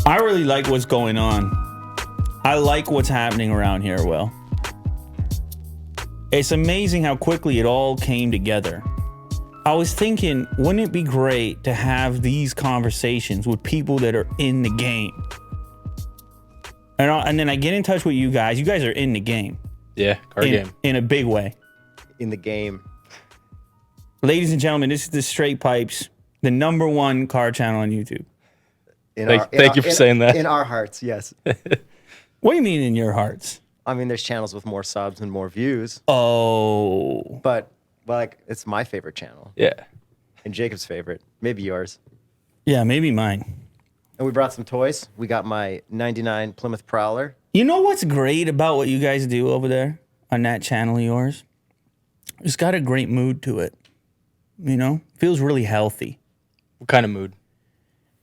I really like what's going on. I like what's happening around here, Will. It's amazing how quickly it all came together. I was thinking, wouldn't it be great to have these conversations with people that are in the game? And then I get in touch with you guys. You guys are in the game. Yeah, car game. In a big way. In the game. Ladies and gentlemen, this is the Straight Pipes, the #1 car channel on YouTube. Thank you for saying that. In our hearts, yes. What do you mean in your hearts? I mean, there's channels with more subs and more views. Oh. But, like, it's my favorite channel. Yeah. And Jacob's favorite. Maybe yours. Yeah, maybe mine. And we brought some toys. We got my 99 Plymouth Prowler. You know what's great about what you guys do over there on that channel of yours? It's got a great mood to it. You know? Feels really healthy. What kind of mood?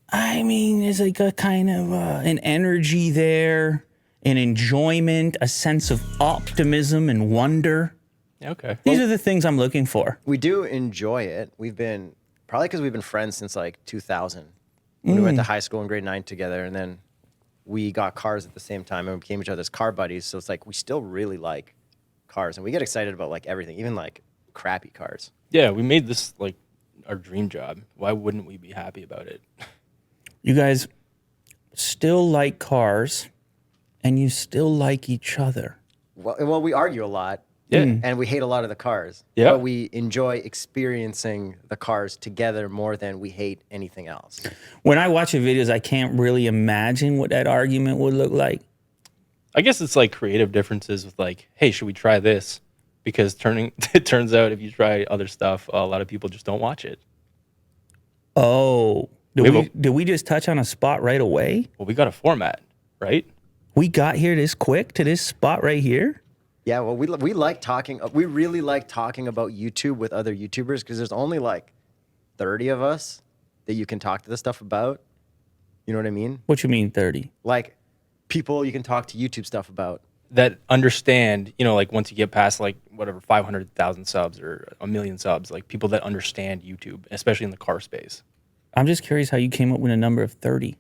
I mean, there's like a kind of an energy there, an enjoyment, a sense of optimism and wonder. Okay. These are the things I'm looking for. We do enjoy it. Probably because we've been friends since like 2000. When we went to high school in grade 9 together, and then we got cars at the same time and we became each other's car buddies. So it's like we still really like cars, and we get excited about like everything, even like crappy cars. Yeah, we made this like our dream job. Why wouldn't we be happy about it? You guys still like cars, and you still like each other. Well, we argue a lot. Yeah. And we hate a lot of the cars. Yeah. But we enjoy experiencing the cars together more than we hate anything else. When I watch your videos, I can't really imagine what that argument would look like. I guess it's like creative differences with like, hey, should we try this? Because it turns out if you try other stuff, a lot of people just don't watch it. Oh, did we just touch on a spot right away? Well, we got a format, right? We got here this quick to this spot right here? Yeah, well, we like talking. We really like talking about YouTube with other YouTubers because there's only like 30 of us that you can talk to this stuff about. You know what I mean? What you mean 30? Like people you can talk to YouTube stuff about. That understand, you know, like once you get past like whatever 500,000 subs or 1 million subs, like people that understand YouTube, especially in the car space. I'm just curious how you came up with a number of 30.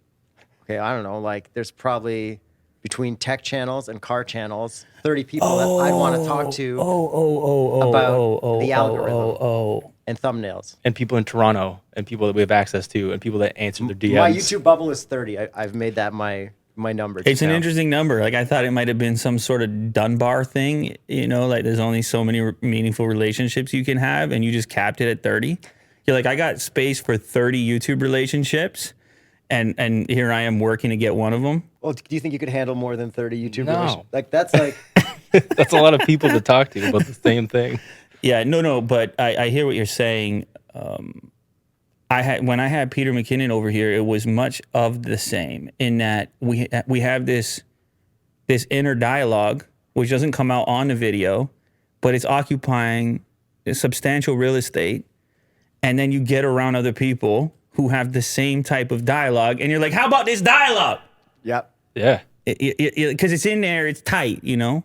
Okay, I don't know. Like there's probably between tech channels and car channels, 30 people that I'd want to talk to about the algorithm and thumbnails. And people in Toronto and people that we have access to and people that answer their DMs. My YouTube bubble is 30. I've made that my number. It's an interesting number. Like I thought it might have been some sort of Dunbar thing, you know, like there's only so many meaningful relationships you can have and you just capped it at 30. You're like, I got space for 30 YouTube relationships. And here I am working to get one of them. Well, do you think you could handle more than 30 YouTube No. relationships? Like that's like That's a lot of people to talk to about the same thing. Yeah, no, but I hear what you're saying. When I had Peter McKinnon over here, it was much of the same in that we have this inner dialogue which doesn't come out on the video, but it's occupying substantial real estate, and then you get around other people who have the same type of dialogue, and you're like, how about this dialogue? Yep. Yeah. Because it's in there, it's tight, you know?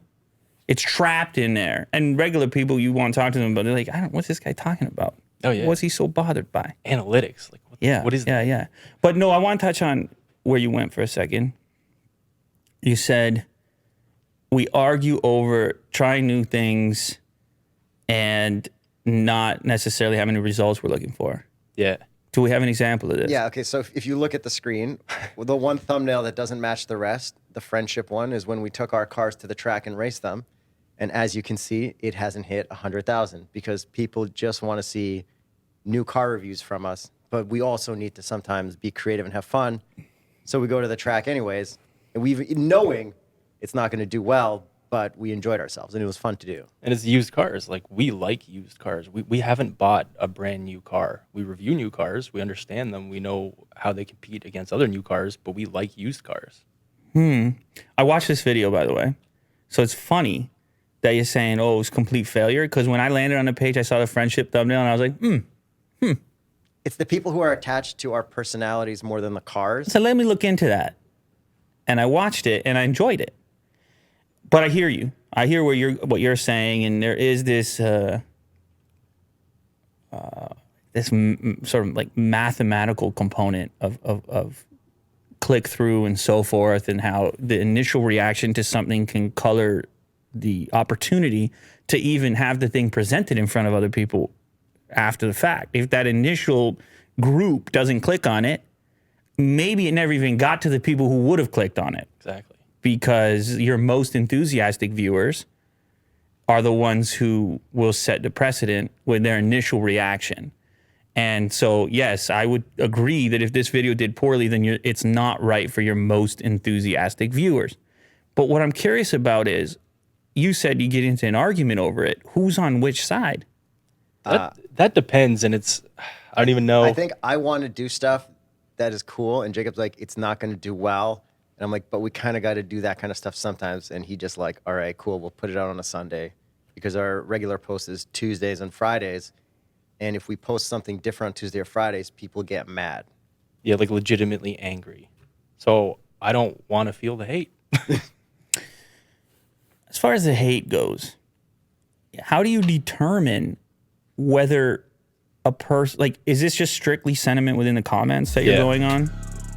It's trapped in there. And regular people, you want to talk to them, but they're like, what's this guy talking about? Oh, yeah. What's he so bothered by? Analytics. Like, what is that? Yeah. But no, I want to touch on where you went for a second. You said we argue over trying new things and not necessarily having the results we're looking for. Yeah. Do we have an example of this? Yeah, okay, so if you look at the screen, the one thumbnail that doesn't match the rest, the friendship one, is when we took our cars to the track and raced them. And as you can see, it hasn't hit 100,000 because people just want to see new car reviews from us. But we also need to sometimes be creative and have fun. So we go to the track anyways, and knowing it's not going to do well, but we enjoyed ourselves, and it was fun to do. And it's used cars. Like, we like used cars. We haven't bought a brand new car. We review new cars. We understand them. We know how they compete against other new cars, but we like used cars. I watched this video, by the way. So it's funny that you're saying, oh, it was complete failure. Because when I landed on the page, I saw the friendship thumbnail, and I was like, It's the people who are attached to our personalities more than the cars. So let me look into that. And I watched it, and I enjoyed it. But I hear you. I hear what you're saying, and there is this sort of like mathematical component of click through and so forth, and how the initial reaction to something can color the opportunity to even have the thing presented in front of other people after the fact. If that initial group doesn't click on it, maybe it never even got to the people who would have clicked on it. Exactly. Because your most enthusiastic viewers are the ones who will set the precedent with their initial reaction. And so, yes, I would agree that if this video did poorly, then it's not right for your most enthusiastic viewers. But what I'm curious about is, you said you get into an argument over it. Who's on which side? That depends, and I don't even know. I think I want to do stuff that is cool, and Jacob's like, it's not going to do well. And I'm like, but we kind of got to do that kind of stuff sometimes. And he just like, all right, cool, we'll put it out on a Sunday, because our regular post is Tuesdays and Fridays. And if we post something different on Tuesday or Fridays, people get mad. Yeah, like legitimately angry. So I don't want to feel the hate. As far as the hate goes, how do you determine whether a person, like, is this just strictly sentiment within the comments that you're going on?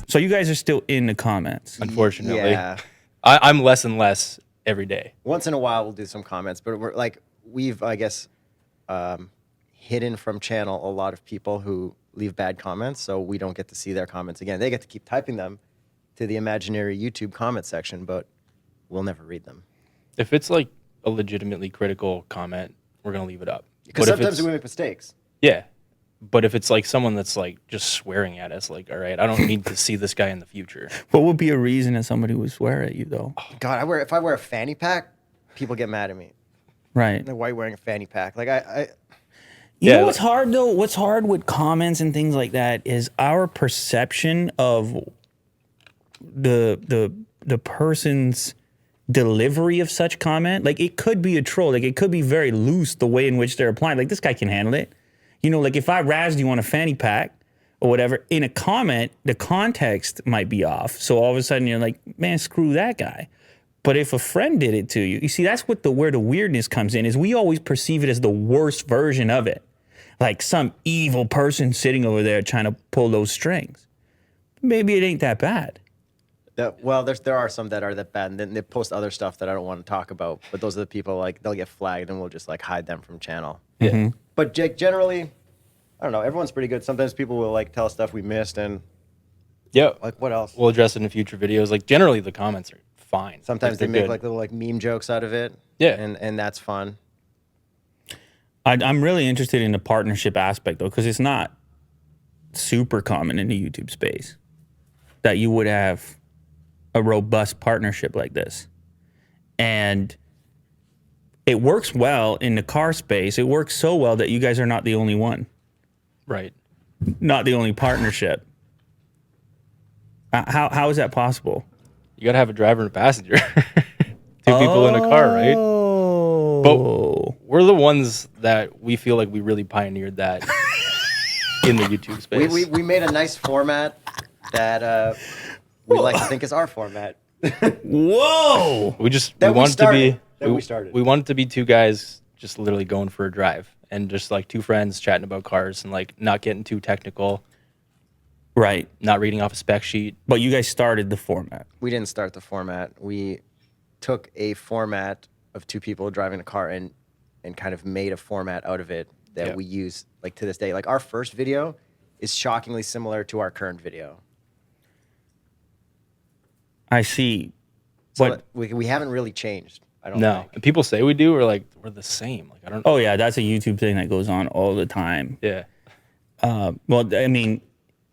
So you guys are still in the comments. Unfortunately. Yeah. I'm less and less every day. Once in a while, we'll do some comments, but we're like, we've, I guess, hidden from channel a lot of people who leave bad comments, so we don't get to see their comments again. They get to keep typing them to the imaginary YouTube comment section, but we'll never read them. If it's like a legitimately critical comment, we're going to leave it up. Because sometimes we make mistakes. Yeah. But if it's like someone that's like just swearing at us, like, all right, I don't need to see this guy in the future. What would be a reason that somebody would swear at you, though? God, if I wear a fanny pack, people get mad at me. Right. Like, why are you wearing a fanny pack? Like, You know what's hard, though? What's hard with comments and things like that is our perception of the person's delivery of such comment. Like, it could be a troll. Like, it could be very loose the way in which they're applying. Like, this guy can handle it. You know, like if I razzed you on a fanny pack or whatever, in a comment, the context might be off. So all of a sudden you're like, man, screw that guy. But if a friend did it to you, you see, that's what where the weirdness comes in, is we always perceive it as the worst version of it. Like some evil person sitting over there trying to pull those strings. Maybe it ain't that bad. Well, there are some that are that bad, and then they post other stuff that I don't want to talk about. But those are the people, like, they'll get flagged, and we'll just like hide them from channel. Yeah. Mm-hmm. But Jake, generally, I don't know. Everyone's pretty good. Sometimes people will like tell us stuff we missed, and like what else? We'll address it in future videos. Like generally, the comments are fine. Sometimes they make like little like meme jokes out of it. Yeah, and that's fun. I'm really interested in the partnership aspect though, because it's not super common in the YouTube space that you would have a robust partnership like this, and it works well in the car space. It works so well that you guys are not the only one. Right. Not the only partnership. How is that possible? You got to have a driver and a passenger. Two people in a car, right? But we're the ones that we feel like we really pioneered that in the YouTube space. We made a nice format that we like to think is our format. Whoa! We wanted to be two guys just literally going for a drive and just like two friends chatting about cars and like not getting too technical. Right. Not reading off a spec sheet. But you guys started the format. We didn't start the format. We took a format of two people driving a car and kind of made a format out of it that we use like to this day. Like our first video is shockingly similar to our current video. I see. So But we haven't really changed. I don't No. think. And people say we do, we're like, we're the same. Like I don't oh yeah, that's a YouTube thing that goes on all the time. Yeah. Well, I mean,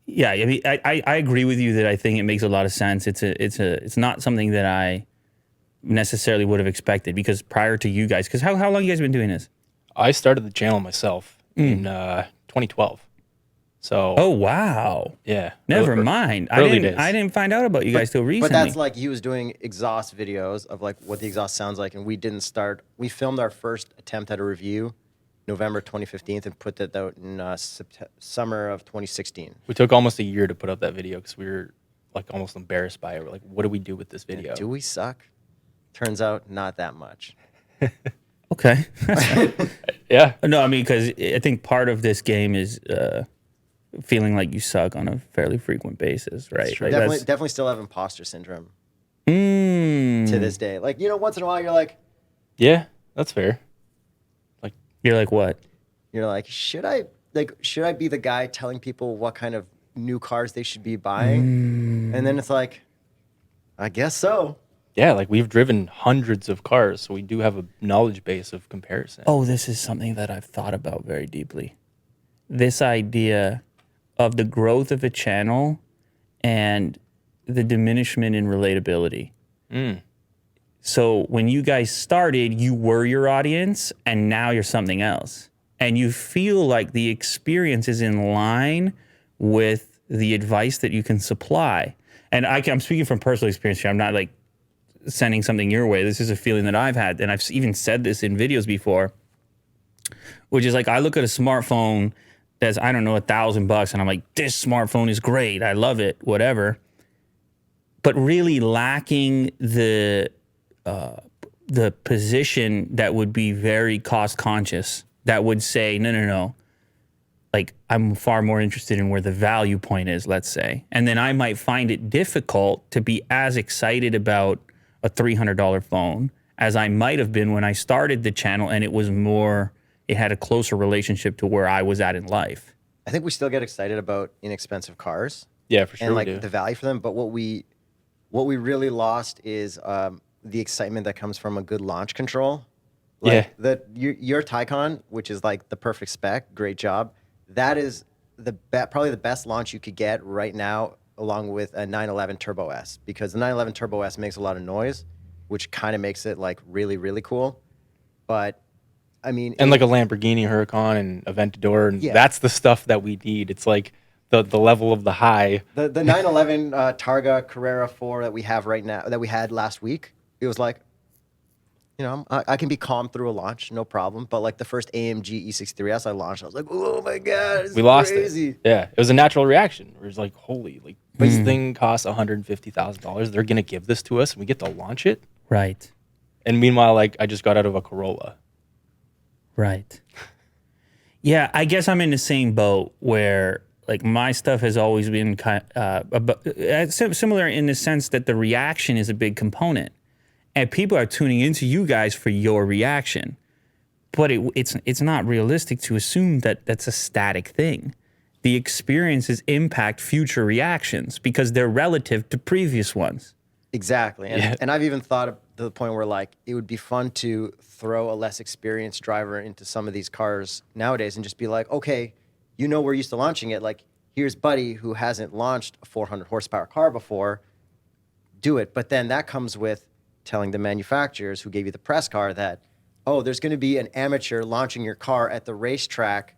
yeah, I mean, I agree with you that I think it makes a lot of sense. It's not something that I necessarily would have expected, because prior to you guys, because how long you guys been doing this? I started the channel myself in 2012. So Oh wow. yeah. Never mind. early days. I didn't find out about you guys till recently. But that's like he was doing exhaust videos of like what the exhaust sounds like, and we didn't start. We filmed our first attempt at a review November 2015 and put that out in summer of 2016. We took almost a year to put up that video because we were like almost embarrassed by it. We're like, what do we do with this video? Do we suck? Turns out not that much. okay. Yeah. No, I mean, because I think part of this game is feeling like you suck on a fairly frequent basis, right? true. Like Definitely still have imposter syndrome Mm. to this day. Like, once in a while you're like, Yeah, that's fair. You're like, what? should I be the guy telling people what kind of new cars they should be buying? And then it's like, I guess so. Yeah, like we've driven hundreds of cars, so we do have a knowledge base of comparison. Oh, this is something that I've thought about very deeply. This idea of the growth of a channel and the diminishment in relatability. So when you guys started, you were your audience, and now you're something else. And you feel like the experience is in line with the advice that you can supply. And I'm speaking from personal experience here. I'm not like sending something your way. This is a feeling that I've had. And I've even said this in videos before, which is like, I look at a smartphone that's, I don't know, $1,000, and I'm like, this smartphone is great. I love it, whatever. But really lacking the position that would be very cost conscious, that would say, no. Like, I'm far more interested in where the value point is, let's say. And then I might find it difficult to be as excited about a $300 phone as I might have been when I started the channel, and it had a closer relationship to where I was at in life. I think we still get excited about inexpensive cars. Yeah, for sure. And we like do. the value for them. But what we really lost is the excitement that comes from a good launch control. Like your Taycan, which is like the perfect spec, great job. That is probably the best launch you could get right now, along with a 911 Turbo S, because the 911 Turbo S makes a lot of noise, which kind of makes it like really, really cool. But I mean, and like a Lamborghini Huracan and Aventador, and that's the stuff that we need. It's like the level of the high. The 911 Targa Carrera 4 that we have right now, that we had last week, it was like, I can be calm through a launch, no problem. But like the first AMG E63S I launched, I was like, oh my God, it's We lost crazy. it. Yeah, it was a natural reaction. It was like, holy, like this thing costs $150,000. They're gonna give this to us, and we get to launch it. Right. And meanwhile, like I just got out of a Corolla. Right. Yeah, I guess I'm in the same boat where like my stuff has always been similar in the sense that the reaction is a big component, and people are tuning into you guys for your reaction. But it's not realistic to assume that that's a static thing. The experiences impact future reactions because they're relative to previous ones. Exactly. And I've even thought to the point where like it would be fun to throw a less experienced driver into some of these cars nowadays and just be like, okay, we're used to launching it. Like, here's Buddy who hasn't launched a 400 horsepower car before. Do it. But then that comes with telling the manufacturers who gave you the press car that, oh, there's going to be an amateur launching your car at the racetrack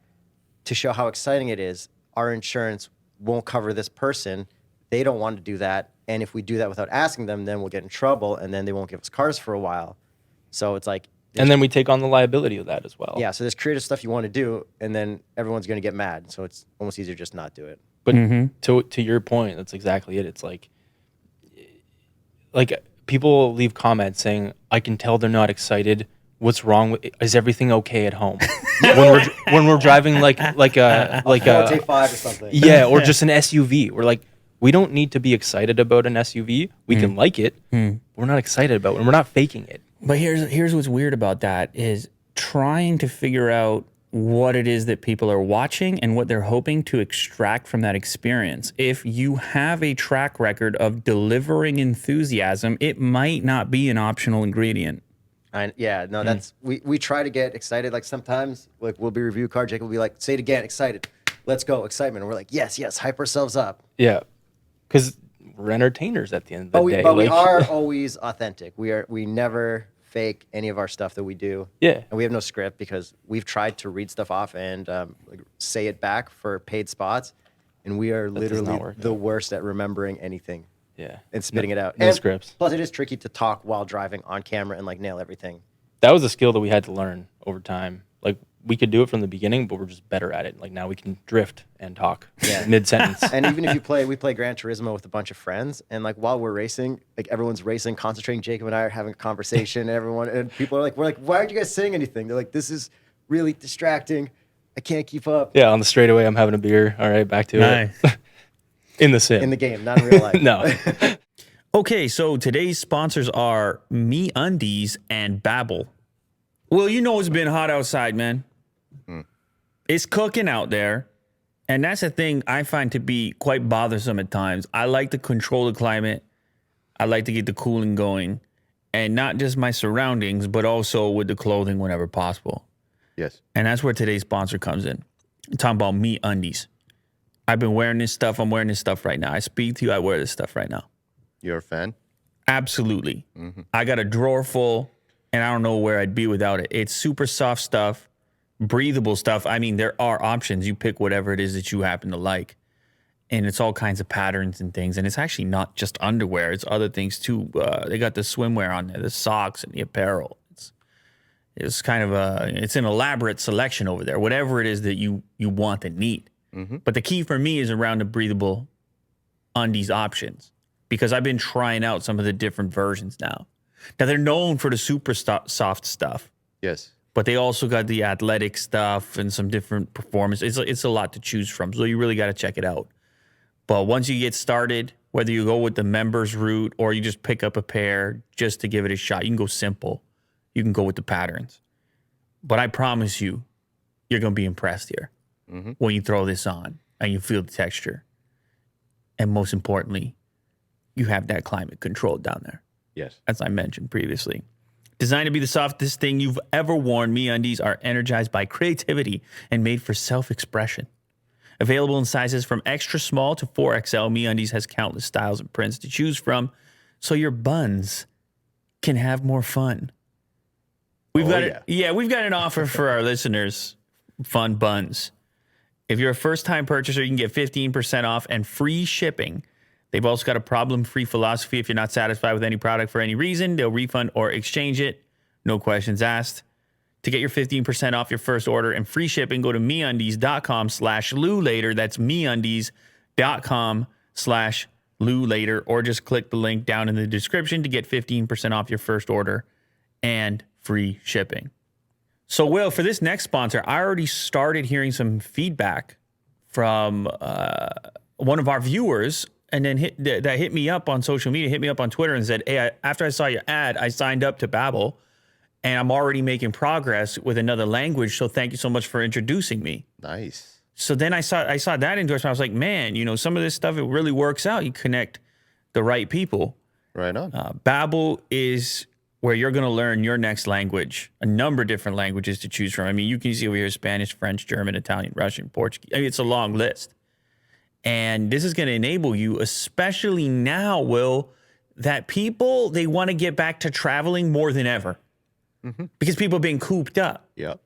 to show how exciting it is. Our insurance won't cover this person. They don't want to do that. And if we do that without asking them, then we'll get in trouble, and then they won't give us cars for a while. So it's like... And then we take on the liability of that as well. Yeah, so there's creative stuff you want to do, and then everyone's going to get mad. So it's almost easier just not do it. But to your point, that's exactly it. It's like people leave comments saying, I can tell they're not excited. What's wrong with is everything okay at home? when we're driving like a J5 or something. Yeah, or just an SUV. We're like, we don't need to be excited about an SUV. We can like it. We're not excited about it, and we're not faking it. But here's what's weird about that is trying to figure out what it is that people are watching and what they're hoping to extract from that experience. If you have a track record of delivering enthusiasm, it might not be an optional ingredient. That's we try to get excited. Like sometimes, like we'll be review car, Jake will be like, "Say it again, excited, let's go, excitement." And we're like, "Yes, hype ourselves up." Yeah, because we're entertainers at the end of the day. But we are always authentic. We never fake any of our stuff that we do. Yeah, and we have no script because we've tried to read stuff off and say it back for paid spots, and we are literally the worst at remembering anything. Yeah, and spitting it out. No scripts. Plus, it is tricky to talk while driving on camera and like nail everything. That was a skill that we had to learn over time. Like we could do it from the beginning, but we're just better at it. Like now we can drift and talk mid sentence. And even if we play Gran Turismo with a bunch of friends, and like while we're racing, like everyone's racing, concentrating. Jacob and I are having a conversation, and people are like, we're like, why aren't you guys saying anything? They're like, this is really distracting. I can't keep up. Yeah, on the straightaway, I'm having a beer. All right, back to it. In the sim. In the game, not in real life. No. Okay, so today's sponsors are MeUndies and Babbel. Well, you know it's been hot outside, man. It's cooking out there. And that's a thing I find to be quite bothersome at times. I like to control the climate. I like to get the cooling going. And not just my surroundings, but also with the clothing whenever possible. Yes. And that's where today's sponsor comes in. I'm talking about MeUndies. I've been wearing this stuff. I'm wearing this stuff right now. I speak to you. I wear this stuff right now. You're a fan? Absolutely. I got a drawer full, and I don't know where I'd be without it. It's super soft stuff, breathable stuff. I mean, there are options. You pick whatever it is that you happen to like. And it's all kinds of patterns and things. And it's actually not just underwear. It's other things, too. They got the swimwear on there, the socks and the apparel. It's kind of it's an elaborate selection over there, whatever it is that you want and need. But the key for me is around the breathable undies options, because I've been trying out some of the different versions now. Now, they're known for the super soft stuff, Yes. but they also got the athletic stuff and some different performance. It's a lot to choose from, so you really got to check it out. But once you get started, whether you go with the members route or you just pick up a pair just to give it a shot, you can go simple. You can go with the patterns. But I promise you, you're going to be impressed here when you throw this on and you feel the texture. And most importantly, you have that climate controlled down there, Yes. as I mentioned previously. Designed to be the softest thing you've ever worn, MeUndies are energized by creativity and made for self-expression. Available in sizes from extra small to 4XL, MeUndies has countless styles and prints to choose from, so your buns can have more fun. We've got an offer for our listeners, Fun Buns. If you're a first-time purchaser, you can get 15% off and free shipping. They've also got a problem-free philosophy. If you're not satisfied with any product for any reason, they'll refund or exchange it. No questions asked. To get your 15% off your first order and free shipping, go to MeUndies.com/LouLater. That's MeUndies.com/LouLater, or just click the link down in the description to get 15% off your first order and free shipping. So, Will, for this next sponsor, I already started hearing some feedback from one of our viewers, and then that hit me up on social media, hit me up on Twitter and said, hey, after I saw your ad, I signed up to Babbel, and I'm already making progress with another language, so thank you so much for introducing me. Nice. So then I saw that endorsement. I was like, man, some of this stuff, it really works out. You connect the right people. Right on. Babbel is where you're going to learn your next language, a number of different languages to choose from. I mean, you can see over here Spanish, French, German, Italian, Russian, Portuguese. I mean, it's a long list. And this is going to enable you, especially now, Will, that people, they want to get back to traveling more than ever because people have been cooped up. Yep.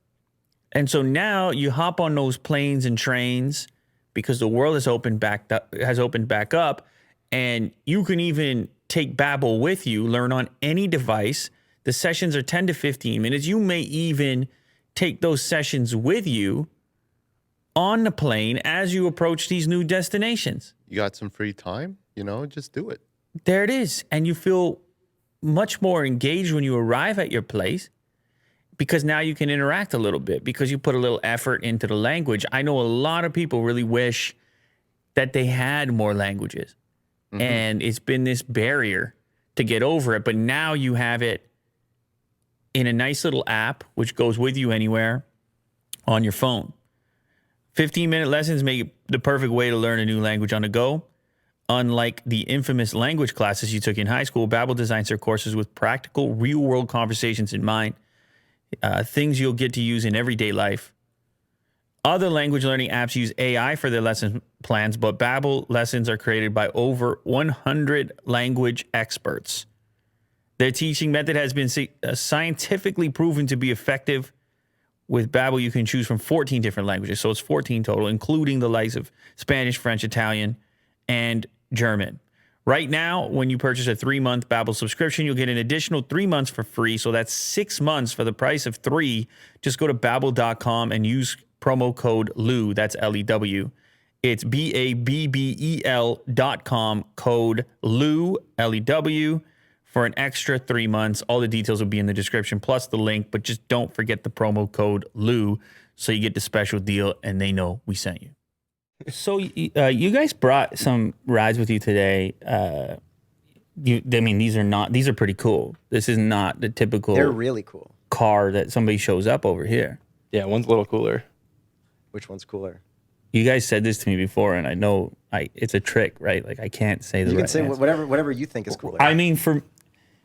And so now you hop on those planes and trains because the world has opened back up, and you can even take Babbel with you, learn on any device. The sessions are 10 to 15 minutes. You may even take those sessions with you on the plane as you approach these new destinations. You got some free time, just do it. There it is. And you feel much more engaged when you arrive at your place because now you can interact a little bit because you put a little effort into the language. I know a lot of people really wish that they had more languages. And it's been this barrier to get over it. But now you have it in a nice little app, which goes with you anywhere on your phone. 15-minute lessons make the perfect way to learn a new language on the go. Unlike the infamous language classes you took in high school, Babbel designs their courses with practical, real-world conversations in mind, things you'll get to use in everyday life. Other language learning apps use AI for their lesson plans, but Babbel lessons are created by over 100 language experts. Their teaching method has been scientifically proven to be effective. With Babbel, you can choose from 14 different languages, so it's 14 total, including the likes of Spanish, French, Italian, and German. Right now, when you purchase a 3-month Babbel subscription, you'll get an additional 3 months for free, so that's 6 months for the price of 3. Just go to Babbel.com and use promo code LEW, that's L-E-W. It's BABBEL.com, code LEW, L-E-W, for an extra 3 months. All the details will be in the description, plus the link, but just don't forget the promo code LEW So you get the special deal, and they know we sent you. So you guys brought some rides with you today. I mean, these are pretty cool. This is not the typical They're really cool. car that somebody shows up over here. Yeah, one's a little cooler. Which one's cooler? You guys said this to me before, and I know it's a trick, right? Like I can't say the You right can say answer. whatever you think is cooler. I mean,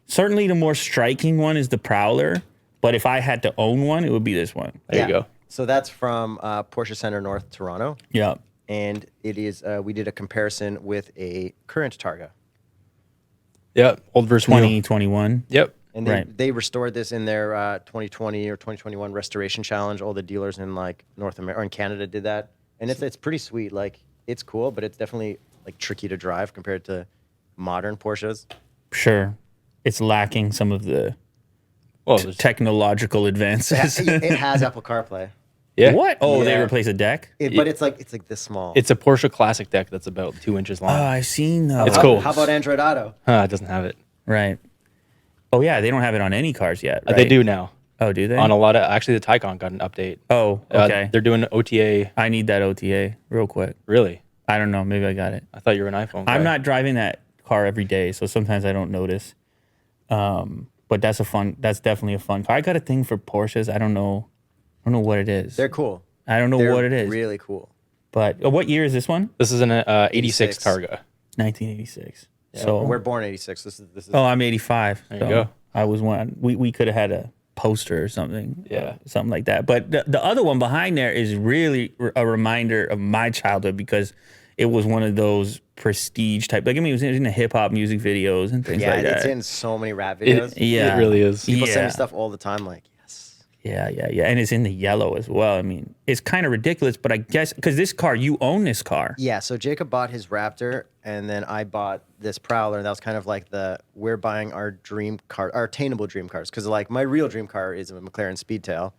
certainly the more striking one is the Prowler, but if I had to own one, it would be this one. There you go. So that's from Porsche Center North, Toronto. Yeah. And it is, we did a comparison with a current Targa. Yeah, old versus new. 2021. Yep. And they restored this in their 2020 or 2021 restoration challenge. All the dealers in like North America or in Canada did that. And it's pretty sweet. Like it's cool, but it's definitely like tricky to drive compared to modern Porsches. Sure. It's lacking some of the Well, technological advances. It has Apple CarPlay. yeah. What? Oh, they Yeah. replaced a deck? But it's like this small. It's a Porsche Classic deck that's about 2 inches long. Oh, I've seen those. It's cool. How about Android Auto? It doesn't have it. Right. Oh, yeah. They don't have it on any cars yet. Right? They do now. Oh, do they? On a lot of actually, the Taycan got an update. Oh, okay. They're doing OTA. I need that OTA real quick. Really? I don't know. Maybe I got it. I thought you were an iPhone guy. I'm not driving that car every day, so sometimes I don't notice. But that's definitely a fun car. I got a thing for Porsches. I don't know what it is. They're cool. I don't know They're what it is. really cool. But what year is this one? This is an 86 86. Targa. 1986. So We're born 86. This is oh, I'm 85. There you go. I was one. We could have had a poster or something. Yeah. Something like that. But the other one behind there is really a reminder of my childhood because it was one of those prestige type. Like I mean, it was in the hip hop music videos and things yeah, like that. it's in so many rap videos. Yeah, It really is. People send Yeah. me stuff all the time like, yes. Yeah, and it's in the yellow as well. I mean, it's kind of ridiculous, but I guess because this car, you own this car. Yeah, so Jacob bought his Raptor, and then I bought this Prowler, and that was kind of like we're buying our dream car, our attainable dream cars. Because like my real dream car is a McLaren Speedtail.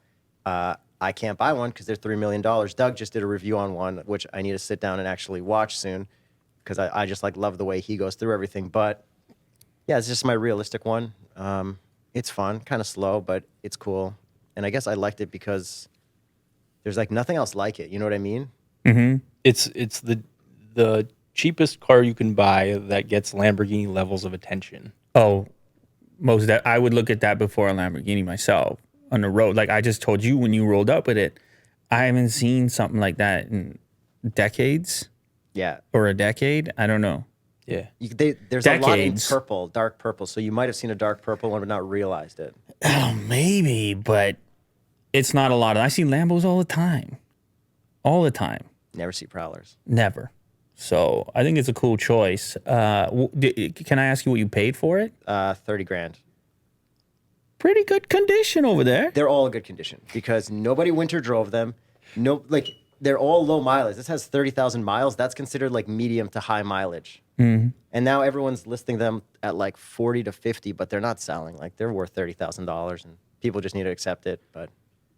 I can't buy one because they're $3 million. Doug just did a review on one, which I need to sit down and actually watch soon, because I just like love the way he goes through everything. But yeah, it's just my realistic one. It's fun, kind of slow, but it's cool. And I guess I liked it because there's like nothing else like it. You know what I mean? It's the cheapest car you can buy that gets Lamborghini levels of attention. Oh, most of that I would look at that before a Lamborghini myself on the road. Like I just told you when you rolled up with it, I haven't seen something like that in decades Yeah. or a decade. I don't know. Yeah. There's a lot in Decades. purple, dark purple. So you might have seen a dark purple one but not realized it. Oh, maybe, but it's not a lot. I see Lambos all the time. All the time. Never see Prowlers. Never. So I think it's a cool choice. Can I ask you what you paid for it? 30 grand. Pretty good condition over there. They're all in good condition because nobody winter drove them. No, like they're all low mileage. This has 30,000 miles. That's considered like medium to high mileage. Mm-hmm. And now everyone's listing them at like 40 to 50, but they're not selling. Like they're worth $30,000 and people just need to accept it. But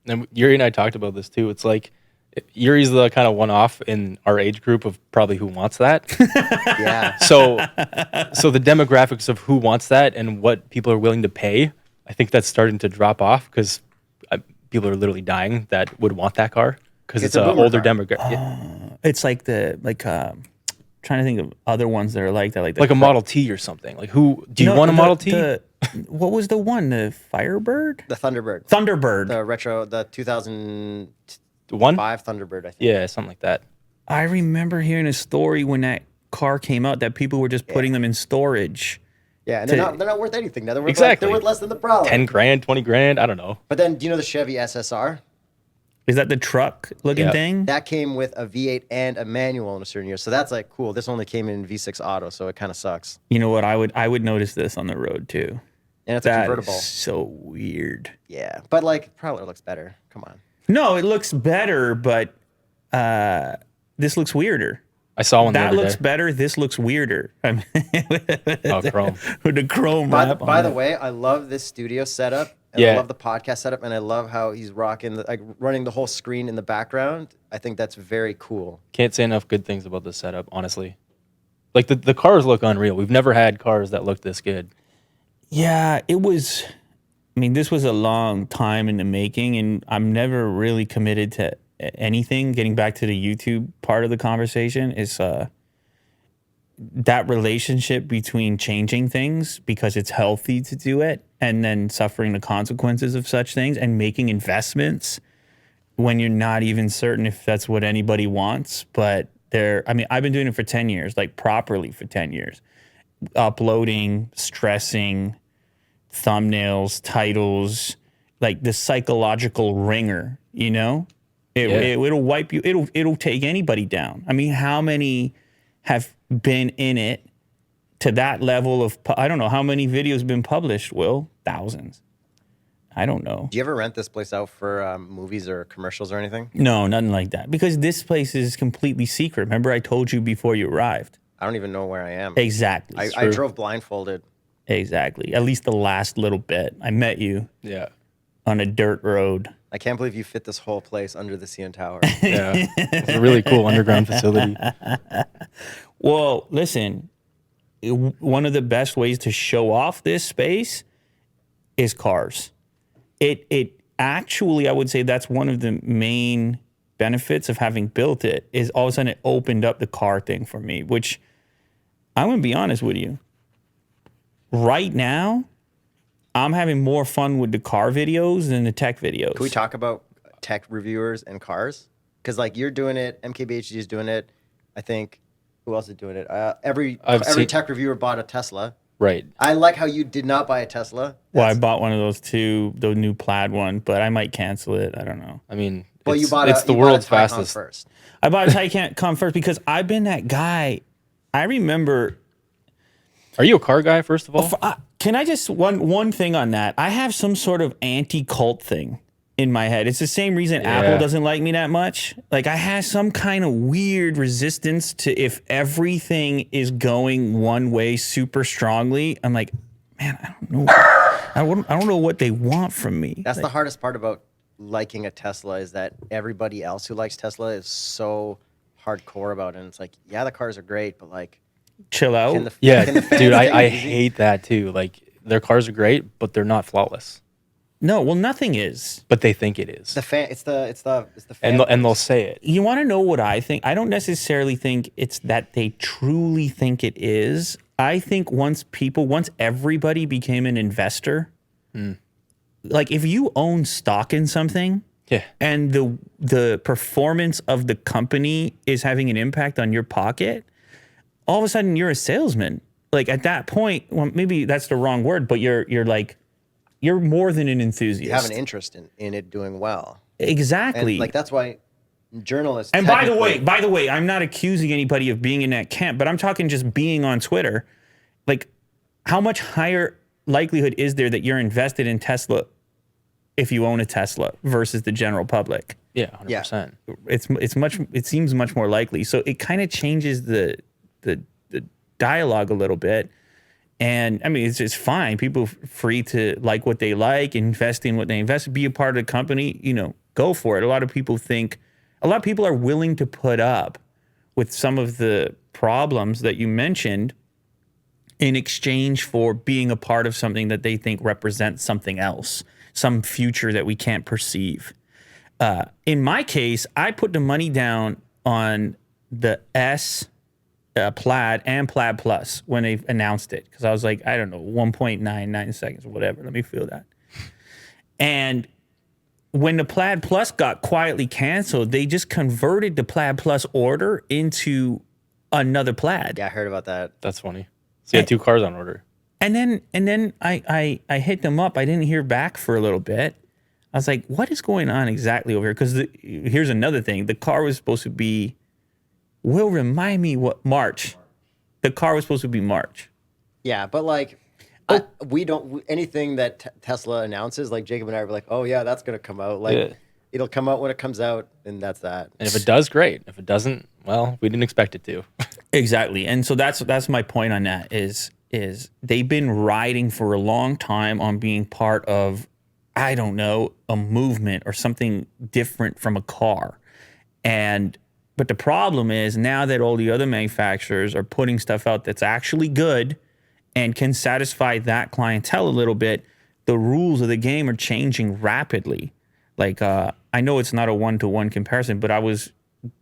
And Yuri and I talked about this too. It's like Yuri's the kind of one-off in our age group of probably who wants that. yeah, so the demographics of who wants that and what people are willing to pay, I think that's starting to drop off because people are literally dying that would want that car because it's a an boomer older car. demographic. It's like trying to think of other ones that are like that. Like a Model T or something. Like who do you want a Model T? What was the one? The Firebird? the Thunderbird. Thunderbird. The retro, the 2005 One? Thunderbird, I think. Yeah, something like that. I remember hearing a story when that car came out that people were just putting them in storage. Yeah, and they're not worth anything now. They're worth Exactly. they're worth less than the Prowler. 10 grand, 20 grand, I don't know. But then, do you know the Chevy SSR? Is that the truck looking Yeah. thing? That came with a V8 and a manual in a certain year. So that's like cool. This only came in V6 auto, so it kind of sucks. You know what? I would notice this on the road too. And it's a That convertible. is so weird. Yeah, but like Prowler looks better. Come on. No, it looks better, but this looks weirder. I saw one the That other looks day. better. This looks weirder. I mean, Oh, chrome. with the chrome By wrap the on it. way, I love this studio setup. And Yeah. I love the podcast setup, and I love how he's rocking, like running the whole screen in the background. I think that's very cool. Can't say enough good things about this setup, honestly. Like the cars look unreal. We've never had cars that look this good. Yeah, it was. I mean, this was a long time in the making, and I'm never really committed to anything. Getting back to the YouTube part of the conversation is that relationship between changing things because it's healthy to do it and then suffering the consequences of such things and making investments when you're not even certain if that's what anybody wants. But I mean, I've been doing it for 10 years, like properly for 10 years, uploading, stressing, thumbnails, titles, like the psychological ringer, you know? It'll wipe you. It'll take anybody down. I mean, how many have been in it to that level of, I don't know how many videos have been published, Will? Thousands. I don't know. Do you ever rent this place out for movies or commercials or anything? No, nothing like that. Because this place is completely secret. Remember I told you before you arrived? I don't even know where I am. Exactly. I drove blindfolded. Exactly. At least the last little bit. I met you Yeah. on a dirt road. I can't believe you fit this whole place under the CN Tower. Yeah. It's a really cool underground facility. Well, listen, one of the best ways to show off this space is cars. It actually, I would say that's one of the main benefits of having built it is all of a sudden it opened up the car thing for me, which I'm going to be honest with you. Right now, I'm having more fun with the car videos than the tech videos. Can we talk about tech reviewers and cars? Because like you're doing it, MKBHD is doing it. I think who else is doing it? Every tech reviewer bought a Tesla. Right. I like how you did not buy a Tesla. Well, I bought one of those too, the new plaid one, but I might cancel it. I don't know. I mean, Well, it's the world's fastest. First. I bought a Taycan come first because I've been that guy. I remember. Are you a car guy, first of all? Can I just one thing on that? I have some sort of anti-cult thing in my head. It's the same reason Apple doesn't like me that much. Like I have some kind of weird resistance to if everything is going one way super strongly. I'm like, man, I don't know. I don't know what they want from me. That's the hardest part about liking a Tesla is that everybody else who likes Tesla is so hardcore about it. And it's like, yeah, the cars are great, but like, chill out. can the Yeah, fans dude, take I it easy? hate that too. Like, their cars are great, but they're not flawless. No, well, nothing is. But they think it is. The fan, it's the fan. And they'll say it. You want to know what I think? I don't necessarily think it's that they truly think it is. I think once everybody became an investor, like if you own stock in something, Yeah. and the performance of the company is having an impact on your pocket, all of a sudden you're a salesman. Like at that point, well, maybe that's the wrong word, but you're more than an enthusiast. You have an interest in it doing well. Exactly. And like that's why journalists. And by the way, I'm not accusing anybody of being in that camp, but I'm talking just being on Twitter. Like, how much higher likelihood is there that you're invested in Tesla if you own a Tesla versus the general public? Yeah, 100%. It seems much more likely. So it kind of changes the dialogue a little bit. And I mean, it's fine. People free to like what they like, invest in what they invest, be a part of the company, go for it. A lot of people are willing to put up with some of the problems that you mentioned in exchange for being a part of something that they think represents something else, some future that we can't perceive. In my case, I put the money down on the Plaid and Plaid Plus when they announced it because I was like, I don't know, 1.99 seconds or whatever. Let me feel that. And when the Plaid Plus got quietly canceled, they just converted the Plaid Plus order into another Plaid. Yeah, I heard about that. That's funny. So you had 2 cars on order. And then I hit them up. I didn't hear back for a little bit. I was like, what is going on exactly over here? Because here's another thing. The car was supposed to be, will remind me what, March. The car was supposed to be March. Yeah, but like, we don't, anything that Tesla announces, like Jacob and I were like, oh yeah, that's going to come out. Like, it'll come out when it comes out, and that's that. And if it does, great. If it doesn't, well, we didn't expect it to. Exactly. And so that's my point on that is they've been riding for a long time on being part of, I don't know, a movement or something different from a car. But the problem is now that all the other manufacturers are putting stuff out that's actually good and can satisfy that clientele a little bit, the rules of the game are changing rapidly. Like I know it's not a 1-to-1 comparison, but I was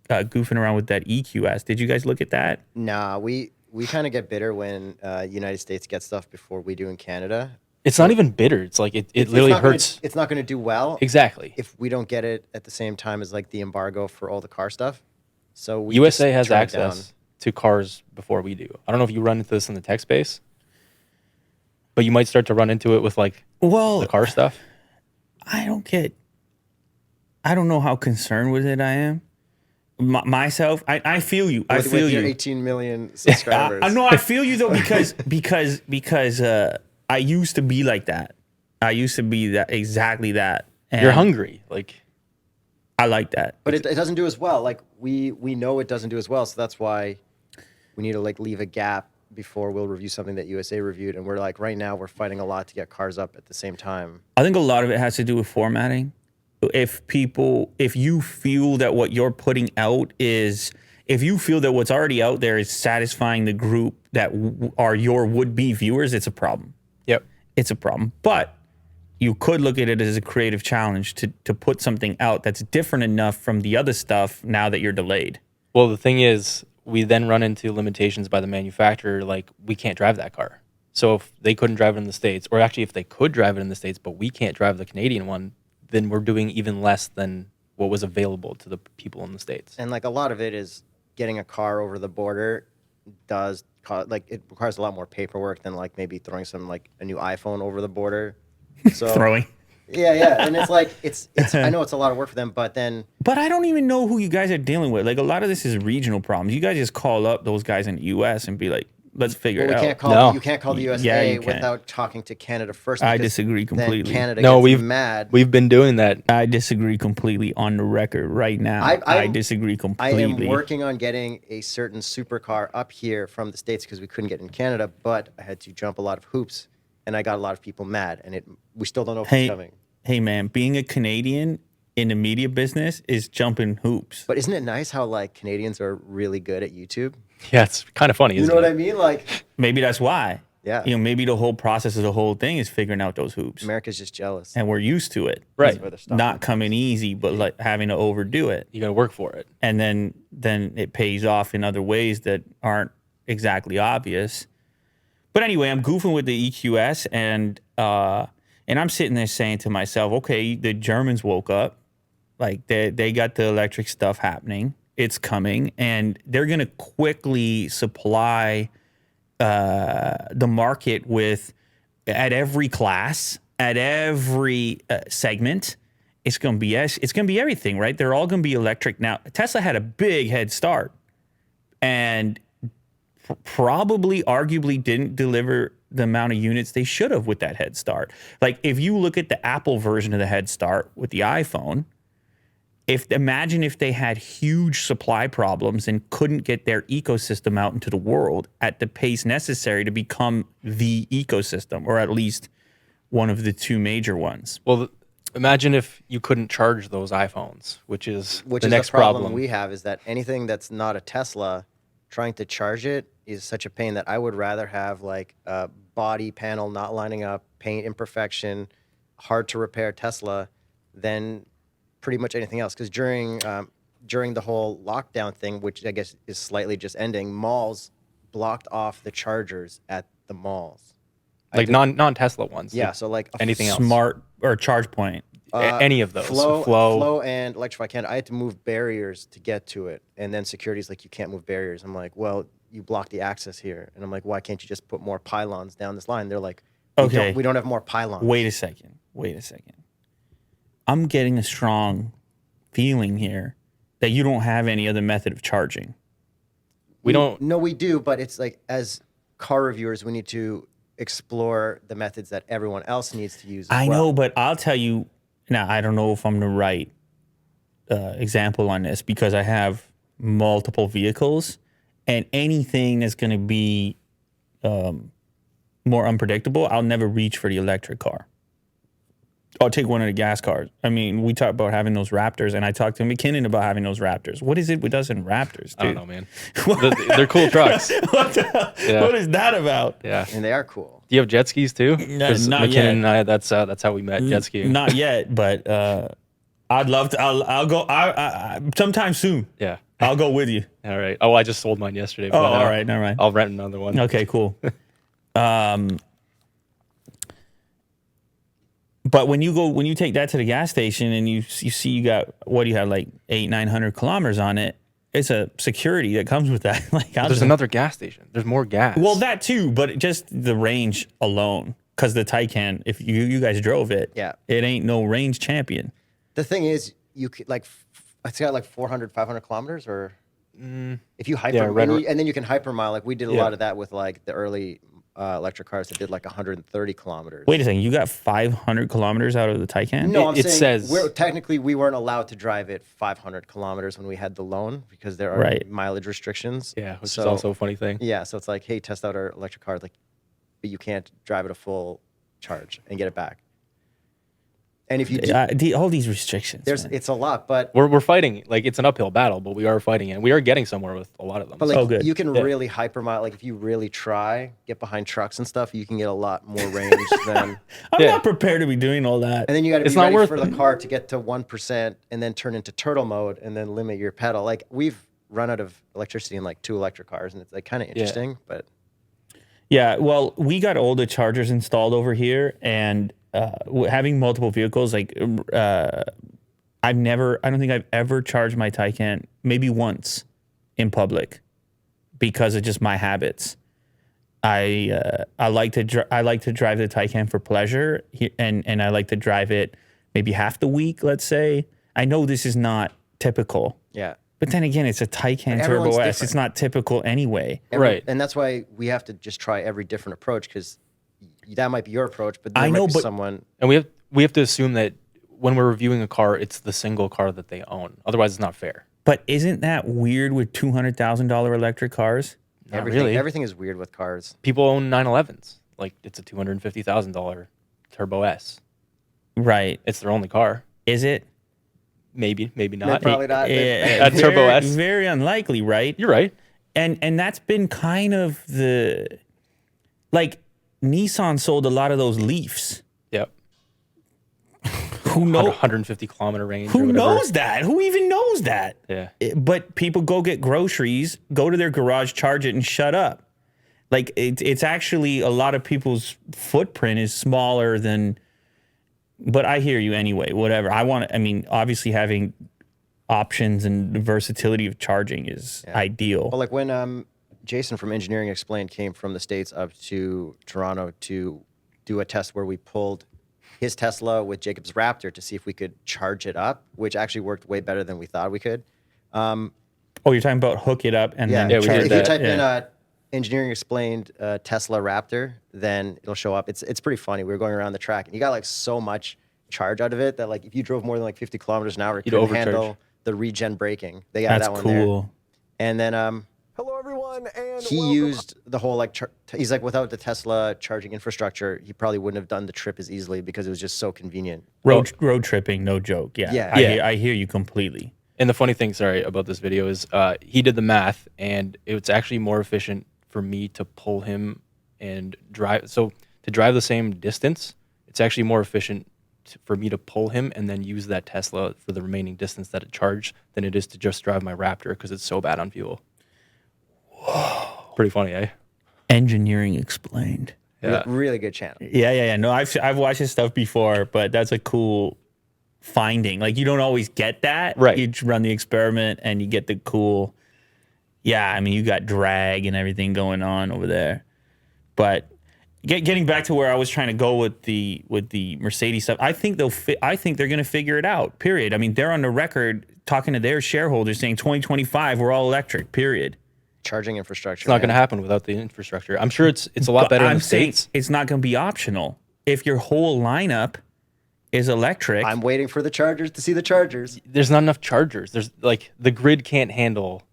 goofing around with that EQS. Did you guys look at that? Nah, we kind of get bitter when United States gets stuff before we do in Canada. It's not even bitter. It's like it It's literally not gonna- hurts. it's not going to do well Exactly. if we don't get it at the same time as like the embargo for all the car stuff. So we USA just has turn it down. access to cars before we do. I don't know if you run into this in the tech space, but you might start to run into it with like Well, the car stuff. I don't know how concerned with it I am. Myself, I feel you. I With feel your you. 18 million subscribers. I know I feel you though because I used to be like that. I used to be that exactly that. And You're hungry. Like I like that. But it doesn't do as well. Like we know it doesn't do as well, so that's why we need to like leave a gap before we'll review something that USA reviewed. And we're like right now we're fighting a lot to get cars up at the same time. I think a lot of it has to do with formatting. If you feel that what you're putting out if you feel that what's already out there is satisfying the group that are your would-be viewers, it's a problem. yep. It's a problem. But you could look at it as a creative challenge to put something out that's different enough from the other stuff now that you're delayed. Well, the thing is, we then run into limitations by the manufacturer. Like we can't drive that car. So if they couldn't drive it in the States, or actually if they could drive it in the States, but we can't drive the Canadian one, then we're doing even less than what was available to the people in the States. And like a lot of it is getting a car over the border like it requires a lot more paperwork than like maybe throwing some like a new iPhone over the border. So Throwing. yeah, and it's like it's I know it's a lot of work for them, but then But I don't even know who you guys are dealing with. Like a lot of this is regional problems. You guys just call up those guys in the US and be like, let's figure well, it we out. can't call No. you can't call the Yeah, USA you can. without talking to Canada first. I because disagree then completely. Canada No, gets we've mad. We've been doing that. I disagree completely on the record right now. I disagree I completely. am working on getting a certain supercar up here from the States because we couldn't get it in Canada, but I had to jump a lot of hoops, and I got a lot of people mad, and we still don't know if it's coming. Hey man, being a Canadian in the media business is jumping hoops. But isn't it nice how like Canadians are really good at YouTube? Yeah, it's kind of funny, You isn't know what it? I mean? Like Maybe that's why. Yeah. You know, maybe the whole process of the whole thing is figuring out those hoops. America's just jealous. And we're used to it. Right. Where they're stopping. Not coming easy, but like having to overdo it. You got to work for it. And then it pays off in other ways that aren't exactly obvious. But anyway, I'm goofing with the EQS and I'm sitting there saying to myself, okay, the Germans woke up. Like they got the electric stuff happening. It's coming, and they're going to quickly supply the market with at every class, at every segment. It's going to be everything, right? They're all going to be electric now. Tesla had a big head start, and probably, arguably, didn't deliver the amount of units they should have with that head start. Like if you look at the Apple version of the head start with the iPhone. Imagine if they had huge supply problems and couldn't get their ecosystem out into the world at the pace necessary to become the ecosystem, or at least one of the two major ones. Well, imagine if you couldn't charge those iPhones, which is the Which is next the problem problem. we have is that anything that's not a Tesla, trying to charge it is such a pain that I would rather have like a body panel not lining up, paint imperfection, hard to repair Tesla than pretty much anything else. Because during the whole lockdown thing, which I guess is slightly just ending, malls blocked off the chargers at the malls. Like non-Tesla ones. Yeah, Like so like anything else. Smart or charge point. Any of those. Flow and Electrify Canada. I had to move barriers to get to it, and then security's like, you can't move barriers. I'm like, well, you block the access here, and I'm like, why can't you just put more pylons down this line? They're like, we don't have more pylons. Wait a second. I'm getting a strong feeling here that you don't have any other method of charging. We don't. No, we do, but it's like as car reviewers, we need to explore the methods that everyone else needs to use. I know, but I'll tell you now. I don't know if I'm the right example on this because I have multiple vehicles, and anything that's going to be more unpredictable, I'll never reach for the electric car. I'll take one of the gas cars. I mean, we talked about having those Raptors, and I talked to McKinnon about having those Raptors. What is it with us and Raptors, dude? I don't know, man. They're cool trucks. What the hell? Yeah. What is that about? Yeah. And they are cool. Do you have jet skis too? 'Cause not McKinnon yet. and I, that's how we met jet skiing. Not yet, but I'd love to. I'll go. I sometime soon. Yeah. I'll go with you. All right. Oh, I just sold mine yesterday. Oh, all right, all right. I'll rent another one. Okay, cool. But when you take that to the gas station and you see you got, what do you have, like 800-900 kilometers on it? It's a security that comes with that. Like, There's another gas station. There's more gas. well, that too, but just the range alone, because the Taycan, if you guys drove it, Yeah. it ain't no range champion. The thing is, you could like, it's got like 400, 500 kilometers, or if you hyper, and then you can hypermile. Like we did a lot of that with like the early electric cars that did like 130 kilometers. Wait a second, you got 500 kilometers out of the Taycan? No, I'm It saying says- technically we weren't allowed to drive it 500 kilometers when we had the loan because there are Right. mileage restrictions. Yeah, which So- is also a funny thing. Yeah, so it's like, hey, test out our electric car, like, but you can't drive it a full charge and get it back. And if you do, All these restrictions. there's man. it's a lot, but We're fighting, like it's an uphill battle, but we are fighting it. And we are getting somewhere with a lot of them. But like Oh, good. you can really hypermile. Like if you really try, get behind trucks and stuff, you can get a lot more range than. I'm yeah. not prepared to be doing all that. And then you got to It's be not ready worth for it. the car to get to 1% and then turn into turtle mode and then limit your pedal. Like we've run out of electricity in like 2 electric cars, and it's like kind of interesting. But Yeah, well, we got all the chargers installed over here, and having multiple vehicles, like I don't think I've ever charged my Taycan, maybe once in public, because of just my habits. I like to drive the Taycan for pleasure, and I like to drive it maybe half the week, let's say. I know this is not typical, yeah. but then again, it's a Taycan everyone's Turbo S. different. It's not typical anyway. Right. And that's why we have to just try every different approach, because that might be your approach, but there I know, might be but- someone. And we have to assume that when we're reviewing a car, it's the single car that they own. Otherwise, it's not fair. But isn't that weird with $200,000 electric cars? Not really. Everything is weird with cars. People own 911s. Like it's a $250,000 Turbo S. Right. It's their only car. Is it? Maybe not. Probably not. A Turbo S? Very unlikely, right? You're right. And that's been kind of the, like, Nissan sold a lot of those Leafs. Yep. Who knows? 150 kilometer range. or Who whatever. knows that? Who even knows that? Yeah. But people go get groceries, go to their garage, charge it, and shut up. Like it's actually a lot of people's footprint is smaller than. But I hear you anyway. Whatever I mean, obviously having options and the versatility of charging is ideal. Well, like when Jason from Engineering Explained came from the States up to Toronto to do a test where we pulled his Tesla with Jacob's Raptor to see if we could charge it up, which actually worked way better than we thought we could. Oh, you're talking about hook it up and Yeah, then we charge did if you that. type in Engineering Explained Tesla Raptor, then it'll show up. It's pretty funny. We were going around the track, and you got like so much charge out of it that like if you drove more than like 50 kilometers an hour, it You'd couldn't overcharge. handle the regen braking. They got That's that one there. cool. And then Hello, everyone, and he welcome. used the whole like he's like, without the Tesla charging infrastructure, he probably wouldn't have done the trip as easily because it was just so convenient. Road tripping, no joke. Yeah. Yeah. I hear you completely. And the funny thing, sorry, about this video is he did the math, and it's actually more efficient for me to pull him and drive. So to drive the same distance, it's actually more efficient for me to pull him and then use that Tesla for the remaining distance that it charged than it is to just drive my Raptor because it's so bad on fuel. Whoa. Pretty funny, eh? Engineering Explained. Yeah. Really good channel. Yeah. No, I've watched his stuff before, but that's a cool finding. Like you don't always get that. Right. You run the experiment and you get the cool. Yeah, I mean you got drag and everything going on over there. But getting back to where I was trying to go with the Mercedes stuff, I think I think they're going to figure it out. Period. I mean, they're on the record talking to their shareholders saying 2025 we're all electric. Period. Charging infrastructure. It's not going to happen without the infrastructure. I'm sure it's a lot better in I'm the saying States. it's not going to be optional. If your whole lineup is electric, I'm waiting for the chargers to see the chargers. There's not enough chargers. There's like the grid can't handle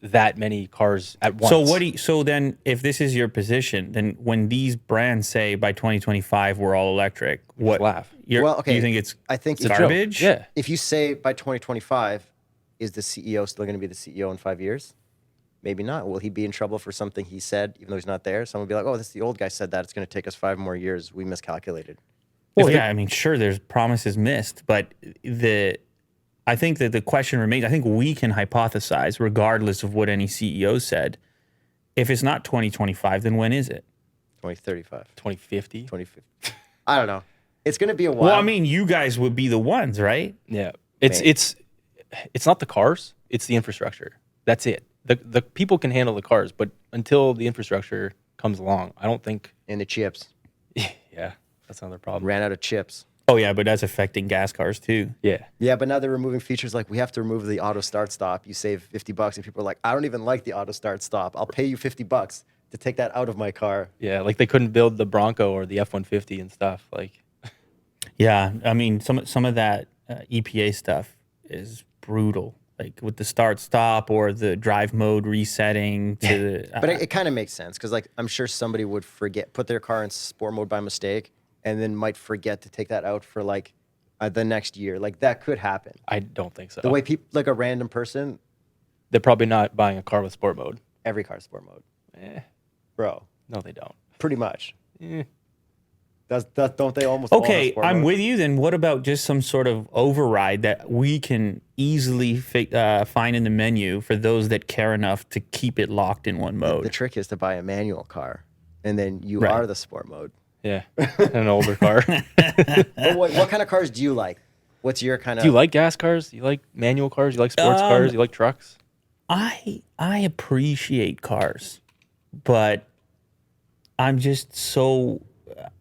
that many cars at once. So then if this is your position, then when these brands say by 2025 we're all electric, what laugh. Well, okay, you think it's I think It's a joke. garbage? Yeah. if you say by 2025, is the CEO still going to be the CEO in 5 years? Maybe not. Will he be in trouble for something he said, even though he's not there? Someone will be like, oh, this the old guy said that. It's going to take us 5 more years. We miscalculated. Well, yeah, I mean, sure, there's promises missed, but I think that the question remains. I think we can hypothesize, regardless of what any CEO said. If it's not 2025, then when is it? 2035, 2050. 2050. I don't know. It's going to be a while. Well, I mean, you guys would be the ones, right? Yeah. It's not the cars, it's the infrastructure. That's it. The people can handle the cars, but until the infrastructure comes along, I don't think and the chips. yeah, that's another problem. Ran out of chips. Oh yeah, but that's affecting gas cars too. Yeah. Yeah, but now they're removing features like we have to remove the auto start stop. You save $50, and people are like, I don't even like the auto start stop. I'll pay you $50 to take that out of my car. Yeah, like they couldn't build the Bronco or the F-150 and stuff. Like, Yeah, I mean, some of that EPA stuff is brutal, like with the start stop or the drive mode resetting to the. But it kind of makes sense because, like, I'm sure somebody would put their car in sport mode by mistake, and then might forget to take that out for like the next year. Like that could happen. I don't think so. The way people, like a random person, They're probably not buying a car with sport mode. every car's sport mode, Eh, bro. no, they don't. Pretty much. Eh. Don't they almost? all have Okay, sport I'm mode? with you. Then what about just some sort of override that we can easily find in the menu for those that care enough to keep it locked in one mode? The trick is to buy a manual car, and then you Right. are the sport mode. Yeah, an older car. But what kind of cars do you like? What's your kind of? Do you like gas cars? You like manual cars? You like sports cars? You like trucks? I appreciate cars, but I'm just so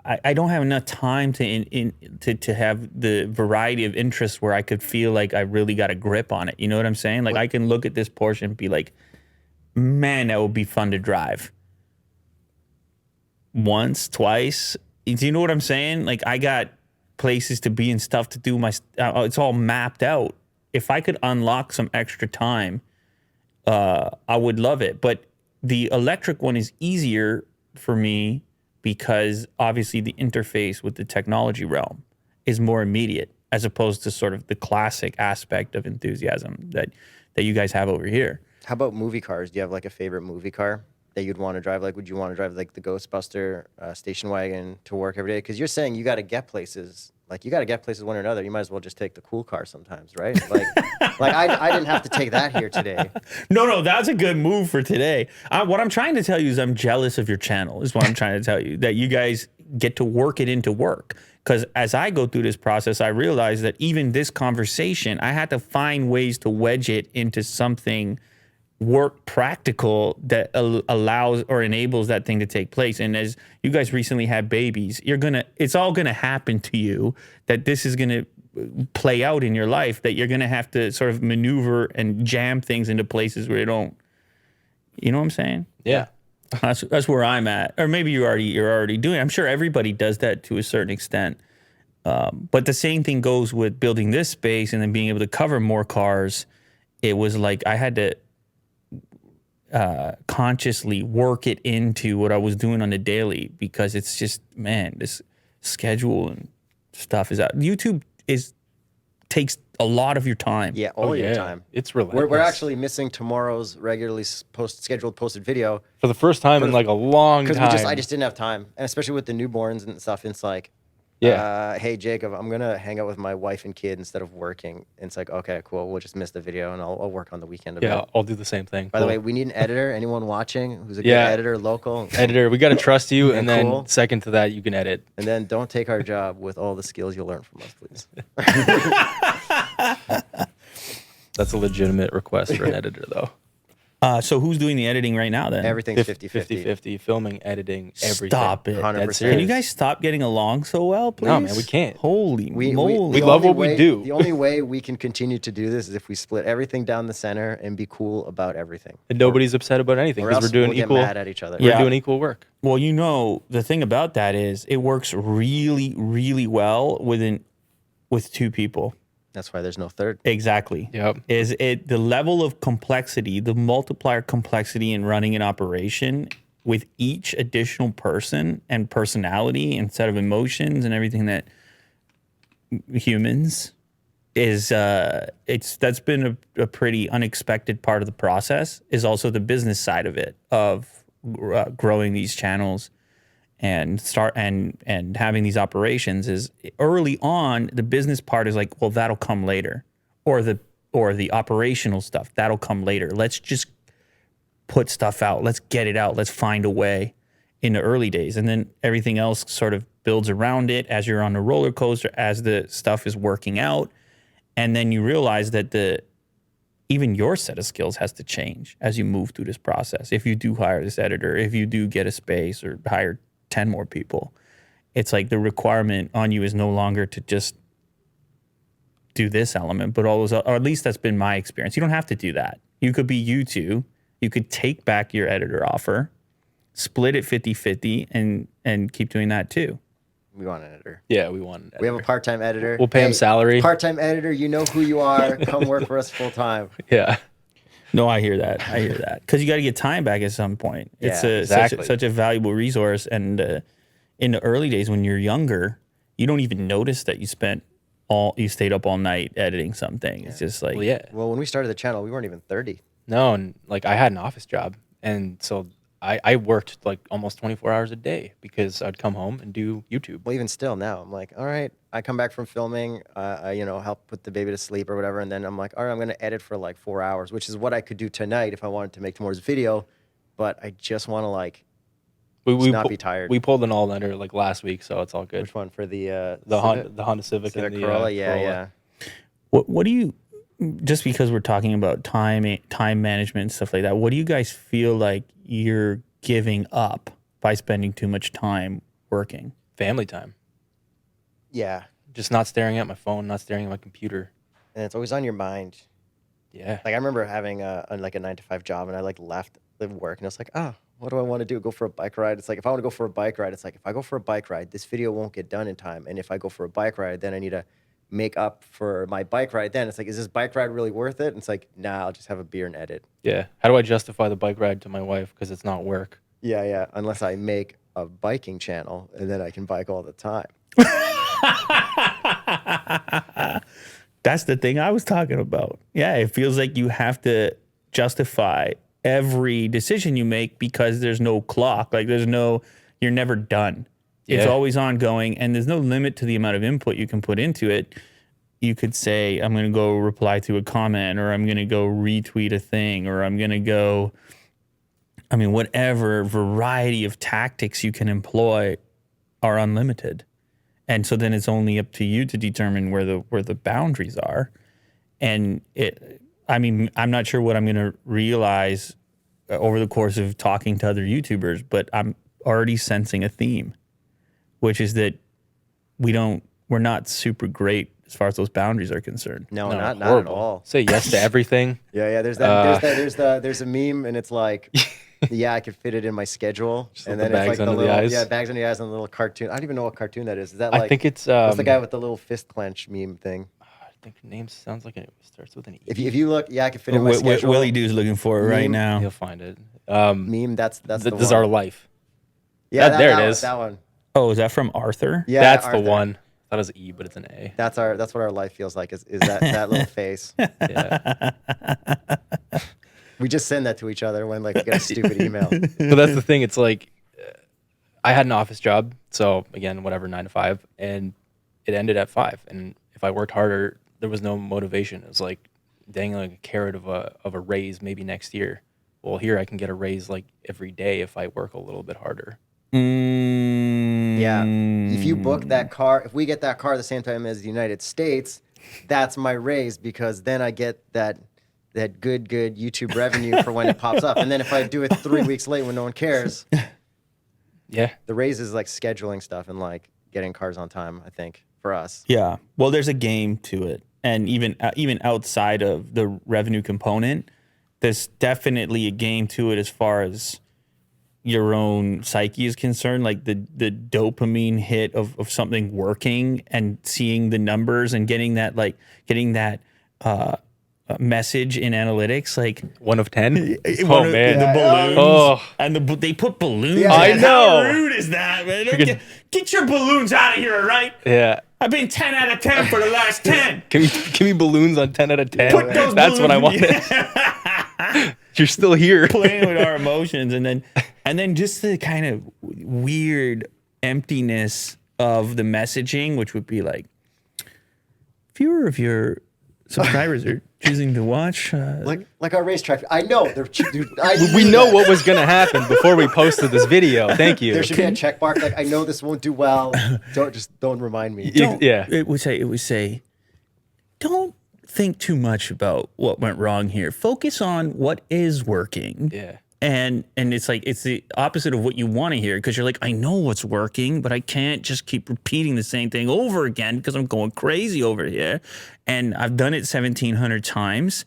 I don't have enough time to have the variety of interests where I could feel like I really got a grip on it. You know what I'm saying? Like I can look at this Porsche and be like, man, that would be fun to drive. Once, twice. Do you know what I'm saying? Like I got places to be and stuff to do. It's all mapped out. If I could unlock some extra time, I would love it. But the electric one is easier for me because obviously the interface with the technology realm is more immediate as opposed to sort of the classic aspect of enthusiasm that you guys have over here. How about movie cars? Do you have like a favorite movie car that you'd want to drive? Like, would you want to drive like the Ghostbuster station wagon to work every day? Because you're saying you got to get places. Like, you got to get places one or another. You might as well just take the cool car sometimes, right? Like, I didn't have to take that here today. No, that's a good move for today. What I'm trying to tell you is I'm jealous of your channel, is what I'm trying to tell you, that you guys get to work it into work. Because as I go through this process, I realize that even this conversation, I had to find ways to wedge it into something work practical that allows or enables that thing to take place. And as you guys recently had babies, it's all gonna happen to you, that this is gonna play out in your life, that you're gonna have to sort of maneuver and jam things into places where you don't. You know what I'm saying? Yeah. That's where I'm at. Or maybe you're already doing it. I'm sure everybody does that to a certain extent. But the same thing goes with building this space and then being able to cover more cars. It was like I had to consciously work it into what I was doing on the daily, because it's just, man, this schedule and stuff is out. YouTube takes a lot of your time. Yeah, all your time. It's relentless. We're actually missing tomorrow's regularly scheduled posted video for the first time in like a long time. because I just didn't have time, and especially with the newborns and stuff. It's like, hey Jacob, I'm gonna hang out with my wife and kid instead of working. And it's like, okay, cool. We'll just miss the video, and I'll work on the weekend a bit. Yeah, I'll do the same thing. By the way, we need an editor. Anyone watching who's a good editor, local editor, we got to trust you. And then cool. second to that, you can edit. And then don't take our job with all the skills you'll learn from us, please. That's a legitimate request for an editor, though. So who's doing the editing right now then? Everything's 50-50. 50-50, filming, editing, everything. Stop it. 100%. That's Can serious. you guys stop getting along so well, please? No, man, we can't. Holy moly. We love what we do. The only way we can continue to do this is if we split everything down the center and be cool about everything. And nobody's upset about anything Or because else we're doing we'll equal. get mad at each other. We're Yeah. doing equal work. Well, you know, the thing about that is it works really, really well with two people. That's why there's no third. Exactly. Yep. Is it the level of complexity, the multiplier complexity in running an operation with each additional person and personality and set of emotions and everything that humans is that's been a pretty unexpected part of the process. Is also the business side of it, of growing these channels and having these operations. Is early on, the business part is like, well, that'll come later, or the operational stuff that'll come later. Let's just put stuff out. Let's get it out. Let's find a way in the early days, and then everything else sort of builds around it as you're on the roller coaster, as the stuff is working out. And then you realize that even your set of skills has to change as you move through this process. If you do hire this editor, if you do get a space or hire 10 more people, it's like the requirement on you is no longer to just do this element, but all those, or at least that's been my experience. You don't have to do that. You could be you two. You could take back your editor offer, split it 50-50, and keep doing that too. We want an editor. Yeah, we want an editor. We have a part-time editor. We'll pay him salary. Part-time editor, you know who you are. Come work for us full-time. Yeah. No, I hear that. I hear that. Because you got to get time back at some point. It's Yeah, exactly. such a valuable resource. And in the early days when you're younger, you don't even notice that you stayed up all night editing something. It's just like, Well, yeah. Well, when we started the channel, we weren't even 30. No, and like I had an office job, and so I worked like almost 24 hours a day because I'd come home and do YouTube. Well, even still now, I'm like, all right, I come back from filming, I help put the baby to sleep or whatever, and then I'm like, all right, I'm going to edit for like 4 hours, which is what I could do tonight if I wanted to make tomorrow's video, but I just want to like not be tired. We pulled an all-nighter like last week, so it's all good. Which one for the Honda Civic Civic and the Corolla? Corolla. what do you, just because we're talking about time management and stuff like that, what do you guys feel like you're giving up by spending too much time working? Family time. Yeah, Just not staring at my phone, not staring at my computer. and it's always on your mind. Yeah. Like I remember having a 9-to-5 job, and I like left the work, and I was like, what do I want to do? Go for a bike ride? It's like if I want to go for a bike ride, it's like if I go for a bike ride, this video won't get done in time, and if I go for a bike ride, then I need to make up for my bike ride. Then it's like, is this bike ride really worth it? And it's like, nah, I'll just have a beer and edit. Yeah. How do I justify the bike ride to my wife because it's not work? Yeah, unless I make a biking channel, and then I can bike all the time. That's the thing I was talking about. Yeah, it feels like you have to justify every decision you make because there's no clock. Like you're never done. It's Yeah. always ongoing, and there's no limit to the amount of input you can put into it. You could say, I'm going to go reply to a comment, or I'm going to go retweet a thing, or I'm going to go, whatever variety of tactics you can employ are unlimited. And so then it's only up to you to determine where the boundaries are. And I'm not sure what I'm going to realize over the course of talking to other YouTubers, but I'm already sensing a theme, which is that we're not super great as far as those boundaries are concerned. No, not at horrible. all. Say yes to everything. Yeah. There's a meme, and it's like, yeah, I could fit it in my schedule, and the then bags it's like under the eyes. bags under the eyes, and the little cartoon. I don't even know what cartoon that is. Is that I like? think it's what's the guy with the little fist clench meme thing? I think the name sounds like it starts with an E. If you look, yeah, I could fit it in my schedule. Willie Doo's looking for it right Meme. now. You'll find it. Meme. That's the This one. is our life. Yeah, there it one, is. That one. Oh, is that from Arthur? Yeah, That's Arthur. the one. That is E, but it's an A. That's what our life feels like. Is that little face? Yeah. We just send that to each other when like we get a stupid email. But that's the thing. It's like I had an office job, so again, whatever, 9 to 5, and it ended at 5. And if I worked harder, there was no motivation. It was like dangling a carrot of a raise maybe next year. Well, here I can get a raise like every day if I work a little bit harder. Yeah. If you book that car, if we get that car the same time as the United States, that's my raise, because then I get that good YouTube revenue for when it pops up. And then if I do it 3 weeks late when no one cares, Yeah. the raise is like scheduling stuff and like getting cars on time, I think, for us. Yeah. Well, there's a game to it. And even outside of the revenue component, there's definitely a game to it as far as your own psyche is concerned, like the dopamine hit of something working and seeing the numbers and getting that message in analytics, like 1 of 10. one Oh of man. the balloons, Oh. and they put balloons. Yeah. I in. know. How rude is that, man? Get your balloons out of here, all right? Yeah. I've been 10 out of 10 for the last 10. Give me balloons on 10 out of 10. Put those That's what I balloons- wanted. You're still here. Playing with our emotions, and then just the kind of weird emptiness of the messaging, which would be like, fewer of your subscribers are choosing to watch. Like our racetrack. I know. We know what was going to happen before we posted this video. Thank you. There should be a check mark. Like, I know this won't do well. Don't remind me. Yeah. It would say, don't think too much about what went wrong here. Focus on what is working. Yeah. And it's like, it's the opposite of what you want to hear, because you're like, I know what's working, but I can't just keep repeating the same thing over again because I'm going crazy over here. And I've done it 1,700 times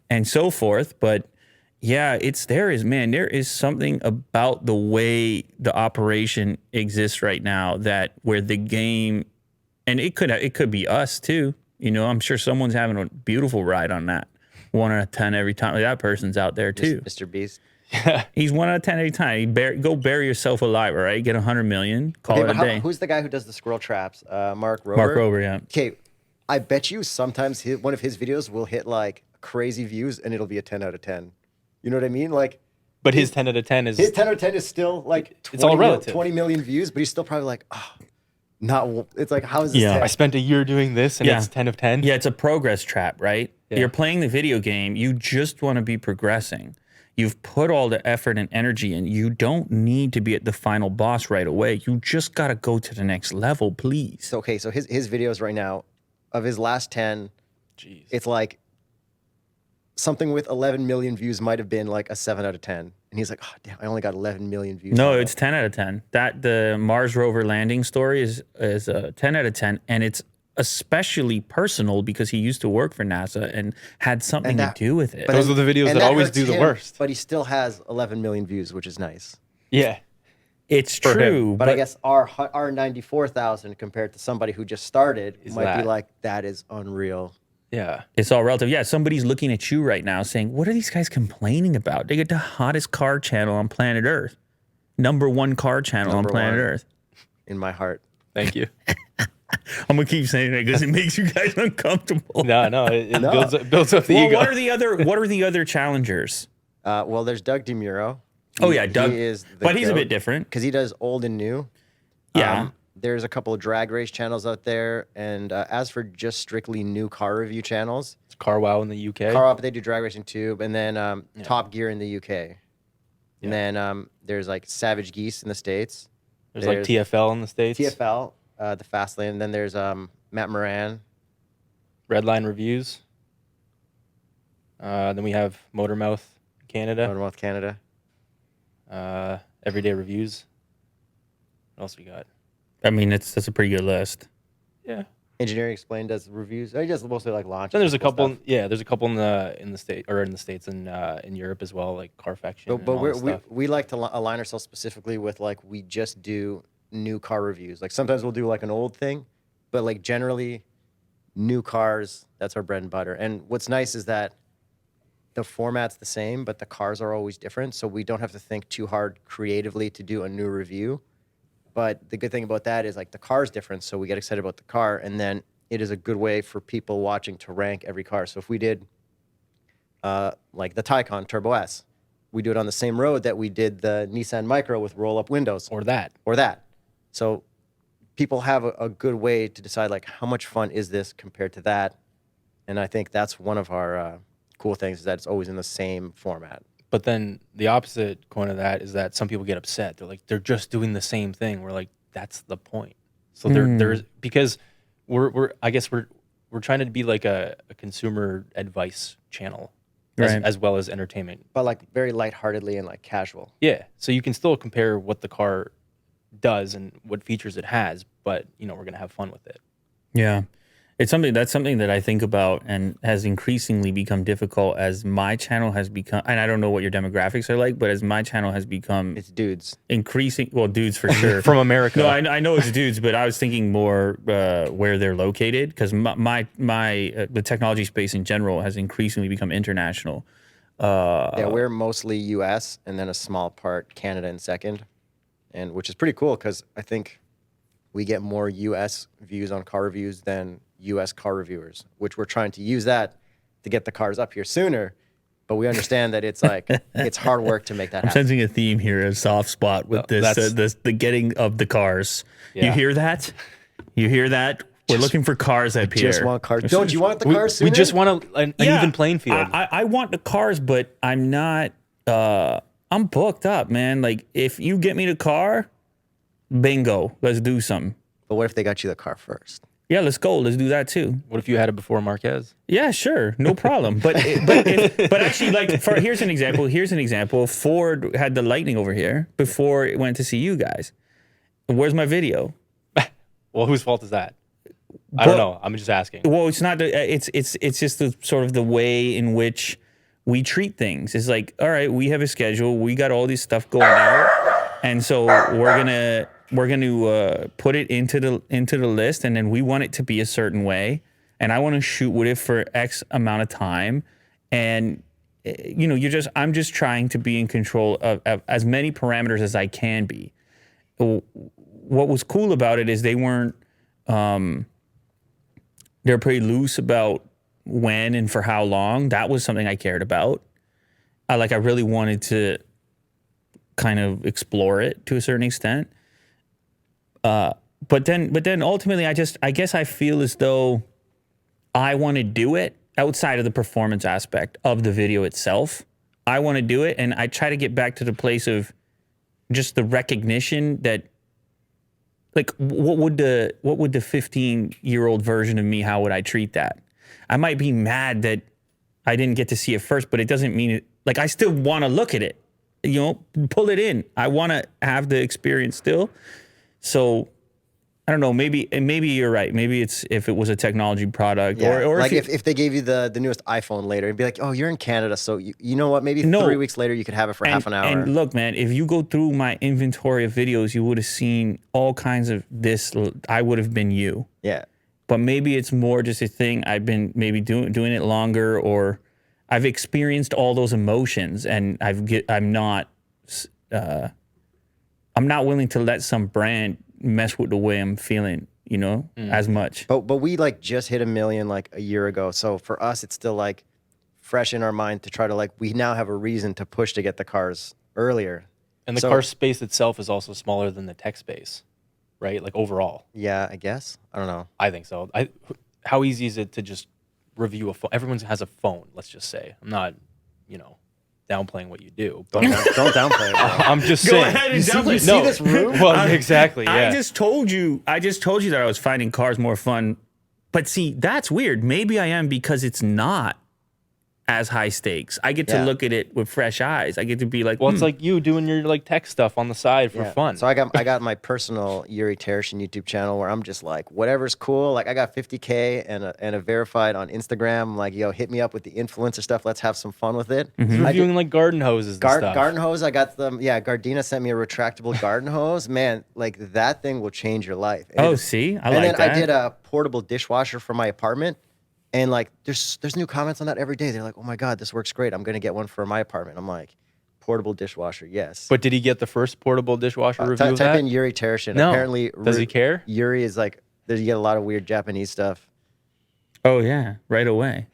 and so forth. But yeah, there is something about the way the operation exists right now where the game, and it could be us too. You know, I'm sure someone's having a beautiful ride on that. 1 out of 10 every time. Like, that person's out there too. Mr. Beast. He's 1 out of 10 every time. Go bury yourself alive, all right? Get 100 million. Call it a day. Who's the guy who does the squirrel traps? Mark Rober. Mark Rober, yeah. Okay, I bet you sometimes one of his videos will hit like crazy views, and it'll be a 10 out of 10. You know what I mean? Like, But his 10 out of 10 is... his 10 out of 10 is still like 20, It's all relative. 20 million views, but he's still probably like, it's like, how is this Yeah. 10? I spent a year doing this, and Yeah. it's 10 of 10. Yeah, it's a progress trap, right? Yeah. You're playing the video game. You just want to be progressing. You've put all the effort and energy in. You don't need to be at the final boss right away. You just got to go to the next level, please. So, okay, so his videos right now, of his last 10, Jeez. it's like something with 11 million views might have been like a 7 out of 10. And he's like, oh, damn, I only got 11 million views. No, on it's that. 10 out of 10. The Mars rover landing story is a 10 out of 10, and it's especially personal because he used to work for NASA and had something to do with it. but Those are the videos and that always hurts do the him, worst. But he still has 11 million views, which is nice. Yeah. It's for him. true, But I guess our 94,000 compared to somebody who just started might be that. like, that is unreal. Yeah. it's all relative. Yeah, somebody's looking at you right now saying, what are these guys complaining about? They get the hottest car channel on planet Earth. #1 car channel Number on planet one. Earth. In my heart. Thank you. I'm going to keep saying that because it makes you guys uncomfortable. No, it No. builds up the Well, ego. what are the other challengers? Well, there's Doug DeMuro. Oh, yeah, Doug. He is But he's a bit different. because he does old and new. Yeah. There's a couple of drag race channels out there, and as for just strictly new car review channels, It's Car Wow in the UK. Car Up, they do drag racing too, and then Top Gear in the UK. And then there's like Savage Geese in the States. There's like TFL in the States. TFL, the Fast Lane. And then there's Matt Moran. Redline Reviews. Then we have Motormouth Canada. Motormouth Canada. Everyday Reviews. What else we got? I mean, that's a pretty good list. Yeah. Engineering Explained does reviews. He does mostly like launches. Then there's a and cool couple. stuff. Yeah, there's a couple in the states and in Europe as well, like Carfaction. But and all that stuff. we like to align ourselves specifically with like we just do new car reviews. Like sometimes we'll do like an old thing, but like generally new cars, that's our bread and butter. And what's nice is that the format's the same, but the cars are always different. So we don't have to think too hard creatively to do a new review. But the good thing about that is like the car's different. So we get excited about the car. And then it is a good way for people watching to rank every car. So if we did like the Taycan Turbo S, we do it on the same road that we did the Nissan Micro with roll-up windows or that. or that. So people have a good way to decide like how much fun is this compared to that. And I think that's one of our cool things is that it's always in the same format. But then the opposite coin of that is that some people get upset. They're like, they're just doing the same thing. We're like, that's the point. So there's because we're trying to be like a consumer advice channel as well as entertainment. But like very lightheartedly and like casual. Yeah. So you can still compare what the car does and what features it has, but we're gonna have fun with it. Yeah. It's something that I think about and has increasingly become difficult as my channel has become, and I don't know what your demographics are like, but as my channel has become It's dudes. increasing, well, dudes for sure. From America. No, I know it's dudes, but I was thinking more where they're located, because the technology space in general has increasingly become international. Yeah, we're mostly U.S. and then a small part Canada in second, and which is pretty cool because I think we get more U.S. views on car reviews than U.S. car reviewers, which we're trying to use that to get the cars up here sooner. But we understand that it's like it's hard work to make that I'm happen. sensing a theme here, a soft spot with the getting of the cars. You Yeah. hear that? You hear that? We're looking for cars up here. Just want cars. Don't you want the cars sooner? We just want an Yeah, even playing field. I want the cars, but I'm not. I'm booked up, man. Like, if you get me the car, bingo, let's do something. But what if they got you the car first? Yeah, let's go. Let's do that too. What if you had it before Marquez? Yeah, sure, no problem. But actually, like, here's an example. Here's an example. Ford had the Lightning over here before it went to see you guys. Where's my video? Well, whose fault is that? I don't know. I'm just asking. Well, it's not. It's just the sort of the way in which we treat things. It's like, all right, we have a schedule. We got all this stuff going out, and so we're gonna put it into the list, and then we want it to be a certain way, and I want to shoot with it for X amount of time, and I'm just trying to be in control of as many parameters as I can be. What was cool about it is they weren't. They're pretty loose about when and for how long. That was something I cared about. I really wanted to kind of explore it to a certain extent. But then ultimately, I guess I feel as though I want to do it outside of the performance aspect of the video itself. I want to do it, and I try to get back to the place of just the recognition that, like, what would the 15-year-old version of me, how would I treat that? I might be mad that I didn't get to see it first, but it doesn't mean it. Like, I still want to look at it, pull it in. I want to have the experience still. So I don't know. Maybe you're right. Maybe it's if it was a technology product, or like if they gave you the newest iPhone later, it'd be like, oh, you're in Canada, so you know what? Maybe 3 weeks later you could have it for half an hour. And look, man, if you go through my inventory of videos, you would have seen all kinds of this. I would have been you. Yeah. But maybe it's more just a thing I've been maybe doing it longer, or I've experienced all those emotions, and I'm not willing to let some brand mess with the way I'm feeling, as much. But we just hit 1 million a year ago. So for us, it's still fresh in our mind to try to we now have a reason to push to get the cars earlier. And the car space itself is also smaller than the tech space, right? Like overall. Yeah, I guess. I don't know. I think so. How easy is it to just review a phone? Everyone has a phone, let's just say. I'm not, downplaying what you do. But Don't downplay it, bro. I'm just Go saying. ahead and downplay. You see this room? Well, exactly. Yeah. I just told you that I was finding cars more fun. But see, that's weird. Maybe I am because it's not as high stakes. I get to look at it with fresh eyes. I get to be like, Well, it's like you doing your tech stuff on the side for fun. So I got my personal Yuri Tershin YouTube channel where I'm just whatever's cool. I got 50K and a verified on Instagram. Hit me up with the influencer stuff. Let's have some fun with it. He's reviewing garden hoses and stuff. Garden hose. I got them. Yeah, Gardena sent me a retractable garden hose. Man, that thing will change your life. And see, and then I did a portable dishwasher for my apartment. And there's new comments on that every day. They're like, oh my God, this works great. I'm going to get one for my apartment. I'm like, portable dishwasher, yes. But did he get the first portable dishwasher review of Type that? in Yuri Tershin. No. Apparently, Does he care? Yuri is you get a lot of weird Japanese stuff. oh yeah, right away.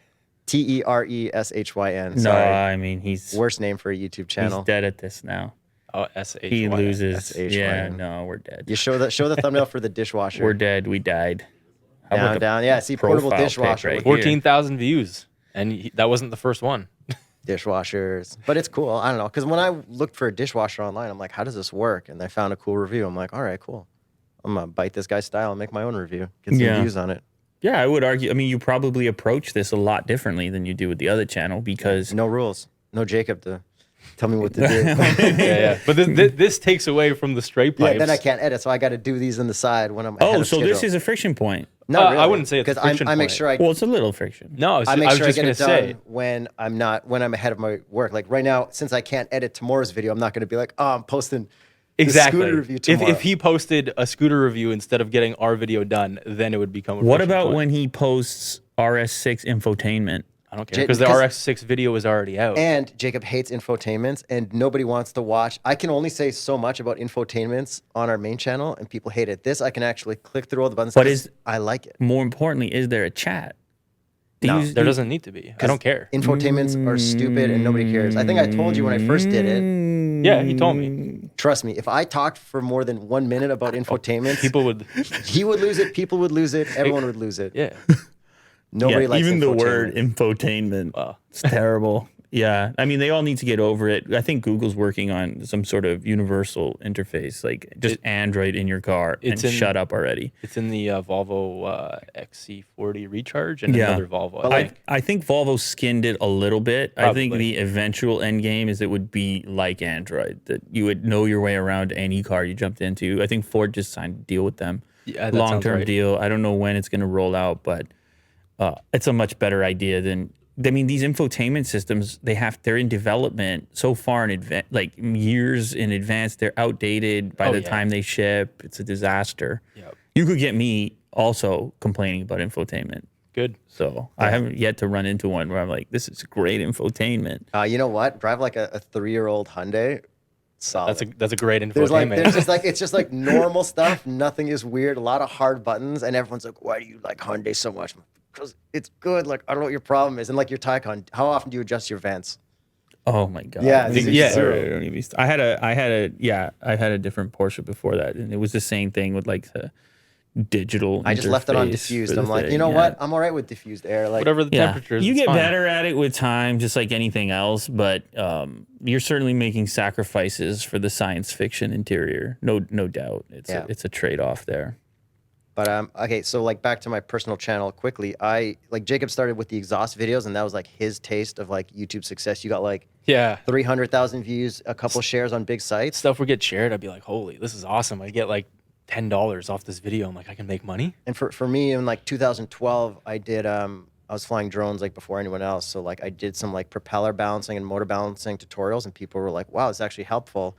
Tereshyn. No, Sorry. I mean he's Worst name for a YouTube channel. He's dead at this now. Oh, S-H-Y. He loses. S-H-Y. Yeah, no, we're dead. You show the thumbnail for the dishwasher. We're dead. We died. How about the down. Yeah, see, portable profile dishwasher. pic with right here? 14,000 views. And that wasn't the first one. Dishwashers. But it's cool. I don't know. Because when I looked for a dishwasher online, I'm like, how does this work? And I found a cool review. I'm like, all right, cool. I'm going to bite this guy's style and make my own review. Get some views on it. Yeah, I would argue. I mean, you probably approach this a lot differently than you do with the other channel because No rules. No Jacob to tell me what to do. Yeah. But this takes away from the straight pipes. Yeah, then I can't edit, so I got to do these on the side when I'm. oh, so this is a friction point. Not really. I wouldn't say it's a because friction I make point. sure Well, it's a little friction. No, I make was sure I just get gonna it done say. when I'm ahead of my work. Like right now, since I can't edit tomorrow's video, I'm not going to be like, oh, I'm posting the Exactly. scooter review tomorrow. If he posted a scooter review instead of getting our video done, then it would become a What friction about point. when he posts RS6 infotainment? I don't care because the because- RX6 video is already out. And Jacob hates infotainments, and nobody wants to watch. I can only say so much about infotainments on our main channel, and people hate it. This I can actually click through all the buttons. But 'cause is- I like it. More importantly, is there a chat? No, there doesn't need to be. I don't care. Infotainments are stupid, and nobody cares. I think I told you when I first did it. Yeah, he told me. Trust me, if I talked for more than 1 minute about infotainments, People would. he would lose it. People would lose it. Everyone would lose it. Yeah. Nobody likes even the infotainment. word infotainment. Wow. It's terrible. Yeah, I mean, they all need to get over it. I think Google's working on some sort of universal interface, like just Android in your car, and it's in- shut up already. It's in the Volvo XC40 Recharge and another Volvo. But I like- think. I think Volvo skinned it a little bit. I think Probably. the eventual end game is it would be like Android, that you would know your way around any car you jumped into. I think Ford just signed a deal with them. Yeah, that sounds Long-term right. deal. I don't know when it's going to roll out, but it's a much better idea than. I mean, these infotainment systems, they're in development so far in advance, like years in advance. They're outdated by the yeah. time they ship. It's a disaster. Yep. You could get me also complaining about infotainment. Good. So I haven't yet to run into one where I'm like, this is great infotainment. You know what? Drive like a 3-year-old Hyundai. Solid. That's a great There's infotainment. it's just like normal stuff. Nothing is weird. A lot of hard buttons, and everyone's like, "Why do you like Hyundai so much?" Because it's good. Like I don't know what your problem is. And like your Taycan, how often do you adjust your vents? Oh my god! Yeah, this is Yeah. zero. I don't even- I had a different Porsche before that, and it was the same thing with like the digital. I just left it on interface diffused. for the I'm like, thing, you know yeah. what? I'm all right with diffused air. Like Whatever the Yeah, temperature is. you it's get fine. better at it with time, just like anything else. But you're certainly making sacrifices for the science fiction interior. No doubt. It's a trade off there. But okay, so like back to my personal channel quickly. I like Jacob started with the exhaust videos, and that was like his taste of like YouTube success. You got like Yeah. 300,000 views, a couple shares on big sites. Stuff would get shared. I'd be like, holy, this is awesome. I get like $10 off this video. I'm like, I can make money. And for me in like 2012, I did I was flying drones like before anyone else. So like I did some like propeller balancing and motor balancing tutorials, and people were like, wow, it's actually helpful.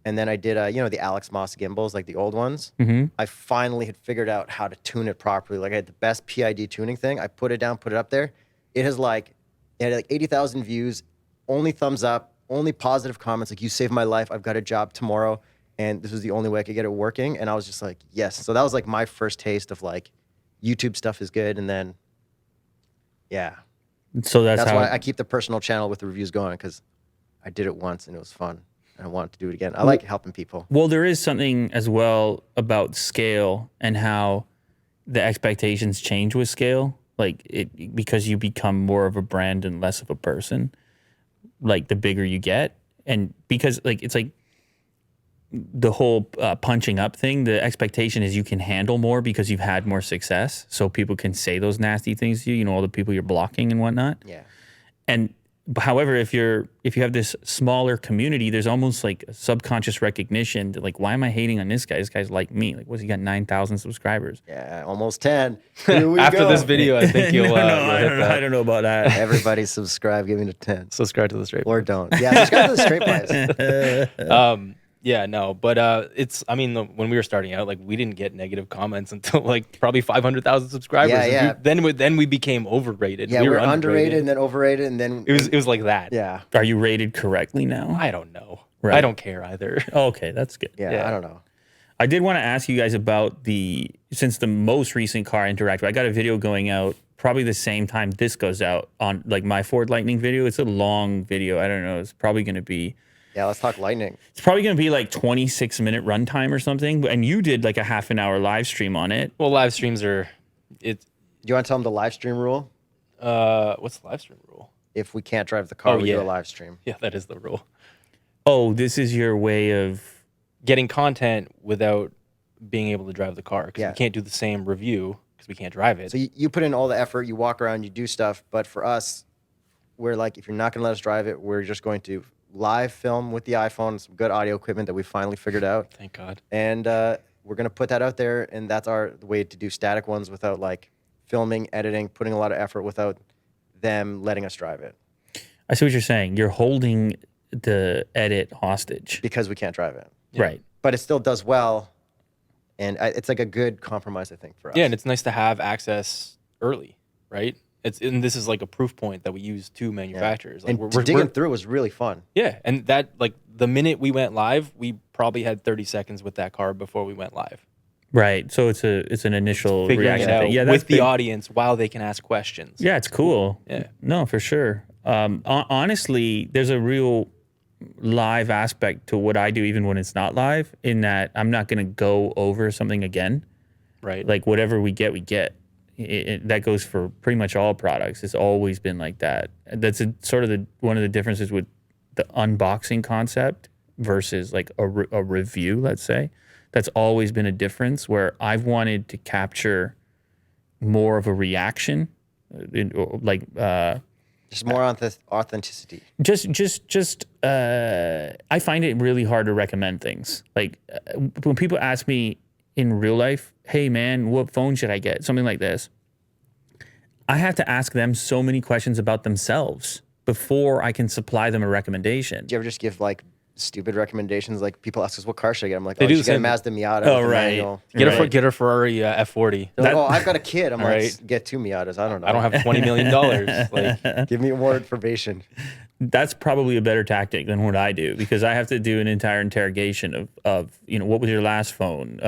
And then I did the Alex Moss gimbals, like the old ones. I finally had figured out how to tune it properly. Like I had the best PID tuning thing. I put it down, put it up there. It had like 80,000 views, only thumbs up, only positive comments. Like, you saved my life. I've got a job tomorrow. And this was the only way I could get it working. And I was just like, yes. So that was like my first taste of like YouTube stuff is good. And then, yeah, So that's how. why I keep the personal channel with the reviews going, because I did it once and it was fun. And I wanted to do it again. I like helping people. Well, there is something as well about scale and how the expectations change with scale. Like because you become more of a brand and less of a person. Like the bigger you get, and because like it's like the whole punching up thing. The expectation is you can handle more because you've had more success, so people can say those nasty things to you. You know, all the people you're blocking and whatnot. Yeah. And however, if you have this smaller community, there's almost like a subconscious recognition that like, why am I hating on this guy? This guy's like me. Like, what's he got 9,000 subscribers? Yeah, almost 10. Here we After go. this video, I think you'll, no, you'll I hit don't know. that. I don't know about that. Everybody subscribe, give me a 10. Subscribe to the straight. Or don't. Yeah, subscribe to the straight price. Yeah, no, but when we were starting out, like we didn't get negative comments until like probably 500,000 subscribers. Yeah, And yeah. then we became overrated. Yeah, we we're underrated and then overrated and then It was like that. yeah. Are you rated correctly now? I don't know. Right. I don't care either. Okay, that's good. Yeah, Yeah. I don't know. I did want to ask you guys about since the most recent car interactive, I got a video going out probably the same time this goes out on like my Ford Lightning video. It's a long video. I don't know. It's probably going to be Yeah, let's talk lightning. like 26-minute runtime or something. And you did like a half an hour live stream on it. Well, live streams are Do you want to tell them the live stream rule? what's the live stream rule? If we can't drive the car, we do yeah. a live stream. Yeah, that is the rule. Oh, this is your way of Getting content without being able to drive the car because Yeah. we can't do the same review because we can't drive it. So you put in all the effort, you walk around, you do stuff. But for us, we're like, if you're not going to let us drive it, we're just going to live film with the iPhone, some good audio equipment that we finally figured out. Thank God. And we're gonna put that out there, and that's our way to do static ones without like filming, editing, putting a lot of effort without them letting us drive it I see what you're saying. You're holding the edit hostage. because we can't drive it. Right. But it still does well, and it's like a good compromise, I think, for us. Yeah, and it's nice to have access early, right? And this is like a proof point that we use to manufacturers. Like and digging through was really fun. yeah, and that like the minute we went live, we probably had 30 seconds with that car before we went live. Right. So it's an initial Figuring reaction it out thing. Yeah, that's with the big. audience while they can ask questions. Yeah, it's cool. Yeah. No, for sure. Honestly, there's a real live aspect to what I do, even when it's not live, in that I'm not going to go over something again. Right. Like whatever we get, we get. That goes for pretty much all products. It's always been like that. That's sort of one of the differences with the unboxing concept versus like a review, let's say. That's always been a difference where I've wanted to capture more of a reaction, Just more authenticity. I find it really hard to recommend things. Like when people ask me in real life, hey man, what phone should I get? Something like this. I have to ask them so many questions about themselves before I can supply them a recommendation. Do you ever just give like stupid recommendations? Like people ask us, what car should I get? I'm like, They oh, do you the should get a same- Mazda Miata. Oh, with a right. manual. Get a Ferrari F40. They're like, oh, I've got a kid. I'm Right. like, get 2 Miatas. I don't know. I don't have $20 million. Like, Give me more information. That's probably a better tactic than what I do because I have to do an entire interrogation of what was your last phone?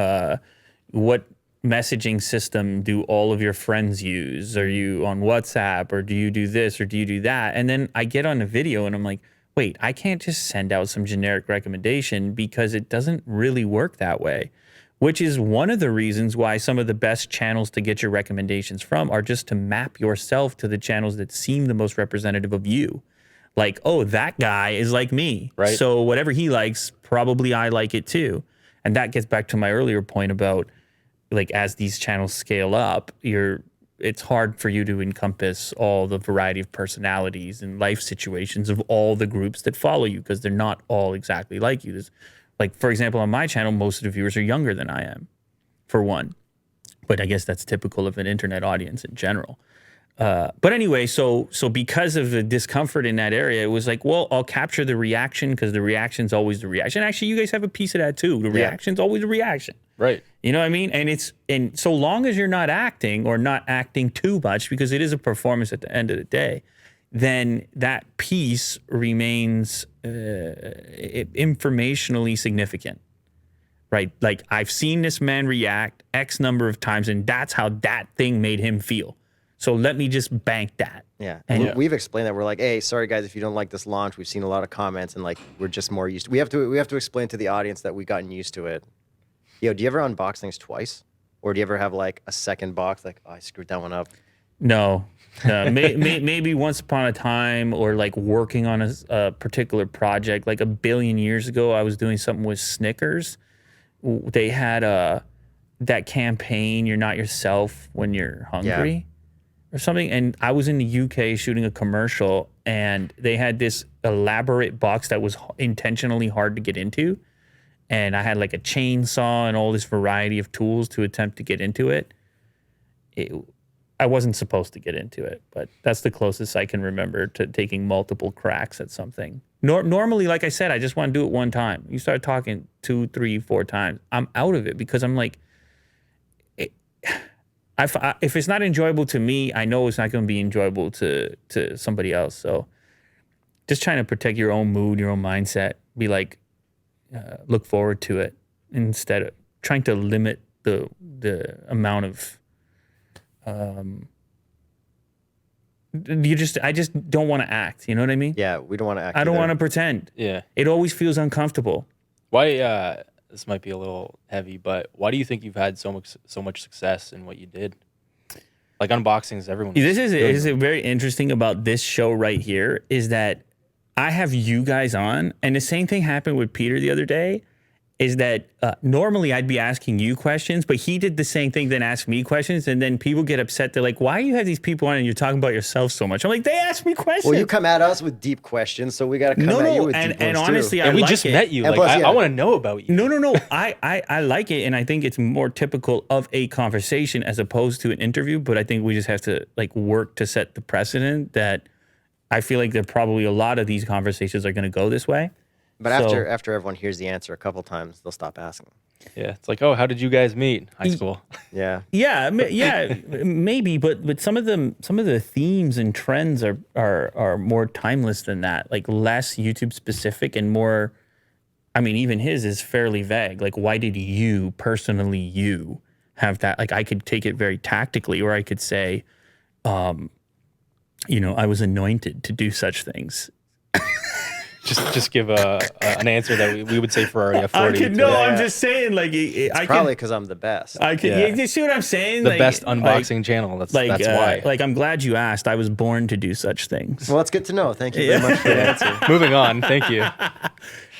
What messaging system do all of your friends use? Are you on WhatsApp or do you do this or do you do that? And then I get on the video and I'm like, wait, I can't just send out some generic recommendation because it doesn't really work that way, which is one of the reasons why some of the best channels to get your recommendations from are just to map yourself to the channels that seem the most representative of you. Like, oh, that guy is like me. Right. So whatever he likes, probably I like it too. And that gets back to my earlier point about like as these channels scale up, it's hard for you to encompass all the variety of personalities and life situations of all the groups that follow you because they're not all exactly like you. There's, like, for example, on my channel, most of the viewers are younger than I am, for one. But I guess that's typical of an internet audience in general. But anyway, so because of the discomfort in that area, it was like, well, I'll capture the reaction because the reaction's always the reaction. Actually, you guys have a piece of that too. The reaction's always the reaction. right. You know what I mean? And so long as you're not acting or not acting too much, because it is a performance at the end of the day, then that piece remains informationally significant, right? Like I've seen this man react X number of times, and that's how that thing made him feel. So let me just bank that. Yeah. And- And we've explained that. We're like, hey, sorry guys, if you don't like this launch, we've seen a lot of comments and like we're just more used to we have to explain to the audience that we've gotten used to it. Yo, do you ever unbox things twice? Or do you ever have like a second box like, oh, I screwed that one up? No. Maybe once upon a time or like working on a particular project. Like a billion years ago, I was doing something with Snickers. They had that campaign, You're Not Yourself When You're Hungry or something. And I was in the UK shooting a commercial and they had this elaborate box that was intentionally hard to get into. And I had like a chainsaw and all this variety of tools to attempt to get into it. I wasn't supposed to get into it, but that's the closest I can remember to taking multiple cracks at something. Normally, like I said, I just want to do it one time. You start talking 2, 3, 4 times, I'm out of it because I'm like, if it's not enjoyable to me, I know it's not going to be enjoyable to somebody else. So just trying to protect your own mood, your own mindset, be like, look forward to it instead of trying to limit the amount of I just don't want to act, you know what I mean? Yeah, we don't want to act. I don't either. want to pretend. Yeah. It always feels uncomfortable. Why? This might be a little heavy, but why do you think you've had so much success in what you did? Like unboxings, everyone. This is very interesting about this show right here is that I have you guys on, and the same thing happened with Peter the other day. is that normally I'd be asking you questions, but he did the same thing, then asked me questions, and then people get upset. They're like, why do you have these people on and you're talking about yourself so much? I'm like, they asked me questions. Well, you come at us with deep questions, so we got to come at you with deep and ones honestly, too. I And we like just it. met you. And Like, plus, yeah. I want to know about you. No. I like it, and I think it's more typical of a conversation as opposed to an interview. But I think we just have to like work to set the precedent that I feel like there probably a lot of these conversations are going to go this way. But So- after everyone hears the answer a couple times, they'll stop asking. Yeah, it's like, oh, how did you guys meet? High school. Yeah. Yeah, maybe, but some of the themes and trends are more timeless than that. Like less YouTube specific and more. I mean, even his is fairly vague. Like, why did you personally have that? Like, I could take it very tactically, or I could say, I was anointed to do such things. Just give an answer that we would say for our 40. I'm just saying, like, I Probably because I'm the best. I could. Yeah. You see what I'm saying? The Like- best unboxing channel. That's why. Like, I'm glad you asked. I was born to do such things. Well, that's good to know. Thank you very much for the answer. Moving on. Thank you.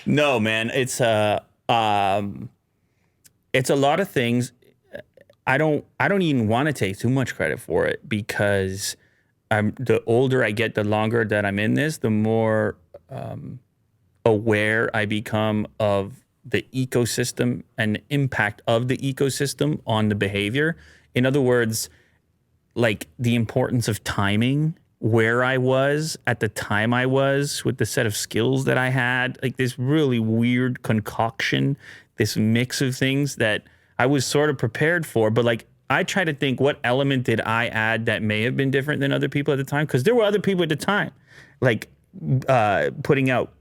No, man, it's a lot of things. I don't even want to take too much credit for it because the older I get, the longer that I'm in this, the more aware I become of the ecosystem and the impact of the ecosystem on the behavior. In other words, like the importance of timing, where I was at the time I was with the set of skills that I had, like this really weird concoction, this mix of things that I was sort of prepared for. But like, I try to think, what element did I add that may have been different than other people at the time? Because there were other people at the time, like putting out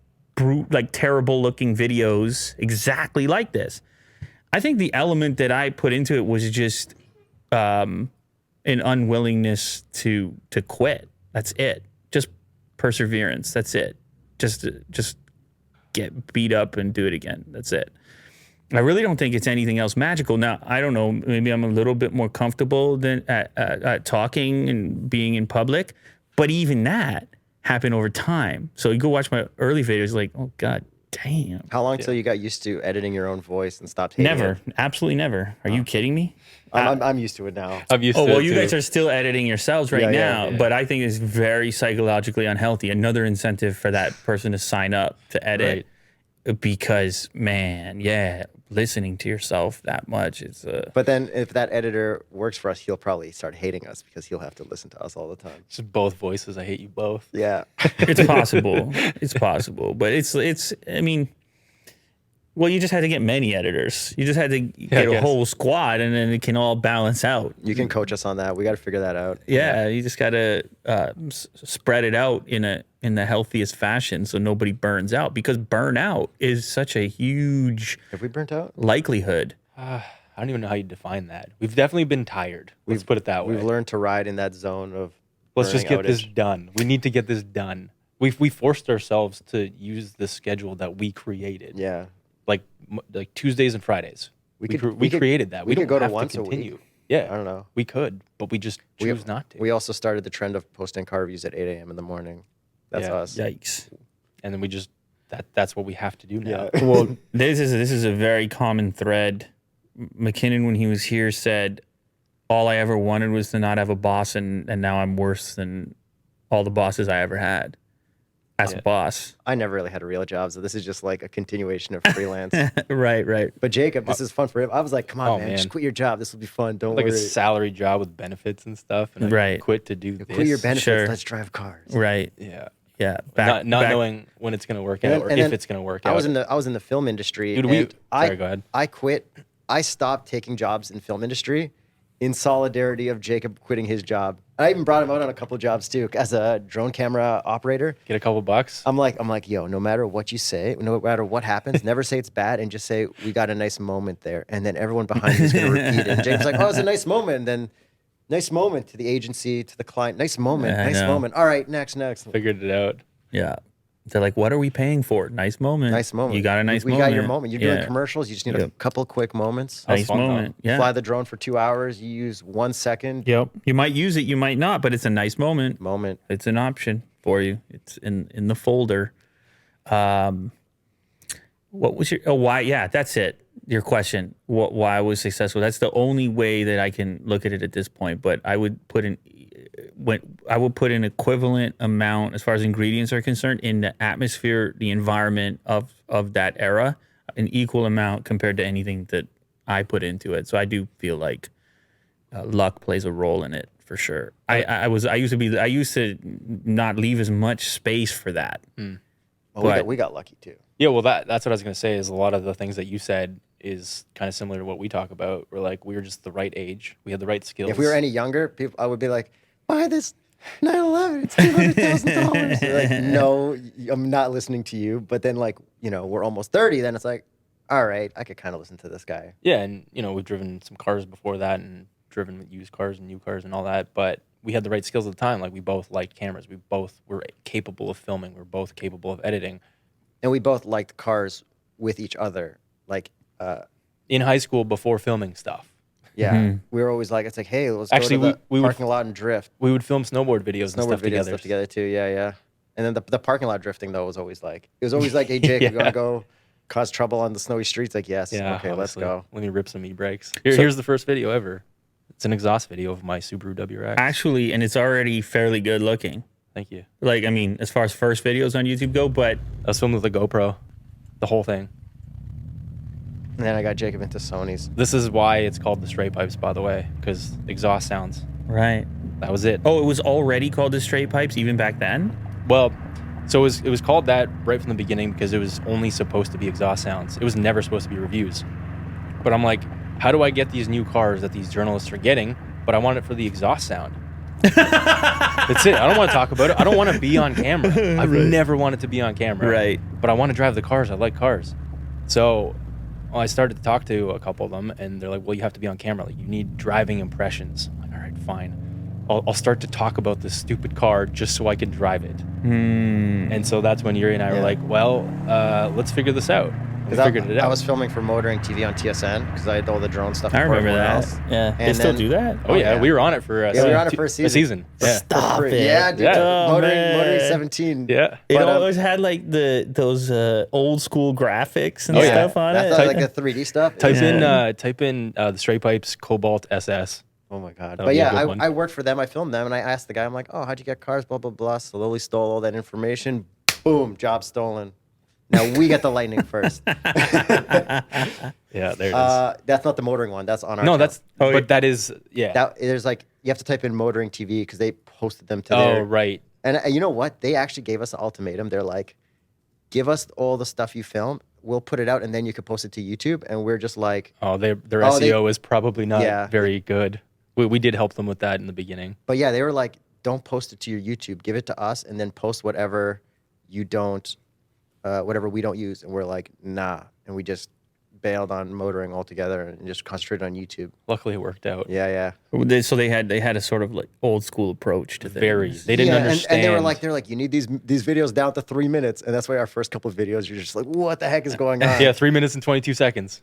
terrible looking videos exactly like this. I think the element that I put into it was just an unwillingness to quit. That's it. Just perseverance. That's it. Just get beat up and do it again. That's it. I really don't think it's anything else magical. Now, I don't know. Maybe I'm a little bit more comfortable than at talking and being in public, but even that happened over time. So you go watch my early videos, like, oh God, damn. How long till you got used to editing your own voice and stopped hating Never. it? Absolutely never. Are you kidding me? I'm used to it now. I'm used Oh, to well, it you too. guys are still editing yourselves right Yeah, now, yeah. but I think it's very psychologically unhealthy. Another incentive for that person to sign up to edit because, man, listening to yourself that much is... But then if that editor works for us, he'll probably start hating us because he'll have to listen to us all the time. Just both voices. I hate you both. Yeah. It's possible. It's possible. But it's I mean, well, you just had to get many editors. You just had to get a guess. whole squad, and then it can all balance out. You can coach us on that. We got to figure that out. Yeah, you just got to spread it out in the healthiest fashion so nobody burns out, because burnout is such a huge Have we burnt out? likelihood. I don't even know how you define that. We've definitely been tired. Let's put it that way. We've learned to ride in that zone of Let's just burning get this outage. done. We need to get this done. We forced ourselves to use the schedule that we created. Yeah. Like Tuesdays and Fridays. We could- created that. we don't could go to have once a continue. week. Yeah, I don't know. we could, but we just choose not to. We also started the trend of posting car reviews at 8 a.m. in the morning. That's Yeah. us. Yikes. And then we just that's what we have to do now. Yeah. Well, this is a very common thread. McKinnon, when he was here, said, all I ever wanted was to not have a boss, and now I'm worse than all the bosses I ever had as a boss. I never really had a real job, so this is just like a continuation of freelance. Right. But Jacob, this is fun for him. I was like, come on, Oh, man, man. just quit your job. This will be fun. Don't Like a worry. salary job with benefits and stuff, and I Right. quit to do this. Quit your benefits. Sure. Let's drive cars. Right. Yeah, Yeah. not knowing when it's gonna work out or if it's gonna work out. I was in the film industry. Dude, and sorry, go ahead. I quit. I stopped taking jobs in film industry in solidarity of Jacob quitting his job. I even brought him out on a couple of jobs too as a drone camera operator. Get a couple bucks. I'm like, yo, no matter what you say, no matter what happens, never say it's bad, and just say we got a nice moment there, and then everyone behind you is gonna repeat it. And Jacob's like, oh, it's a nice moment. And then nice moment to the agency, to the client. Nice moment. Yeah, I Nice know. moment. All right, next. Figured it out. Yeah. They're like, what are we paying for? Nice moment. Nice moment. You got a nice we moment. got your moment. You're doing commercials. You just need a Yep. couple quick moments. was Nice fun, though. moment. Yeah. Fly the drone for 2 hours. You use 1 second Yep. You might use it, you might not, but it's a nice moment. moment. It's an option for you. It's in the folder. What was your why? Yeah, that's it. Your question. Why I was successful? That's the only way that I can look at it at this point. But I would put an equivalent amount as far as ingredients are concerned in the atmosphere, the environment of that era, an equal amount compared to anything that I put into it. So I do feel like luck plays a role in it for sure. I used to not leave as much space for that. Well, we got lucky too. Yeah, well, that's what I was going to say is a lot of the things that you said is kind of similar to what we talk about. We're like, we were just the right age. We had the right skills. If we were any younger, I would be like, buy this 911. It's $200,000. Like, no, I'm not listening to you. But then, like, we're almost 30. Then it's like, all right, I could kind of listen to this guy. Yeah, and, we've driven some cars before that and driven used cars and new cars and all that. But we had the right skills at the time. Like, we both liked cameras. We both were capable of filming. We're both capable of editing. And we both liked cars with each other. Like, in high school before filming stuff. Yeah, we were always like, it's like, hey, let's Actually, go to the we parking lot and drift. We would film snowboard videos and stuff together. Too. Yeah. And then the parking lot drifting though was always like, hey Jake, we're gonna go cause trouble on the snowy streets. Like, yes, yeah, okay, let's go. Let me rip some e-brakes. Here's the first video ever. It's an exhaust video of my Subaru WRX. Actually, and it's already fairly good looking. Thank you. Like, I mean, as far as first videos on YouTube go, but I was filmed with a GoPro, the whole thing. And then I got Jacob into Sony's. This is why it's called the straight pipes, by the way, because exhaust sounds. right. That was it. Oh, it was already called the straight pipes even back then? Well, so it was called that right from the beginning because it was only supposed to be exhaust sounds. It was never supposed to be reviews. But I'm like, how do I get these new cars that these journalists are getting, but I want it for the exhaust sound? That's it. I don't want to talk about it. I don't want to be on camera. I've never wanted to be on camera. Right. But I want to drive the cars. I like cars. So I started to talk to a couple of them, and they're like, well, you have to be on camera. Like, you need driving impressions. I'm like, all right, fine. I'll start to talk about this stupid car just so I can drive it. And so that's when Yuri and I were like, well, let's figure this out. We figured it out. I was filming for Motoring TV on TSN because I had all the drone stuff. I remember everyone that. else. Yeah. They And still then- do that? Oh, yeah. We were on it for we were on it for a season. Yeah. Stop it. Yeah, dude. Oh, Motoring man. 17. Yeah. It But, always had like those old school graphics and Oh, yeah. stuff on That's it. like the 3D stuff. Type in the straight pipes Cobalt SS. Oh my God. That'll But be a yeah, good one. I worked for them. I filmed them and I asked the guy, I'm like, oh, how'd you get cars? Blah, blah, blah. Slowly stole all that information. Boom, job stolen. Now we get the lightning first. Yeah, there it is. That's not the motoring one. That's on our No, channel. that's, but that is, yeah. There's like, you have to type in Motoring TV because they posted them to Oh, their. right. And you know what? They actually gave us an ultimatum. They're like, give us all the stuff you film. We'll put it out and then you can post it to YouTube. And we're just like, Oh, their SEO is probably not very good. We did help them with that in the beginning. but yeah, they were like, don't post it to your YouTube. Give it to us and then post whatever you don't, whatever we don't use. And we're like, nah. And we just bailed on motoring altogether and just concentrated on YouTube. Luckily, it worked out. Yeah. So they had a sort of like old school approach to things. Very. They didn't understand. And they're like, you need these videos down to 3 minutes. And that's why our first couple of videos, you're just like, what the heck is going on? Yeah, 3 minutes and 22 seconds.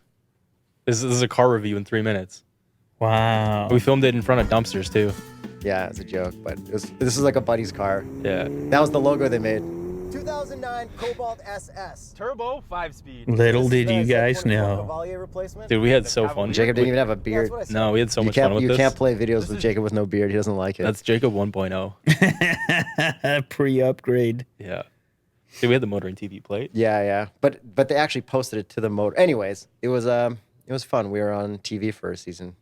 This is a car review in 3 minutes. Wow. We filmed it in front of dumpsters, too. Yeah, it's a joke, but this is like a buddy's car. Yeah. That was the logo they made. 2009 Cobalt SS. Turbo 5-speed. Little did This you is guys the know. Cavalier replacement. Dude, we had so fun. Jacob didn't even have a beard. That's what I said. No, we had so You much fun with you this. can't play videos with Jacob with no beard. He doesn't like it. That's Jacob 1.0. Pre-upgrade. Yeah. Dude, we had the motoring TV plate. yeah. But they actually posted it to the motor. Anyways, it was fun. We were on TV for a season.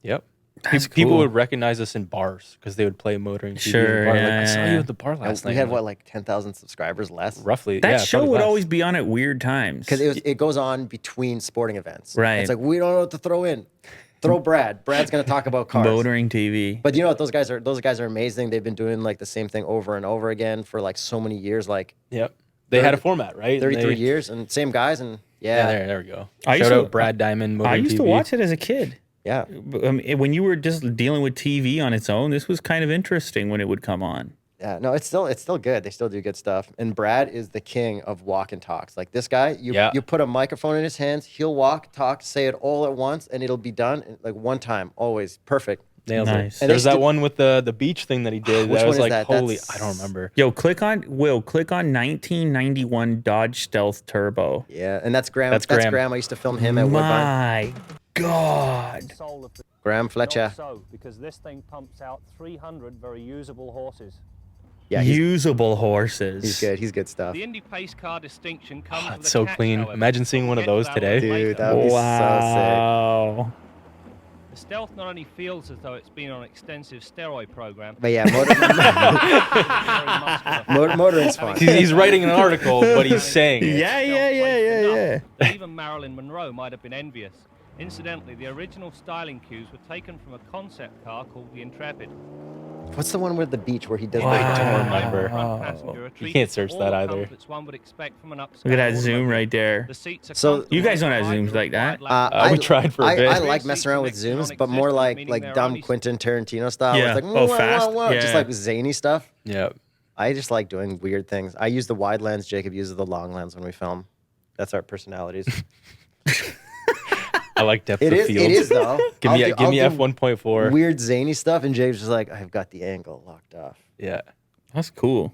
Yep. That's People cool. would recognize us in bars because they would play motoring TV. Sure, in the bar. Like, yeah, I saw yeah. you at the bar last night. We had I'm like, like 10,000 subscribers less. roughly. That yeah, show probably would less. always be on at weird times. Because it goes on between sporting events. Right. It's like we don't know what to throw in. Throw Brad. Brad's gonna talk about cars. Motoring TV. But you know what? Those guys are amazing. They've been doing like the same thing over and over again for like so many years, like Yep. They had a format, right? 33 years, and same guys, and Yeah, yeah. there we go. I used Shout to- out Brad Diamond, I Motoring used to TV. watch it as a kid. Yeah. When you were just dealing with TV on its own, this was kind of interesting when it would come on. Yeah, no, it's still good. They still do good stuff. And Brad is the king of walk and talks. Like this guy, you put a microphone in his hands, he'll walk, talk, say it all at once, and it'll be done in like one time, always perfect. Nails Nice. it. And There's they that st- one with the beach thing that he did. Which that one was is like, that? holy, That's- I don't remember. Yo, click on 1991 Dodge Stealth Turbo. Yeah, and that's Graham. That's Graham. I used to film him at Woodbine. My God. Soul of the Graham Fletcher. so, because this thing pumps out 300 very usable horses. Yeah, Usable horses. he's good. He's good stuff. The Indy pace car distinction comes with It's a so catch, clean. however. Imagine seeing one of We'll those get to that today. one Dude, later. that would be so Wow. The Stealth not only feels as though it's been on an extensive steroid program, But yeah, very muscular. motoring's fun. He's writing an article, but he's saying it. Yeah. That even Marilyn Monroe might have been envious. Incidentally, the original styling cues were taken from a concept car called the Intrepid. What's the one with the beach where he does Wow. like I don't Front remember. passenger are You treated can't search all that the either. comforts one would expect from an Look at that upscale zoom automobile. right there. The seats are So- comfortable You guys don't have and zooms like that. wide We tried for a bit. I like messing around with zooms, but more like dumb Quentin Tarantino style. Yeah. Where it's like, Oh, wah, fast? wah, wah, just Yeah. like zany stuff. Yeah. I just like doing weird things. I use the wide lens. Jacob uses the long lens when we film. That's our personalities. I like depth It of is. field. It is though. Give me I'll do F1.4. Weird zany stuff, and James is like, I've got the angle locked off. Yeah. That's cool.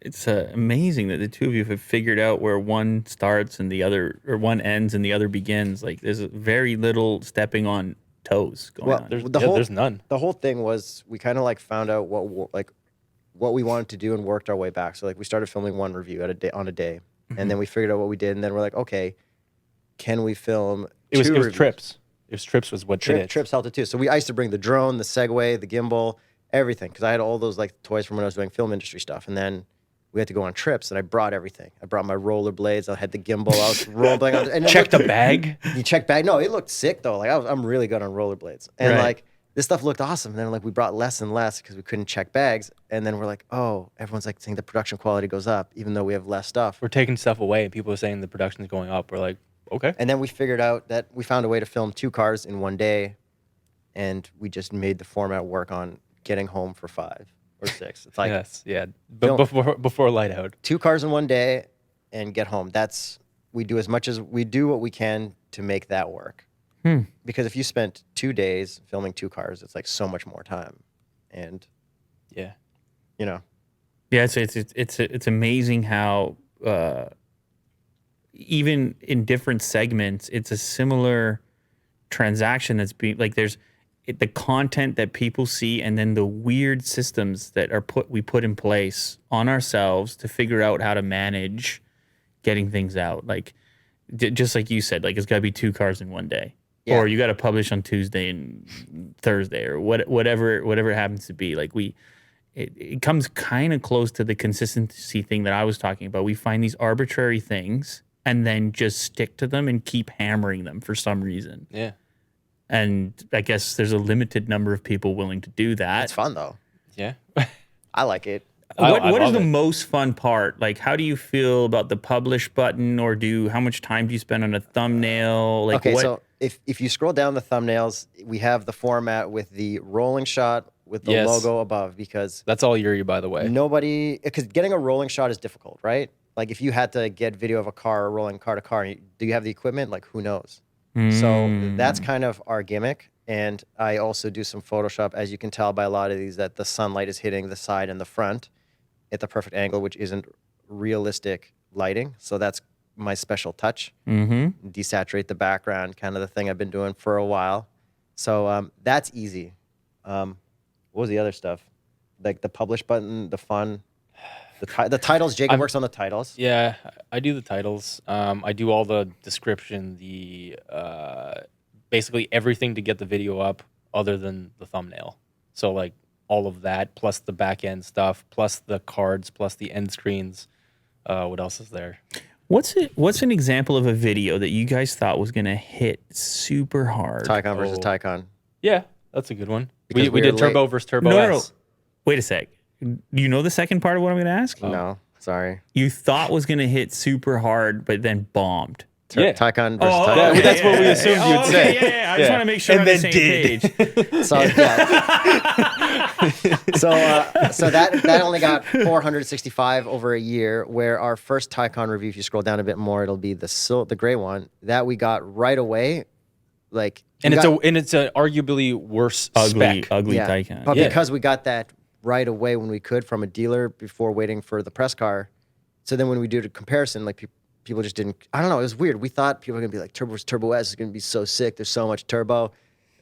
It's amazing that the two of you have figured out where one starts and the other, or one ends and the other begins. Like there's very little stepping on toes going Well, on. There's none. The whole thing was we kind of like found out what we wanted to do and worked our way back. So like we started filming one review at a day on a day, and then we figured out what we did, and then we're like, okay, can we film? It was two reviews? trips. It was trips was what did it. Trips helped it too. So I used to bring the drone, the Segway, the gimbal, everything, because I had all those like toys from when I was doing film industry stuff, and then we had to go on trips, and I brought everything. I brought my rollerblades. I had the gimbal. I was rolling on. And it Check the looked- bag. You check bag? No, it looked sick though. Like I'm really good on rollerblades, and Right. like this stuff looked awesome. And then like we brought less and less because we couldn't check bags, and then we're like, oh, everyone's like saying the production quality goes up even though we have less stuff. We're taking stuff away, and people are saying the production's going up. We're like, okay. And then we figured out that we found a way to film 2 cars in one day, and we just made the format work on getting home for 5 or 6. It's like Yes, yeah. But before light out. 2 cars in one day and get home. We do as much as we do what we can to make that work. Because if you spent 2 days filming 2 cars, it's like so much more time. And Yeah. you know, Yeah, it's amazing how even in different segments, it's a similar transaction that's being like the content that people see, and then the weird systems that we put in place on ourselves to figure out how to manage getting things out. Like just like you said, like it's got to be 2 cars in one day. Yeah. Or you got to publish on Tuesday and Thursday, or whatever it happens to be. Like it comes kind of close to the consistency thing that I was talking about. We find these arbitrary things and then just stick to them and keep hammering them for some reason. Yeah. And I guess there's a limited number of people willing to do that. it's fun though. Yeah. I like it. What is love the it. most fun part? Like, how do you feel about the publish button, or how much time do you spend on a thumbnail? Like, Okay, what? so if you scroll down the thumbnails, we have the format with the rolling shot with the Yes. logo above, because That's all Yuri, by the way. because getting a rolling shot is difficult, right? Like if you had to get video of a car rolling car to car, do you have the equipment? Like who knows? So that's kind of our gimmick. And I also do some Photoshop, as you can tell by a lot of these, that the sunlight is hitting the side and the front at the perfect angle, which isn't realistic lighting. So that's my special touch. Desaturate the background, kind of the thing I've been doing for a while. So that's easy. What was the other stuff? Like the publish button, the fun, the titles. Jacob works on the titles. Yeah, I do the titles. I do all the description, the basically everything to get the video up other than the thumbnail. So like all of that, plus the back end stuff, plus the cards, plus the end screens. What else is there? What's an example of a video that you guys thought was gonna hit super hard? Taycan versus Taycan. Yeah, that's a good one. Because We we were did Turbo late. versus Turbo No, S. wait a sec. You know the second part of what I'm gonna ask? No, sorry. You thought was gonna hit super hard, but then bombed. Yeah. Taycan versus Oh, Taycan. okay. That's what we assumed you'd okay, say. Yeah. I just Yeah. want to make sure And we're on the then same did. page. So so that only got 465 over a year. Where our first Taycan review, if you scroll down a bit more, it'll be the gray one that we got right away. Like And got- it's a arguably worse ugly spec. Taycan. But Yeah. because we got that right away when we could from a dealer before waiting for the press car, so then when we do the comparison, like people just didn't. I don't know. It was weird. We thought people were gonna be like, Turbo S is gonna be so sick. There's so much turbo.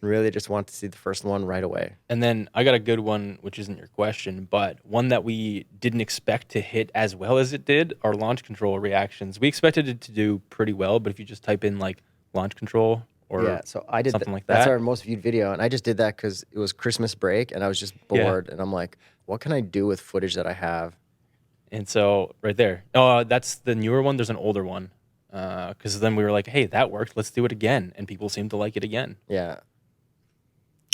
And really, just want to see the first one right away. And then I got a good one, which isn't your question, but one that we didn't expect to hit as well as it did, our launch control reactions. We expected it to do pretty well, but if you just type in like launch control or Yeah, so I did something like That's that. our most viewed video, and I just did that because it was Christmas break, and I was just bored, and I'm like, what can I do with footage that I have? And so right there. Oh, that's the newer one. There's an older one. Because then we were like, hey, that worked. Let's do it again. And people seem to like it again. Yeah.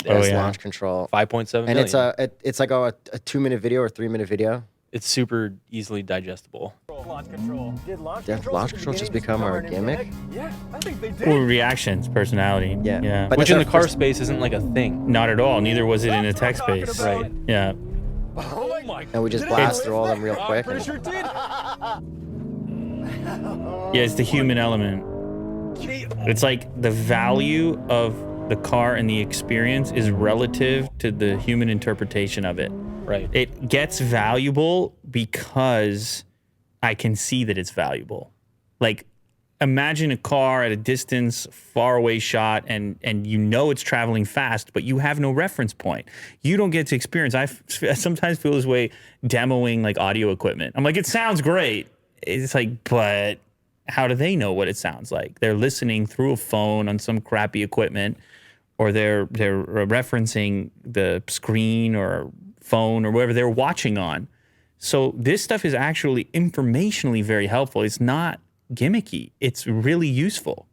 Oh, It's yeah. launch control. 5.7 And million. it's like a 2-minute video or 3-minute video. It's super easily digestible. Launch control. Did launch Did controls launch at the control just beginning become our cover an gimmick? NVIDIA? Yeah, I think they did. Well, reactions, personality. Yeah. Yeah. But Which that's in our the car first- space isn't like a thing. Not at all. Neither was it in a tech That's what I'm space. talking Right. Yeah. Oh my And we just Did it blast really? through all them real I'm quick. pretty and- sure it did. Yeah, it's the human element. It's like the value of the car and the experience is relative to the human interpretation of it. Right. It gets valuable because I can see that it's valuable. Like, imagine a car at a distance, far away shot, and you know it's traveling fast, but you have no reference point. You don't get to experience. I sometimes feel this way demoing like audio equipment. I'm like, it sounds great. It's like, but how do they know what it sounds like? They're listening through a phone on some crappy equipment, or they're referencing the screen or phone or whatever they're watching on. So this stuff is actually informationally very helpful. It's not gimmicky. It's really useful.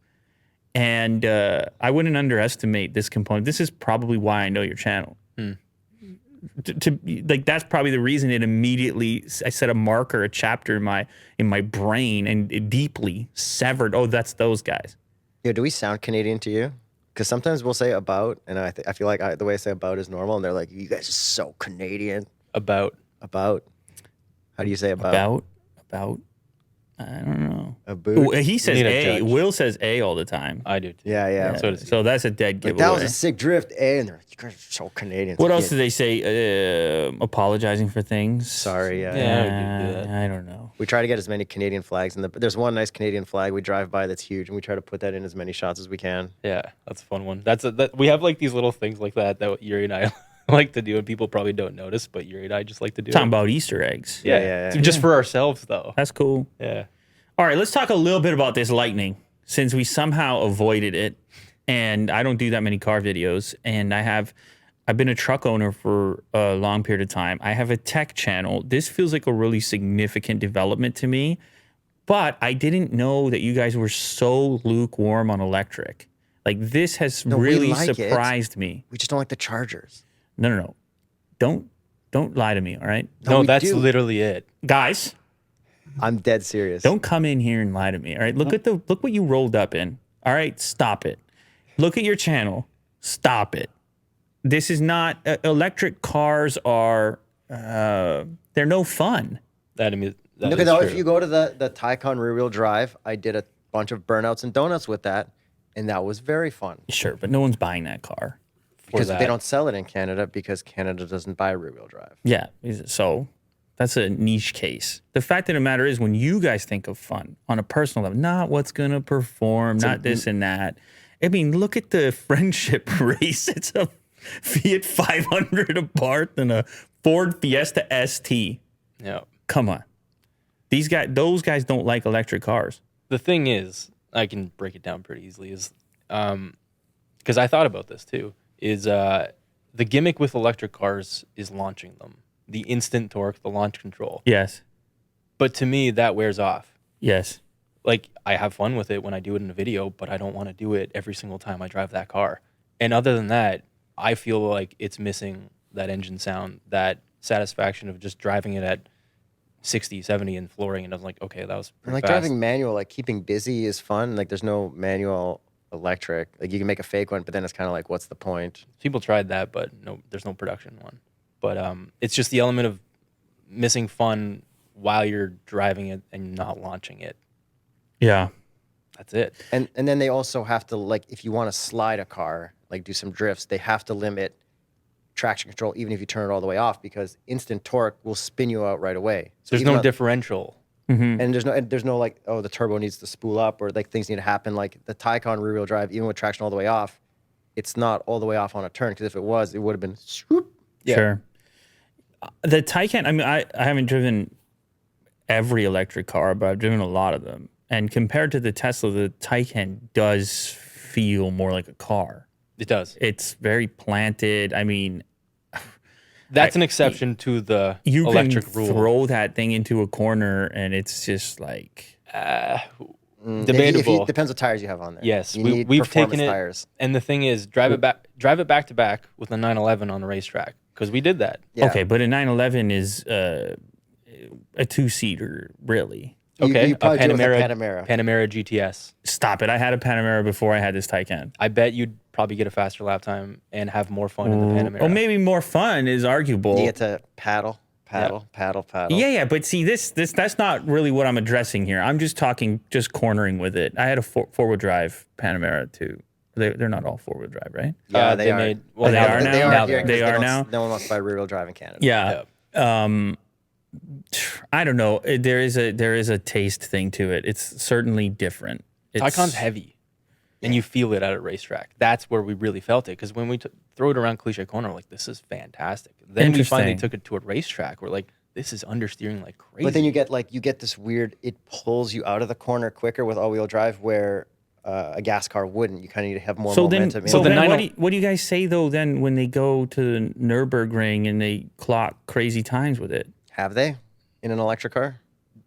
And I wouldn't underestimate this component. This is probably why I know your channel. Like, that's probably the reason it immediately, I set a marker, a chapter in my brain, and it deeply severed. Oh, that's those guys. Yo, do we sound Canadian to you? Because sometimes we'll say about, and I feel like the way I say about is normal, and they're like, you guys are so Canadian. About. About. How do you say about? About. I don't know. About. Ooh, he says need a A. judge. Will says A all the time. I do too. Yeah. So that's a dead Like, giveaway. that was a sick drift, eh? And they're like, you guys are so Canadian. It's What like, else yeah, do they say? Apologizing for things. Sorry, yeah. Yeah. I do that. I don't know. We try to get as many Canadian flags, and there's one nice Canadian flag we drive by that's huge, and we try to put that in as many shots as we can. Yeah, that's a fun one. That we have like these little things like that Yuri and I like to do, and people probably don't notice, but Yuri and I just like to do. Talking it. about Easter eggs. Yeah. Just for ourselves though. That's cool. Yeah. All right, let's talk a little bit about this lightning, since we somehow avoided it. And I don't do that many car videos, and I've been a truck owner for a long period of time. I have a tech channel. This feels like a really significant development to me, but I didn't know that you guys were so lukewarm on electric. Like, this has we really like it. surprised me. We just don't like the Chargers. No. Don't lie to me, all right? No, we that's do. literally it. Guys, I'm dead serious. don't come in here and lie to me, all right? Look what you rolled up in. All right, stop it. Look at your channel. Stop it. This is not electric cars are they're no fun. That is Look at that. true. If you go to the Taycan rear-wheel drive, I did a bunch of burnouts and donuts with that, and that was very fun. Sure, but no one's buying that car. Because that. they don't sell it in Canada because Canada doesn't buy rear-wheel drive. Yeah, so that's a niche case. The fact of the matter is, when you guys think of fun on a personal level, not what's going to perform, not this and that. I mean, look at the friendship race. It's a Fiat 500 apart than a Ford Fiesta ST. Yeah. Come on. Those guys don't like electric cars. The thing is, I can break it down pretty easily. Is because I thought about this too. Is the gimmick with electric cars is launching them, the instant torque, the launch control. Yes. But to me, that wears off. Yes. Like, I have fun with it when I do it in a video, but I don't want to do it every single time I drive that car. And other than that, I feel like it's missing that engine sound, that satisfaction of just driving it at 60, 70 and flooring. And I was like, okay, that was And pretty like fast. driving manual, like keeping busy is fun. Like there's no manual electric. Like you can make a fake one, but then it's kind of like, what's the point? People tried that, but no, there's no production one. But it's just the element of missing fun while you're driving it and not launching it. Yeah. That's it. And then they also have to, like, if you want to slide a car, like do some drifts, they have to limit traction control even if you turn it all the way off, because instant torque will spin you out right away. So There's even no on- differential. and there's no like, oh, the turbo needs to spool up or like things need to happen. Like the Taycan rear wheel drive, even with traction all the way off, it's not all the way off on a turn, because if it was, it would have been swoop. Yeah. Sure. The Taycan, I mean, I haven't driven every electric car, but I've driven a lot of them. And compared to the Tesla, the Taycan does feel more like a car. It does. It's very planted. I mean, That's an exception to the you electric can rule. throw that thing into a corner and it's just like, Debatable. It depends what tires you have on there. Yes, you we've need taken performance it, tires. and the thing is, drive it back to back with a 911 on the racetrack, because we did that. Yeah. okay, but a 911 is a two-seater, really. Okay, you probably do it with a Panamera GTS. Stop it. I had a Panamera before I had this Taycan. I bet you'd probably get a faster lap time and have more fun in the Panamera. Oh, maybe more fun is arguable. You get to paddle. Yeah, but see, that's not really what I'm addressing here. I'm just talking cornering with it. I had a four-wheel drive Panamera too. They're not all four-wheel drive, right? Yeah, they are. made. Oh, they are now? They are here 'cause They are don't- now? No one wants to buy rear wheel drive in Canada. Yeah. I don't know. There is a taste thing to it. It's certainly different. Taycan's heavy, and you feel it at a racetrack. That's where we really felt it, because when we throw it around Cliche Corner, we're like, this is fantastic. Then we finally Interesting. took it to a racetrack. We're like, this is understeering like crazy. But then you get this weird, it pulls you out of the corner quicker with all-wheel drive, where a gas car wouldn't. You kind of need to have more momentum. So the then, 90 what do you guys say though? Then when they go to the Nürburgring and they clock crazy times with it, Have they in an electric car?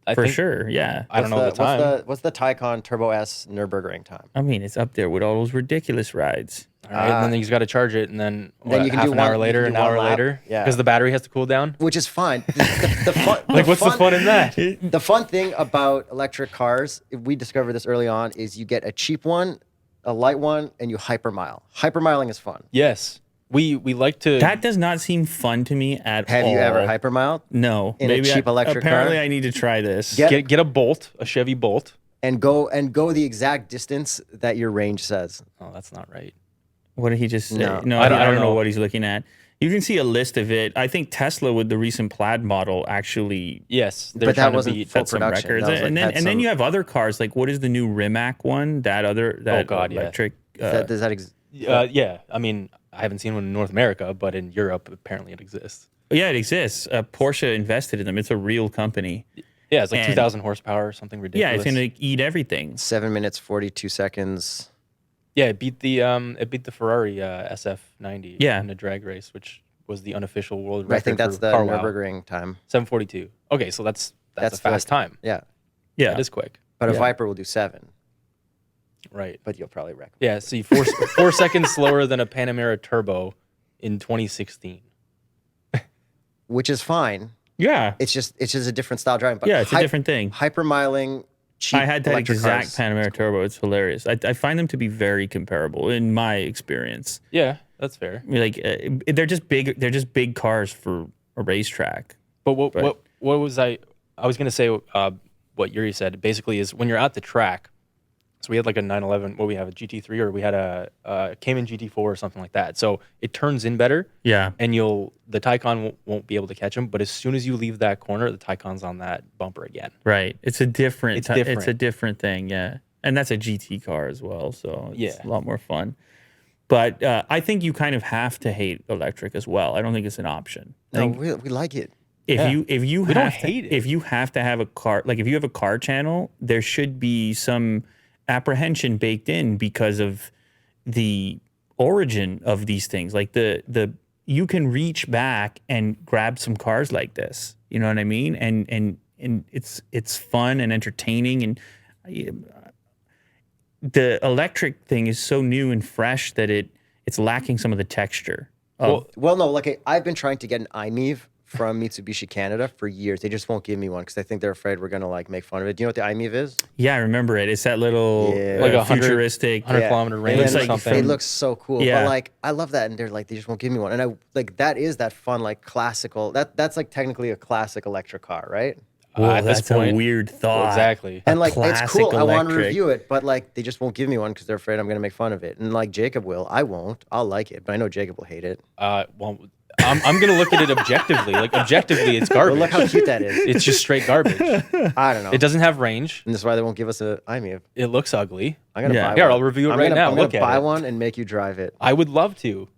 I for think- sure, yeah. I don't know the time. What's the Taycan Turbo S Nürburgring time? I mean, it's up there with all those ridiculous rides. All right, and then you just got to charge it, and then, Then you can half do an hour one- later, you an can do one hour lap. later, Yeah. because the battery has to cool down. Which is fine. The fun, Like, what's the fun in that? The fun thing about electric cars, we discovered this early on, is you get a cheap one, a light one, and you hypermile. Hypermiling is fun. Yes, we like to. That does not seem fun to me at all. Have you ever hypermiled? No. in a cheap electric Apparently, car? I need to try this. get a Bolt, a Chevy Bolt. And go the exact distance that your range says. Oh, that's not right. What did he just say? No. I I don't don't know know. what he's looking at. You can see a list of it. I think Tesla with the recent Plaid model actually Yes, they're But that trying to wasn't beat. full set some production. records. That was like- And had then some- you have other cars like what is the new Rimac one? That God, yeah. electric. Does that exist? Yeah, I mean, I haven't seen one in North America, but in Europe, apparently it exists. Yeah, it exists. Porsche invested in them. It's a real company. Yeah, it's like And- 2,000 horsepower or something ridiculous. Yeah, it's gonna eat everything. 7 minutes 42 seconds. Yeah, it beat the Ferrari SF90 Yeah. in a drag race, which was the unofficial world record. I think that's for the Carwow. Nürburgring time. 7:42. Okay, so that's a fast time. Yeah, Yeah, That is quick. but a Yeah. Viper will do 7. Right. But you'll probably wreck. Yeah, see, 4 seconds slower than a Panamera Turbo in 2016. Which is fine. yeah, It's just a different style driving. But yeah. It's a different thing. Hypermiling. Cheap I had that electric exact cars. Panamera Turbo. It's hilarious. I find them to be very comparable in my experience. Yeah, that's fair. I mean, like they're just big. They're just big cars for a racetrack. But what was I was gonna say? What Yuri said basically is when you're at the track. So we had like a 911. What we have, a GT3, or we had a Cayman GT4 or something like that. So it turns in better, Yeah, and the Taycan won't be able to catch him. But as soon as you leave that corner, the Taycan's on that bumper again. right. It's a different. It's It's a different. different thing. Yeah, and that's a GT car as well. So it's Yeah. a lot more fun. But I think you kind of have to hate electric as well. I don't think it's an option. I No, think we like it. if Yeah. you We have don't to, hate it. if you have to have a car, like if you have a car channel, there should be some apprehension baked in because of the origin of these things. Like the you can reach back and grab some cars like this. You know what I mean? And it's fun and entertaining, and the electric thing is so new and fresh that it's lacking some of the texture. Well, no, like I've been trying to get an iMeave from Mitsubishi Canada for years. They just won't give me one because I think they're afraid we're gonna like make fun of it. Do you know what the iMeave is? Yeah, I remember it. It's that little Yeah. Like 100 futuristic. 100 Yeah. kilometer And range looks or like something. It looks so cool. Yeah. But like I love that, and they're like they just won't give me one. And I like that is that fun like classical. That's like technically a classic electric car, right? Whoa, at this that's a point, weird thought. exactly. And like, it's classic cool. I want to electric. review it, but like, they just won't give me one because they're afraid I'm going to make fun of it. And like, Jacob will. I won't. I'll like it, but I know Jacob will hate it. Well, I'm gonna look at it objectively. Like objectively, it's But garbage. look how cute that is. It's just straight garbage. I don't know. It doesn't have range. And that's why they won't give us a IMEV. It looks ugly. I'm gonna Yeah. buy Here, one. I'll review it I'm right gonna, now. I'm Look gonna at buy it. one and make you drive it I would love to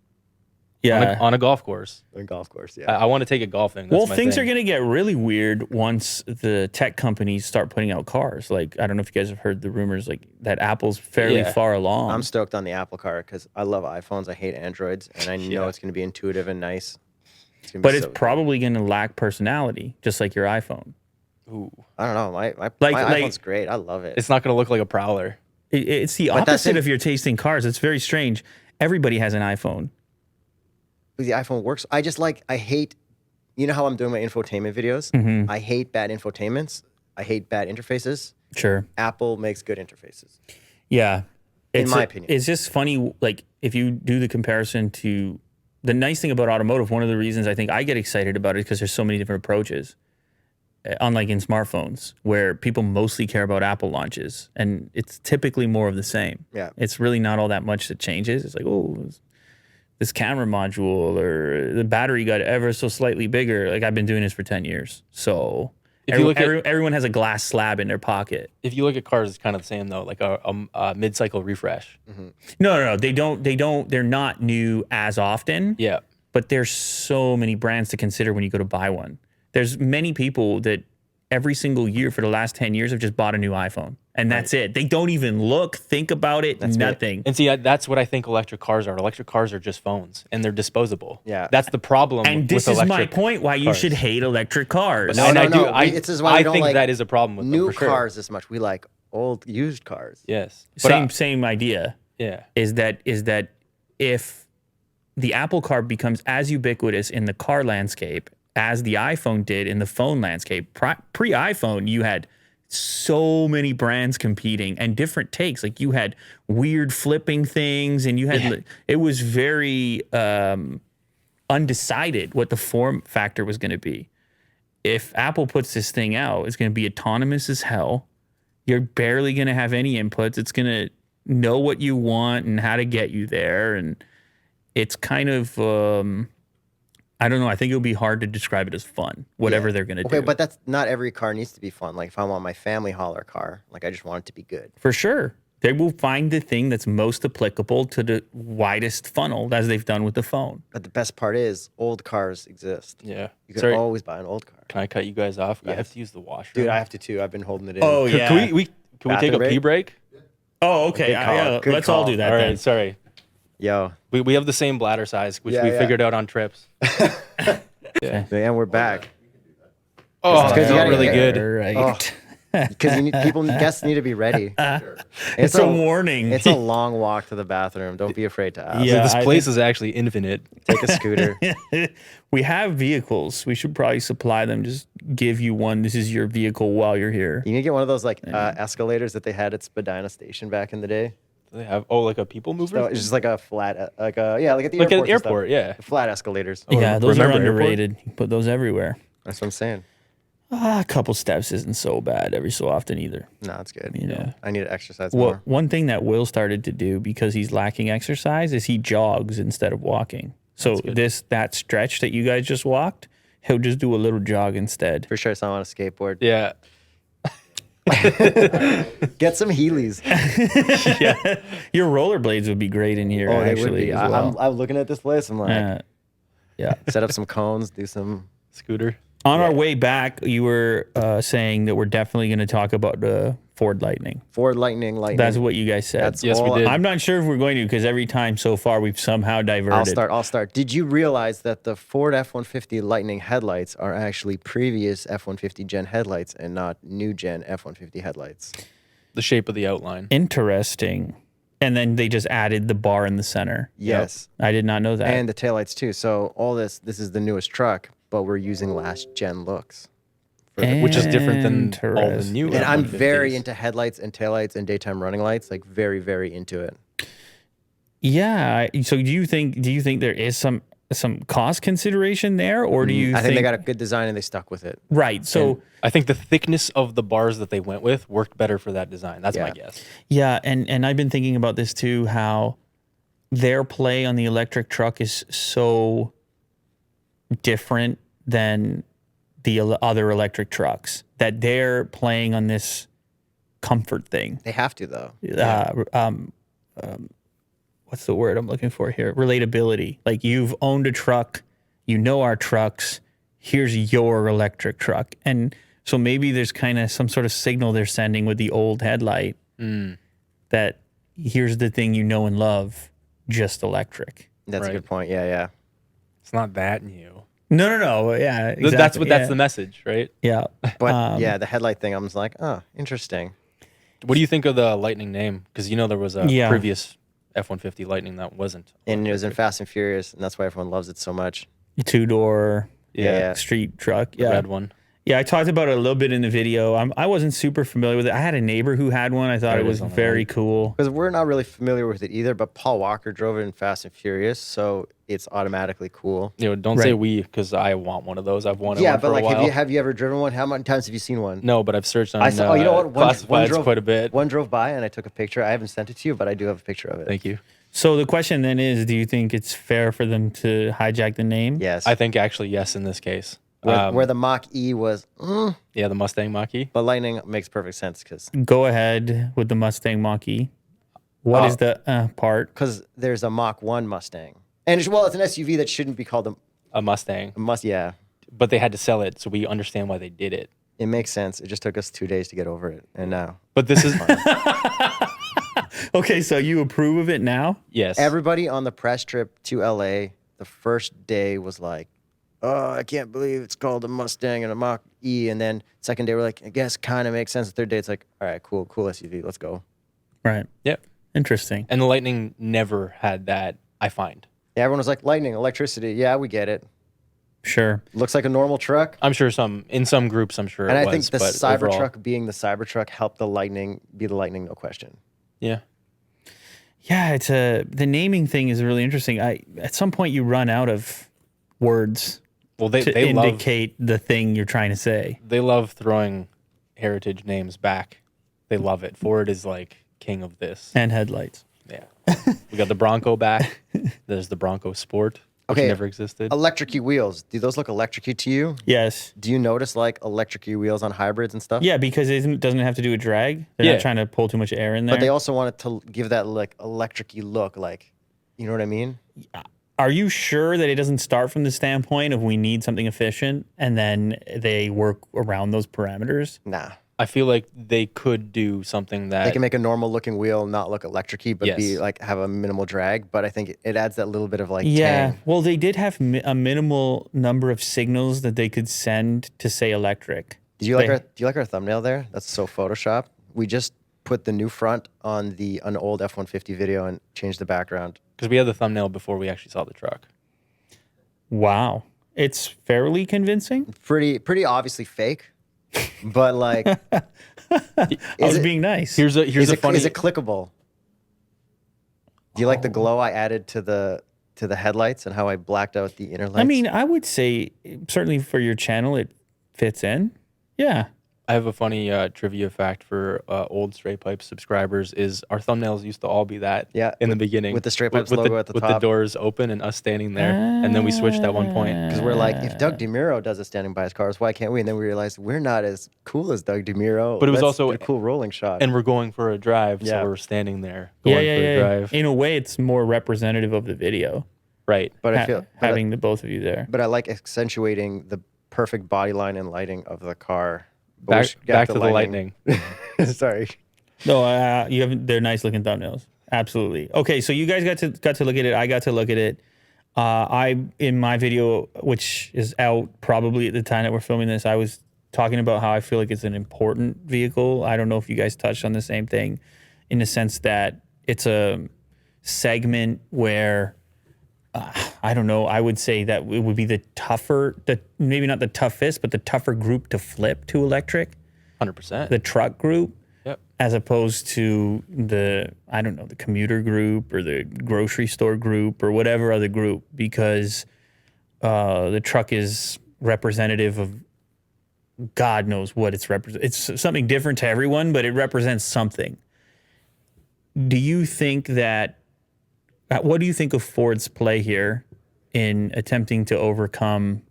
Yeah. on a golf course. on a golf course. Yeah. I want to take it golfing. That's Well, my things thing. are going to get really weird once the tech companies start putting out cars. Like, I don't know if you guys have heard the rumors, like that Apple's fairly Yeah. far along. I'm stoked on the Apple car because I love iPhones. I hate Androids, and I know Yeah. it's going to be intuitive and nice. It's gonna be but it's so- probably going to lack personality, just like your iPhone. Ooh. I don't know. My Like- iPhone's great. I love it. It's not gonna look like a Prowler. It's the But that's opposite it. of your taste in cars. It's very strange. Everybody has an iPhone. the iPhone works. I just like. I hate. You know how I'm doing my infotainment videos. Mm-hmm. I hate bad infotainments. I hate bad interfaces. Sure. Apple makes good interfaces. Yeah. In my opinion. It's just funny, like, if you do the comparison to the nice thing about automotive, one of the reasons I think I get excited about it is because there's so many different approaches. Unlike in smartphones, where people mostly care about Apple launches, and it's typically more of the same. Yeah. It's really not all that much that changes. It's like, oh, this camera module or the battery got ever so slightly bigger. Like, I've been doing this for 10 years. So If you look at- everyone has a glass slab in their pocket. If you look at cars, it's kind of the same though, like a mid-cycle refresh. No. They don't. They're not new as often. Yeah. But there's so many brands to consider when you go to buy one. There's many people that every single year for the last 10 years have just bought a new iPhone. And that's it. They don't even look, think about it, nothing. And see, that's what I think electric cars are. Electric cars are just phones, and they're disposable. Yeah. That's the problem. And this with is my electric point why you cars. should hate electric cars. No, And no, I do. no. I, This is why we I don't think like that is a problem with New them, for sure. cars as much. We like old used cars. Yes. But Same idea. yeah. Is that if the Apple car becomes as ubiquitous in the car landscape as the iPhone did in the phone landscape, pre-iPhone, you had so many brands competing and different takes. Like, you had weird flipping things, and you had it was very undecided what the form factor was going to be. If Apple puts this thing out, it's going to be autonomous as hell. You're barely going to have any inputs. It's going to know what you want and how to get you there. And it's kind of, I don't know. I think it'll be hard to describe it as fun, whatever they're going to do. Okay, but that's not every car needs to be fun. Like if I want my family hauler car, like I just want it to be good. For sure. They will find the thing that's most applicable to the widest funnel, as they've done with the phone. But the best part is old cars exist. Yeah. You can Sorry, always buy an old car. can I cut you guys off? I have Yes. to use the washroom. Dude, I have to too. I've been holding it in. Oh, Can, yeah. can we take Bathroom a pee break? Oh, okay. Good call. Yeah, Good let's all call. do that All then. right. Sorry. Yo. We have the same bladder size, which Yeah, we yeah. figured out on trips. And we're back. Oh, It's 'cause it you felt gotta really get- good. Right. Because guests need to be ready. It's a warning. It's a long walk to the bathroom. Don't be afraid to ask. Yeah. This I place is actually infinite. Take a scooter. We have vehicles. We should probably supply them. Just give you one. This is your vehicle while you're here. You need to get one of those like escalators that they had at Spadina Station back in the day. Do they have like a people mover? So it's just like a flat, like at the like airport. at and the stuff. airport, yeah. The flat escalators. Yeah, those are remember airport? underrated. You put those everywhere. That's what I'm saying. A couple steps isn't so bad every so often either. No, it's good. Yeah. I need to exercise Well, more. one thing that Will started to do because he's lacking exercise is he jogs instead of walking. So that stretch that you guys just walked, he'll just do a little jog instead. For sure, someone on a skateboard. Yeah. Get some Heelys. Your rollerblades would be great in here. Oh, they actually, would be. as well. I'm looking at this list. I'm like, Yeah. set up some cones, do some. Scooter. On our way back, you were saying that we're definitely going to talk about the Ford Lightning. Ford Lightning. That's what you guys said. That's Yes, we all- did. I'm not sure if we're going to because every time so far we've somehow diverted. I'll start. Did you realize that the Ford F-150 Lightning headlights are actually previous F-150 gen headlights and not new gen F-150 headlights? The shape of the outline. Interesting. And then they just added the bar in the center. Yes. I did not know that. And the taillights too. So all this is the newest truck, but we're using last gen looks. Which is different than all the Interesting. new. And I'm F-150s. very into headlights and taillights and daytime running lights, like very, very into it. Yeah. So do you think there is some cost consideration there, or do you I think they got a good design and they stuck with it. right? So I think the thickness of the bars that they went with worked better for that design. That's my Yeah. guess. yeah, and I've been thinking about this too, how their play on the electric truck is so different than the other electric trucks, that they're playing on this comfort thing. They have to though. What's the word I'm looking for here? Relatability. Like, you've owned a truck, you know our trucks, here's your electric truck. And so maybe there's kind of some sort of signal they're sending with the old headlight that here's the thing you know and love, just electric. That's a Right. good point. Yeah. It's not that new. No. Yeah, exactly. That's the message, right? Yeah. But yeah, the headlight thing, I was like, oh, interesting. What do you think of the Lightning name? Because you know there was a Yeah. previous F-150 Lightning that wasn't. And it was in Fast and Furious, and that's why everyone loves it so much. 2-door Yeah. street truck. The Yeah. red one. Yeah, I talked about it a little bit in the video. I wasn't super familiar with it. I had a neighbor who had one. I thought There it it was is on the very right. cool. Because we're not really familiar with it either, but Paul Walker drove it in Fast and Furious, so it's automatically cool. You know, don't say Right. we, because I want one of those. I've wanted Yeah, one but for like, a while. have you ever driven one? How many times have you seen one? No, but I've searched on I saw. You know what? classifieds quite a bit. One drove by, and I took a picture. I haven't sent it to you, but I do have a picture of it. Thank you. So the question then is, do you think it's fair for them to hijack the name? Yes. I think actually yes in this case. Where the Mach E was, Yeah, the Mustang Mach-E. but Lightning makes perfect sense because Go ahead with the Mustang Mach-E. What is the part? there's a Mach 1 Mustang, and it's an SUV that shouldn't be called A Mustang. Yeah, But they had to sell it, so we understand why they did it. it makes sense. It just took us 2 days to get over it, and now But this is Okay, so you approve of it now? yes. everybody on the press trip to LA, the first day was like, oh, I can't believe it's called a Mustang and a Mach E. And then second day, we're like, I guess kind of makes sense. The third day, it's like, all right, cool SUV. Let's go. Right. Yep. Interesting. And the Lightning never had that, I find. Yeah, everyone was like, lightning, electricity. Yeah, we get it. Sure. Looks like a normal truck. I'm sure in some groups, I'm sure And it I was. think the but overall, Cybertruck being the Cybertruck helped the Lightning be the Lightning, no question. Yeah. Yeah, the naming thing is really interesting. At some point you run out of words Well, to they love indicate the thing you're trying to say. they love throwing heritage names back. They love it. Ford is like king of this. And headlights. Yeah. We got the Bronco back. There's the Bronco Sport, which Okay. never existed. Electric-y wheels. Do those look electric-y to you? Yes. Do you notice like electric-y wheels on hybrids and stuff? Yeah, because it doesn't have to do with drag. They're Yeah. not trying to pull too much air in there. But they also want it to give that like electric-y look, like, you know what I mean? Are you sure that it doesn't start from the standpoint of we need something efficient and then they work around those parameters? Nah. I feel like they could do something that They can make a normal looking wheel not look electric-y, but be Yes. like have a minimal drag. But I think it adds that little bit of like Yeah. tang. Well, they did have a minimal number of signals that they could send to say electric. Do you like They- our thumbnail there? That's so Photoshop. We just put the new front on an old F-150 video and changed the background. because we had the thumbnail before we actually saw the truck. Wow. It's fairly convincing. Pretty obviously fake, but like, I was it- being nice. Here's a funny. is it clickable? Do you like the glow I added to the headlights and how I blacked out the inner lights? I mean, I would say certainly for your channel, it fits in. Yeah. I have a funny trivia fact for old Straight Pipes subscribers is our thumbnails used to all be that Yeah, in the beginning. with the Straight Pipes with logo at the with top. the doors open and us standing there. And then we switched at one point. because we're like, if Doug DeMuro does it standing by his cars, why can't we? And then we realized we're not as cool as Doug DeMuro. But it was Let's also- do a cool rolling shot. And we're going for a drive, Yeah. so we're standing there Yeah, going yeah, for a yeah. drive. In a way, it's more representative of the video. Right. but I feel but having the both of you there. but I like accentuating the perfect body line and lighting of the car. But we Back, should get back to the lightning. Sorry. No, you have. They're nice looking thumbnails. Absolutely. Okay, so you guys got to look at it. I got to look at it. I in my video, which is out probably at the time that we're filming this, I was talking about how I feel like it's an important vehicle. I don't know if you guys touched on the same thing, in the sense that it's a segment where I don't know. I would say that it would be maybe not the toughest, but the tougher group to flip to electric, 100%. the truck group, Yep. as opposed to the commuter group or the grocery store group or whatever other group, because the truck is representative of God knows what it's it's something different to everyone, but it represents something. Do you think that, what do you think of Ford's play here in attempting to overcome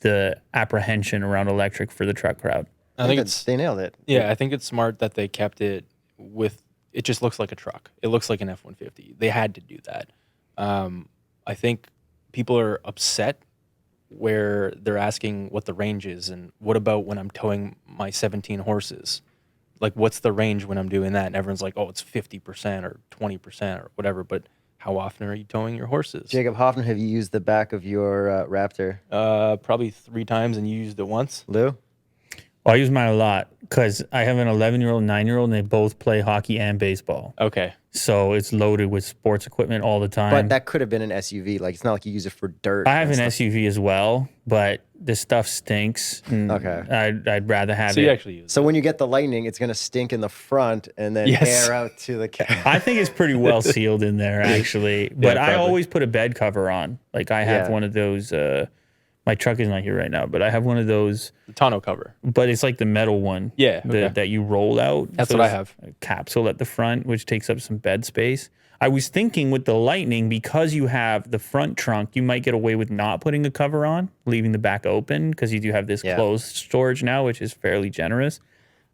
the apprehension around electric for the truck crowd? I think it's they nailed it. Yeah, I think it's smart that they kept it with. It just looks like a truck. It looks like an F-150. They had to do that. I think people are upset where they're asking what the range is and what about when I'm towing my 17 horses? Like, what's the range when I'm doing that? And everyone's like, oh, it's 50% or 20% or whatever. But how often are you towing your horses? Jacob, how often have you used the back of your Raptor? Probably 3 times, and you used it once. Lou? Well, I use mine a lot because I have an 11-year-old, 9-year-old, and they both play hockey and baseball. Okay. So it's loaded with sports equipment all the time. But that could have been an SUV. Like, it's not like you use it for dirt. I have and an stuff. SUV as well, but this stuff stinks. Okay. I'd rather have So it. you actually use So when you get the Lightning, it's going to stink in the front and then Yes. air out to the cab. I think it's pretty well sealed in there, actually. But I probably. always put a bed cover on. Like I have Yeah. one of those. My truck is not here right now, but I have one of those. the tonneau cover. But it's like the metal one. Yeah, okay. That you roll out. That's what I there's have. A capsule at the front, which takes up some bed space. I was thinking with the Lightning, because you have the front trunk, you might get away with not putting a cover on, leaving the back open, because you do have this Yeah. closed storage now, which is fairly generous.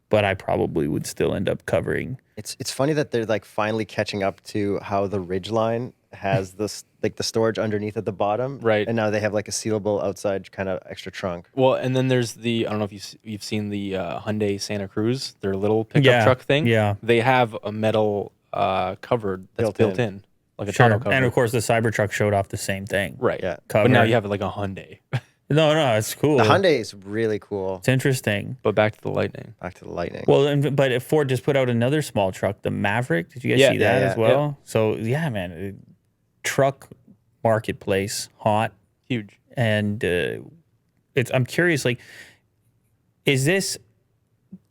But I probably would still end up covering. It's funny that they're like finally catching up to how the Ridgeline has this like the storage underneath at the bottom. Right. And now they have like a sealable outside kind of extra trunk. Well, and then there's the, I don't know if you've seen the Hyundai Santa Cruz, their little pickup Yeah, truck thing. yeah. They have a metal cover that's Built built in. in, like a Sure. tonneau cover. And of course, the Cybertruck showed off the same thing. right. Yeah. But now Cover. you have like a Hyundai. No, it's cool. The Hyundai is really cool. It's interesting. But back to the Lightning. Back to the Lightning. Well, but if Ford just put out another small truck, the Maverick. Did you guys Yeah, see that yeah, as well? So yeah, man, truck marketplace hot, Huge. and I'm curious, like, is this?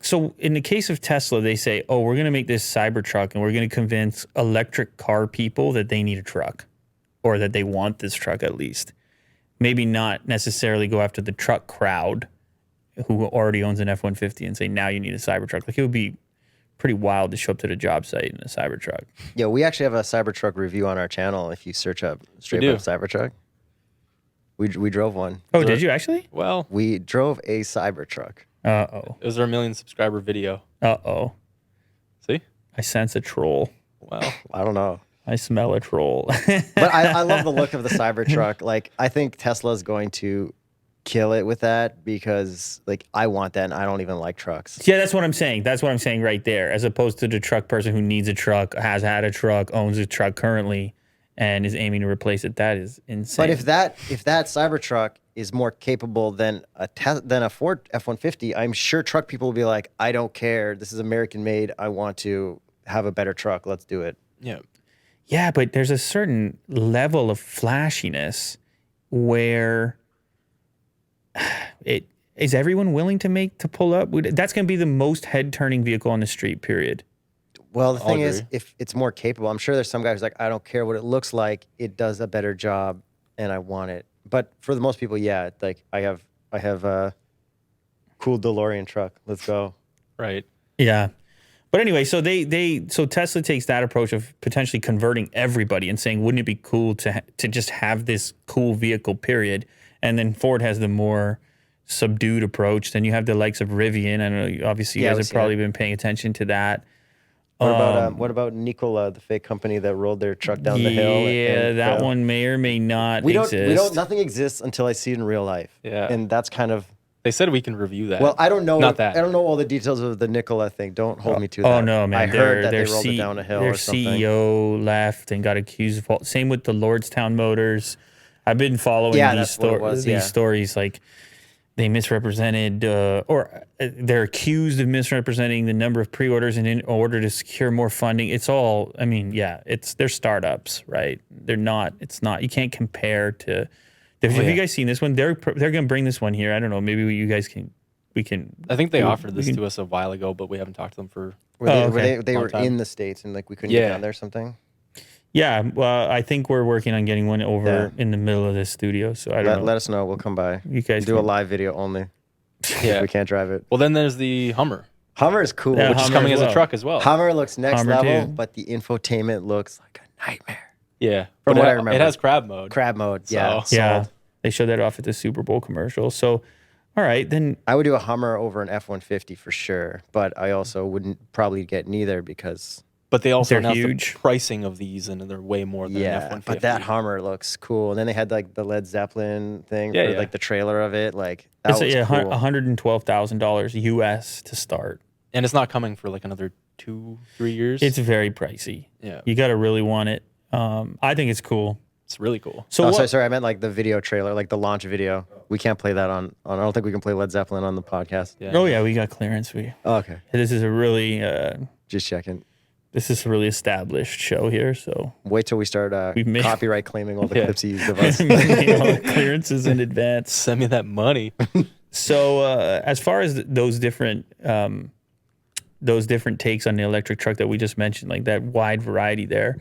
So in the case of Tesla, they say, oh, we're going to make this Cybertruck, and we're going to convince electric car people that they need a truck, or that they want this truck at least. Maybe not necessarily go after the truck crowd who already owns an F-150 and say, now you need a Cybertruck. Like, it would be pretty wild to show up to the job site in a Cybertruck. Yeah, we actually have a Cybertruck review on our channel. If you search up straight do. up Cybertruck, we drove one. Oh, did you actually? Well, We drove a Cybertruck. Uh-oh. it was our 1 million subscriber video. Uh-oh. See? I sense a troll. Well, I don't know. I smell a troll. But I love the look of the Cybertruck. Like, I think Tesla's going to kill it with that because, like, I want that and I don't even like trucks. Yeah, that's what I'm saying. That's what I'm saying right there. As opposed to the truck person who needs a truck, has had a truck, owns a truck currently, and is aiming to replace it. That is insane. But if that Cybertruck is more capable than a Ford F-150, I'm sure truck people will be like, I don't care. This is American made. I want to have a better truck. Let's do it. yeah. Yeah, but there's a certain level of flashiness where is everyone willing to pull up? That's going to be the most head-turning vehicle on the street, period. Well, the thing is, agree. if it's more capable, I'm sure there's some guy who's like, I don't care what it looks like. It does a better job and I want it. But for the most people, yeah, like I have a cool DeLorean truck. Let's go. Right. Yeah. But anyway, so so Tesla takes that approach of potentially converting everybody and saying, wouldn't it be cool to just have this cool vehicle, period? And then Ford has the more subdued approach. Then you have the likes of Rivian. I know, obviously, you Yeah, guys we've have seen probably been paying attention to that. What about Nikola, the fake company that rolled their truck down the hill? Yeah, and that failed? one may or may not We exist. don't. Nothing exists until I see it in real life. Yeah. and that's kind of. They said we can review that. Well, I don't know. Not that. I don't know all the details of the Nikola thing. Don't hold me to that. Oh no, man! I heard that their they rolled it down a hill their or something. CEO left and got accused of fault. Same with the Lordstown Motors. I've been following Yeah, these, that's what it was, yeah. stories. Like they misrepresented, or they're accused of misrepresenting the number of pre-orders in order to secure more funding. It's all. I mean, yeah, they're startups, right? They're not. It's not. You can't compare to. Have you guys seen this one? They're going to bring this one here. I don't know. Maybe you guys can. We can. I think they offered this to us a while ago, but we haven't talked to them for. Were they, Oh, okay. were they Long were time. in the States and like we couldn't get Yeah. down there or something? Yeah, well, I think we're working on getting one over in the middle of this studio. So I don't know. Let us know. We'll come by. You guys do a can- live video only. Yeah. If we can't drive it. Well, then there's the Hummer, Hummer is cool. Yeah, which is Hummer coming as as a well. truck as well. Hummer looks next Hummer level, too. but the infotainment looks like a nightmare. Yeah. From But what I it remember. has crab mode. Crab mode. Yeah. So- Yeah, sold. they showed that off at the Super Bowl commercial. So, all right, then. I would do a Hummer over an F-150 for sure, but I also wouldn't probably get neither because But they also They're announced huge. the pricing of these, and they're way more than an F-150. but that Hummer looks cool. And then they had like the Led Zeppelin thing Yeah, for yeah. like the trailer of it. Like that was cool. $112,000 US to start. And it's not coming for like another 2-3 years. It's very pricey. Yeah. You got to really want it. I think it's cool. It's really cool. So Oh, what? sorry, I meant like the video trailer, like the launch video. We can't play that on I don't think we can play Led Zeppelin on the podcast. Yeah. Oh yeah, we got clearance. Oh, okay. This is a really Just checking. this is a really established show here. So Wait till we start We've made- copyright claiming all the Yeah. clips he used of us. all the clearances in advance. Send me that money. So as far as those different takes on the electric truck that we just mentioned, like that wide variety there,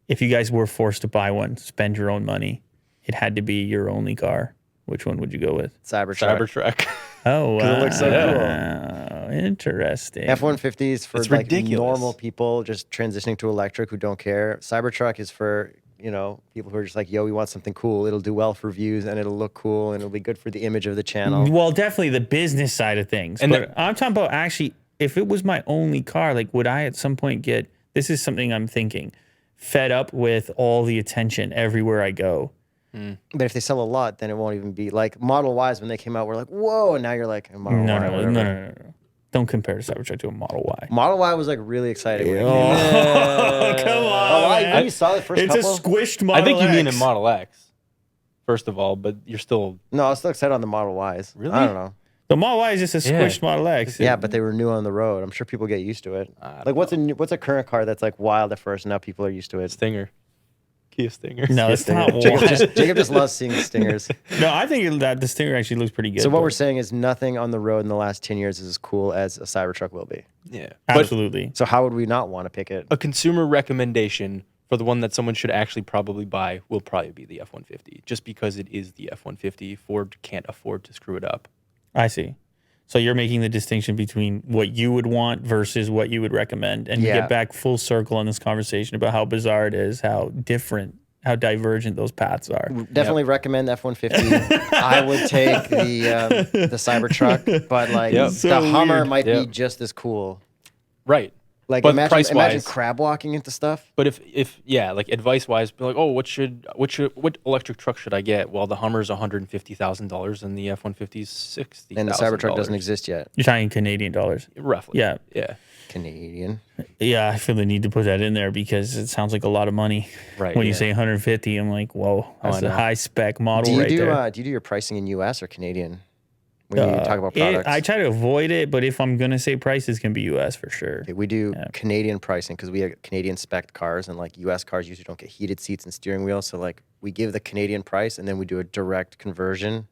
if you guys were forced to buy one, spend your own money, it had to be your only car. Which one would you go with? Cybertruck. Cybertruck. Oh, wow. it looks so Interesting. F-150s for It's like ridiculous. normal people just transitioning to electric who don't care. Cybertruck is for, people who are just like, yo, we want something cool. It'll do well for views and it'll look cool and it'll be good for the image of the channel. Well, definitely the business side of things. And But I'm talking about actually, if it was my only car, like would I at some point get, this is something I'm thinking, fed up with all the attention everywhere I go. But if they sell a lot, then it won't even be like Model Ys when they came out, we're like, whoa, and now you're like, Model No, Y, no, whatever. no. Don't compare a Cybertruck to a Model Y. Model Y was like really exciting. when it came Oh, out. come on. Oh, man. when you saw the first It's couple? a squished Model I think you mean a X. Model X, first of all, but you're still. No, I was still excited on the Model Ys. Really? I don't know. The Model Y is just a Yeah. squished Model X. Yeah, but they were new on the road. I'm sure people get used to it. don't Like, what's a current car that's like wild at first, and now people are used to it? Stinger. Kia Stinger. No, it's not Jacob wild. Jacob just loves seeing stingers. No, I think that the Stinger actually looks pretty good. So what though. we're saying is nothing on the road in the last 10 years is as cool as a Cybertruck will be. Yeah. But Absolutely. So how would we not want to pick it? a consumer recommendation for the one that someone should actually probably buy will probably be the F-150, just because it is the F-150. Ford can't afford to screw it up. I see. So you're making the distinction between what you would want versus what you would recommend. And you Yeah. get back full circle on this conversation about how bizarre it is, how different, how divergent those paths are. Definitely recommend the F-150. I would take the Cybertruck, but like Yep. the So Hummer weird. might be Yep. just as cool. Right. Like But imagine price-wise- crab walking into stuff. But if yeah, like advice wise, be like, oh, what electric truck should I get? Well, the Hummer's $150,000 and the F-150's $60,000. And the Cybertruck doesn't exist yet. You're talking Canadian dollars. Roughly. Yeah. Yeah. Canadian. Yeah, I feel the need to put that in there because it sounds like a lot of money. Right. When you yeah. say 150, I'm like, whoa, that's I a know. high spec model Do you right there. do your pricing in US or Canadian when you talk about products? I try to avoid it, but if I'm gonna say prices, can be US for sure. Okay, we do Canadian pricing because we have Canadian spec cars, and like US cars usually don't get heated seats and steering wheels. So like we give the Canadian price and then we do a direct conversion.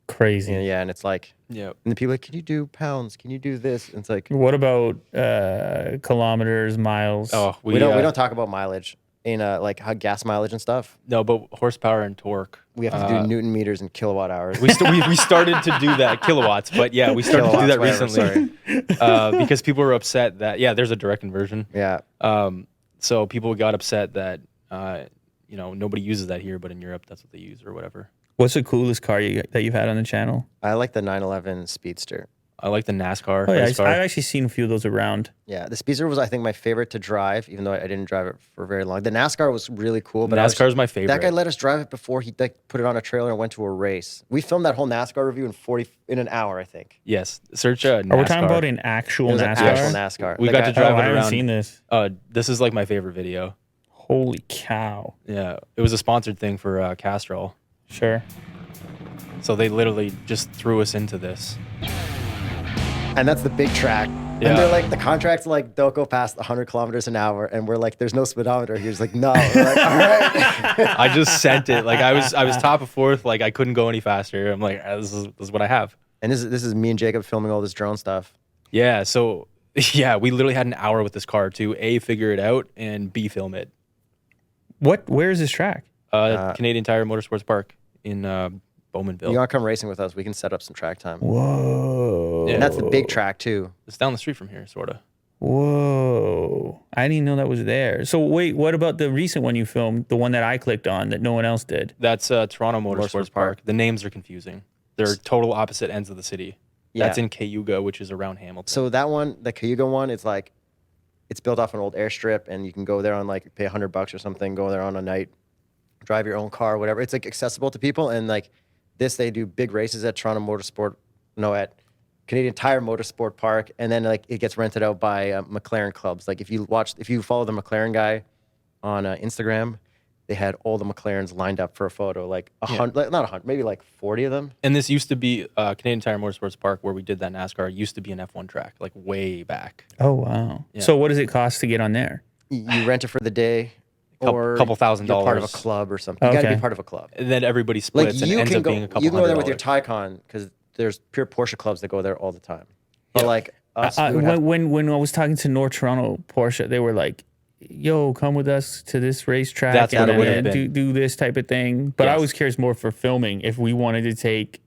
Crazy. Yeah, and it's like, Yeah. and the people are like, can you do pounds? Can you do this? And it's like What about kilometers, miles? Oh, we don't talk about mileage in like how gas mileage and stuff. No, but horsepower and torque. We have to do Newton meters and kilowatt hours. We started to do that kilowatts, but yeah, we started to do that Kilowatts, recently because people were upset that there's a direct conversion. Yeah. So people got upset that nobody uses that here, but in Europe that's what they use or whatever. What's the coolest car that you've had on the channel? I like the 911 Speedster. I like the NASCAR Oh yeah, race car. I've actually seen a few of those around. Yeah, the Speedster was I think my favorite to drive, even though I didn't drive it for very long. The NASCAR was really cool, but NASCAR is my favorite. that guy let us drive it before he like put it on a trailer and went to a race. We filmed that whole NASCAR review in an hour, I think. Yes, search NASCAR. Are we talking about an actual It was NASCAR? an actual NASCAR. We The got guy- to drive Oh, it I haven't around. seen this. This is like my favorite video. Holy cow! Yeah, it was a sponsored thing for Castrol. Sure. So they literally just threw us into this. And that's the big track. Yeah. And they're like, the contracts like, don't go past 100 kilometers an hour. And we're like, there's no speedometer. He was like, no. We're like, all right. I just sent it. Like I was top of fourth. Like I couldn't go any faster. I'm like, this is what I have. And this is me and Jacob filming all this drone stuff. Yeah. So Yeah, we literally had an hour with this car to A, figure it out, and B, film it. Where is this track? Canadian Tire Motorsports Park in Bowmanville. You want to come racing with us? We can set up some track time. Whoa. Yeah. And that's the big track too. It's down the street from here, sort of. Whoa. I didn't even know that was there. So wait, what about the recent one you filmed, the one that I clicked on that no one else did? That's Toronto Motorsports Motorsports Park. Park. The names are confusing. They're total opposite ends of the city. Yeah. That's in Cayuga, which is around Hamilton. So that one, the Cayuga one, it's like, it's built off an old airstrip, and you can go there on like pay $100 or something, go there on a night, drive your own car, whatever. It's like accessible to people, and like this, they do big races at at Canadian Tire Motorsport Park, and then like it gets rented out by McLaren clubs. Like if you follow the McLaren guy on Instagram, they had all the McLarens lined up for a photo, like 100, not 100, maybe like 40 of them. And this used to be Canadian Tire Motorsports Park, where we did that NASCAR. Used to be an F1 track, like way back. Oh, wow. Yeah. So what does it cost to get on there? You rent it for the day, or Couple $1,000. You're part of a club or something. You got to Okay. be part of a club. And then everybody Like splits and you ends can up being a go, couple you can go there with your $100. Taycan because there's pure Porsche clubs that go there all the time. But like us, we would when I was talking to North Toronto Porsche, they were like, "Yo, come with us to this racetrack That's what and it would have been. do this type of thing." But I Yes. was curious more for filming if we wanted to take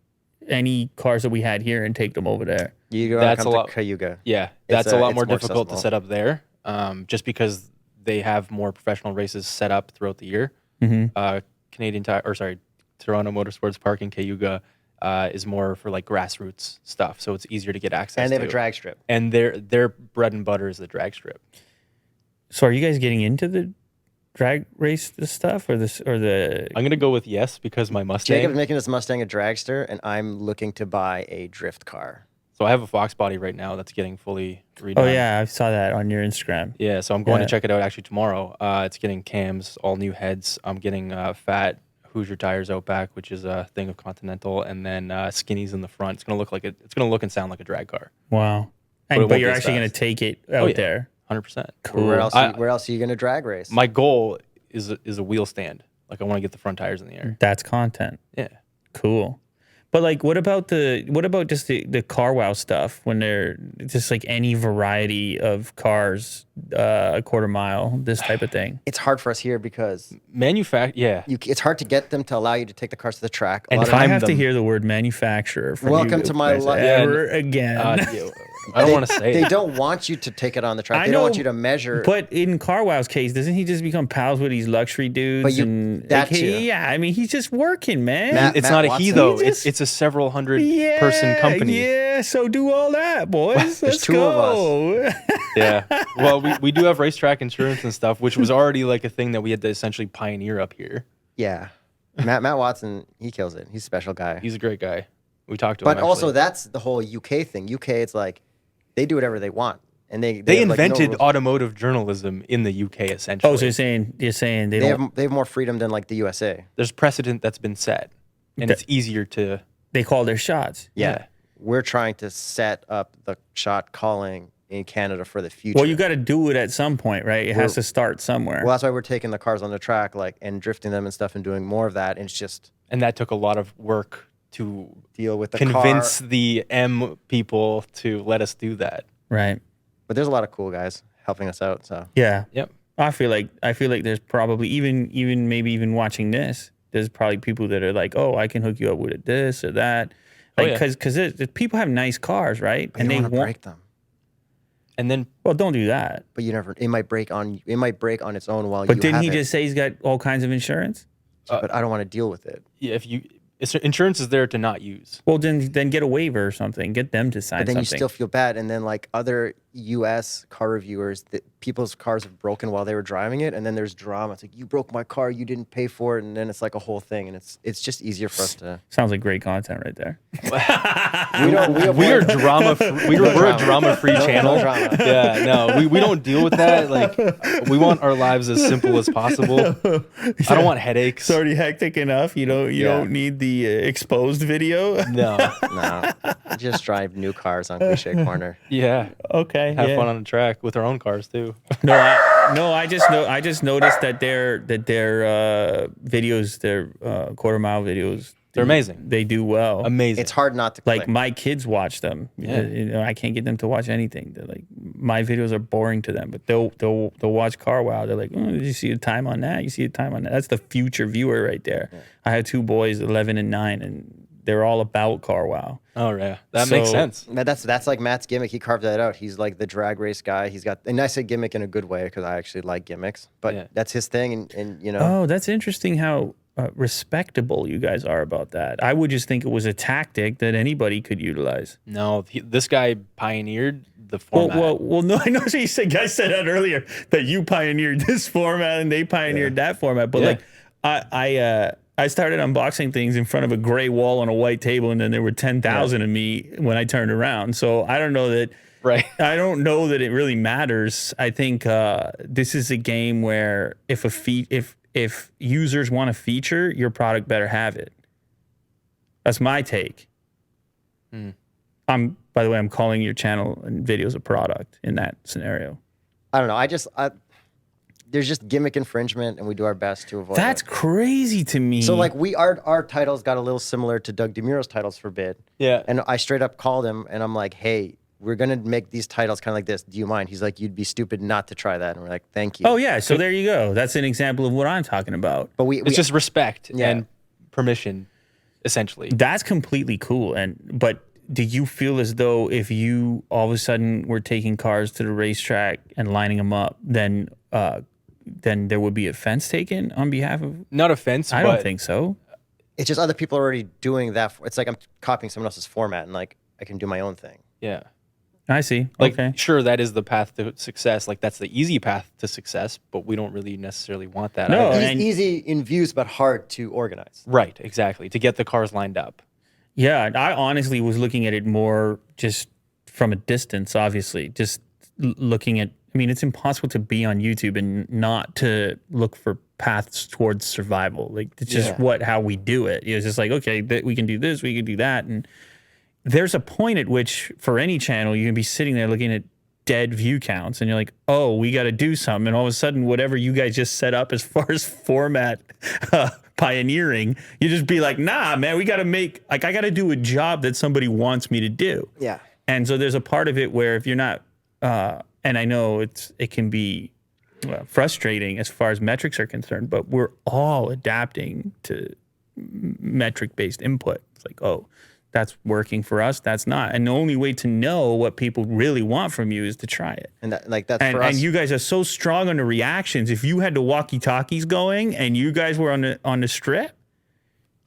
any cars that we had here and take them over there. you go That's come a lot- to Cayuga. Yeah, that's a lot it's more more difficult to accessible. set up there, just because they have more professional races set up throughout the year. Toronto Motorsports Park in Cayuga is more for like grassroots stuff, so it's easier to get access. And they have to. a drag strip. And their bread and butter is the drag strip. So are you guys getting into the drag race stuff or the? I'm gonna go with yes because my Mustang. Jacob's making this Mustang a dragster, and I'm looking to buy a drift car. So I have a Fox body right now that's getting fully redone. Oh yeah, I saw that on your Instagram. Yeah, so I'm going Yeah. to check it out actually tomorrow. It's getting cams, all new heads. I'm getting fat Hoosier tires out back, which is a thing of Continental, and then skinnies in the front. It's gonna look like it's gonna look and sound like a drag car. Wow. But it But won't you're be as actually going to fast. take it out yeah. there. 100%. Cool. Where else? I- Where else are you going to drag race? My goal is a wheel stand. Like I want to get the front tires in the air. That's content. Yeah. Cool. But like, what about just the car wow stuff when they're just like any variety of cars, a quarter mile, this type of thing. It's hard for us here because Yeah. it's hard to get them to allow you to take the cars to the track. A And lot if of I time have to them. hear the word manufacturer from Welcome you to my guys life. ever again. Yeah, I don't want to say they it. don't want you to take it on the track. I They don't want know, you to measure. But in Car Wow's case, doesn't he just become pals with these luxury dudes? But you- and that like, too. yeah, I mean, he's just working, man. Matt- It's not a he Watson. though. He just- It's a several hundred person company. Yeah, so do all that, boys. Let's two of go. Yeah. Well, we do have racetrack insurance and stuff, which was already like a thing that we had to essentially pioneer up here. yeah, Matt Watson, he kills it. He's a special guy. He's a great guy. We talked to But him. also, actually. that's the whole UK thing. UK, it's like they do whatever they want, and they they have, like, no invented rules. automotive journalism in the UK essentially. Oh, so you're saying they They don't have more freedom than like the USA. There's precedent that's been set, and it's easier to. they call their shots. Yeah. We're trying to set up the shot calling in Canada for the future. Well, you got to do it at some point, right? It has to start somewhere. Well, that's why we're taking the cars on the track, like, and drifting them and stuff, and doing more of that. And it's just And that took a lot of work to deal with the convince car. the M people to let us do that. Right. But there's a lot of cool guys helping us out. So Yeah. Yep. I feel like there's probably even maybe even watching this, there's probably people that are like, oh, I can hook you up with this or that, like yeah. because people have nice cars, right? and they want to break them. And then Well, don't do that. But you never. It might break on its own while But you. didn't he have it. just say he's got all kinds of insurance? But I don't want to deal with it. insurance is there to not use. Well, then get a waiver or something. Get them to sign But then something. you still feel bad. And then like other U.S. car reviewers, that people's cars have broken while they were driving it, and then there's drama. It's like, you broke my car, you didn't pay for it, and then it's like a whole thing, and it's just easier for us to. Sounds like great content right there. We are drama. We're a drama-free channel. No drama. Yeah, no, we don't deal with that. Like, we want our lives as simple as possible. I don't want headaches. It's already hectic enough. You don't need the exposed video. No. No, just drive new cars on Cliche Corner. Yeah. Okay. Have yeah. fun on the track with our own cars too. I just noticed that their videos, their quarter mile videos, They're amazing. They do well. Amazing. It's hard not to Like click. my kids watch them. Yeah. You know, I can't get them to watch anything. They're like, my videos are boring to them, but they'll watch Car Wow. They're like, oh, did you see the time on that? You see the time on that? That's the future viewer right there. Yeah. I have 2 boys, 11 and 9, and they're all about Car Wow. Oh yeah, that makes sense. That's like Matt's gimmick. He carved that out. He's like the drag race guy. He's got, and I say gimmick in a good way because I actually like gimmicks, but that's his thing. And you know, oh, that's interesting how respectable you guys are about that. I would just think it was a tactic that anybody could utilize. No, this guy pioneered the format. Well, no, I know you said, guys said that earlier that you pioneered this format and they pioneered that format, but like I started unboxing things in front of a gray wall on a white table, and then there were 10,000 of me when I turned around. So I don't know that. Right. I don't know that it really matters. I think this is a game where if users want a feature, your product better have it. That's my take. By the way, I'm calling your channel and videos a product in that scenario. I don't know. There's just gimmick infringement, and we do our best to avoid That's it. crazy to me. So like our titles got a little similar to Doug DeMuro's titles for bid. Yeah. And I straight up called him, and I'm like, hey, we're gonna make these titles kind of like this. Do you mind? He's like, you'd be stupid not to try that. And we're like, thank you. Oh yeah, so there you go. That's an example of what I'm talking about. But It's just respect and permission, essentially. That's completely cool. But do you feel as though if you all of a sudden were taking cars to the racetrack and lining them up, then there would be offense taken on behalf of? Not offense, I don't think so. It's just other people are already doing that. It's like I'm copying someone else's format, and like I can do my own thing. Yeah. I see. Like, okay. sure, that is the path to success. Like, that's the easy path to success, but we don't really necessarily want that. No, either. and- Easy in views, but hard to organize. Right, exactly. To get the cars lined up. Yeah, I honestly was looking at it more just from a distance, obviously. Just looking at, I mean, it's impossible to be on YouTube and not to look for paths towards survival. Like, it's just how we do it. It's just like, okay, we can do this, we can do that. And there's a point at which, for any channel, you can be sitting there looking at dead view counts, and you're like, oh, we got to do something. And all of a sudden, whatever you guys just set up as far as format pioneering, you just be like, nah, man, we got to I got to do a job that somebody wants me to do. Yeah. And so there's a part of it where if you're not, and I know it can be frustrating as far as metrics are concerned, but we're all adapting to metric-based input. It's like, oh, that's working for us, that's not. And the only way to know what people really want from you is to try it. And that's for us. And you guys are so strong on the reactions. If you had the walkie-talkies going and you guys were on the strip,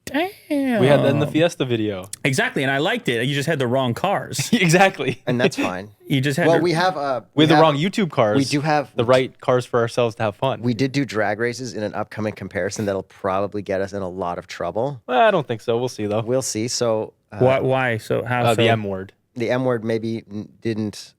damn. We had that in the Fiesta video. Exactly, and I liked it. You just had the wrong cars. Exactly. and that's fine. You just had Well, to- we have We had the wrong YouTube cars. We do have the right cars for ourselves to have fun. We did do drag races in an upcoming comparison that'll probably get us in a lot of trouble. Well, I don't think so. We'll see, though. We'll see. So why? So how? The so? M word. the M word maybe didn't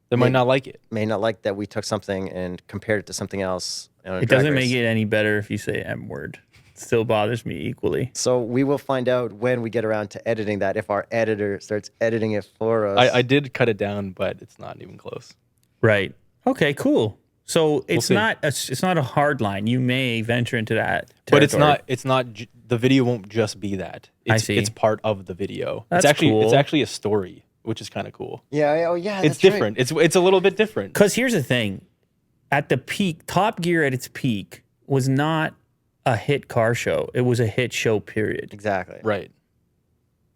They might not like it. may not like that we took something and compared it to something else. On a It drag doesn't race. make it any better if you say M word. It still bothers me equally. So we will find out when we get around to editing that if our editor starts editing it for us. I did cut it down, but it's not even close. Right. Okay. Cool. So it's see. not a hard line. You may venture into that, But it's territory. not. The video won't just be that. It's, see. It's part of the video. That's it's cool. actually a story, which is kind of cool. Yeah. Oh yeah. It's that's right. different. It's a little bit different. Because here's the thing. At the peak, Top Gear at its peak was not a hit car show. It was a hit show, period. Exactly. Right.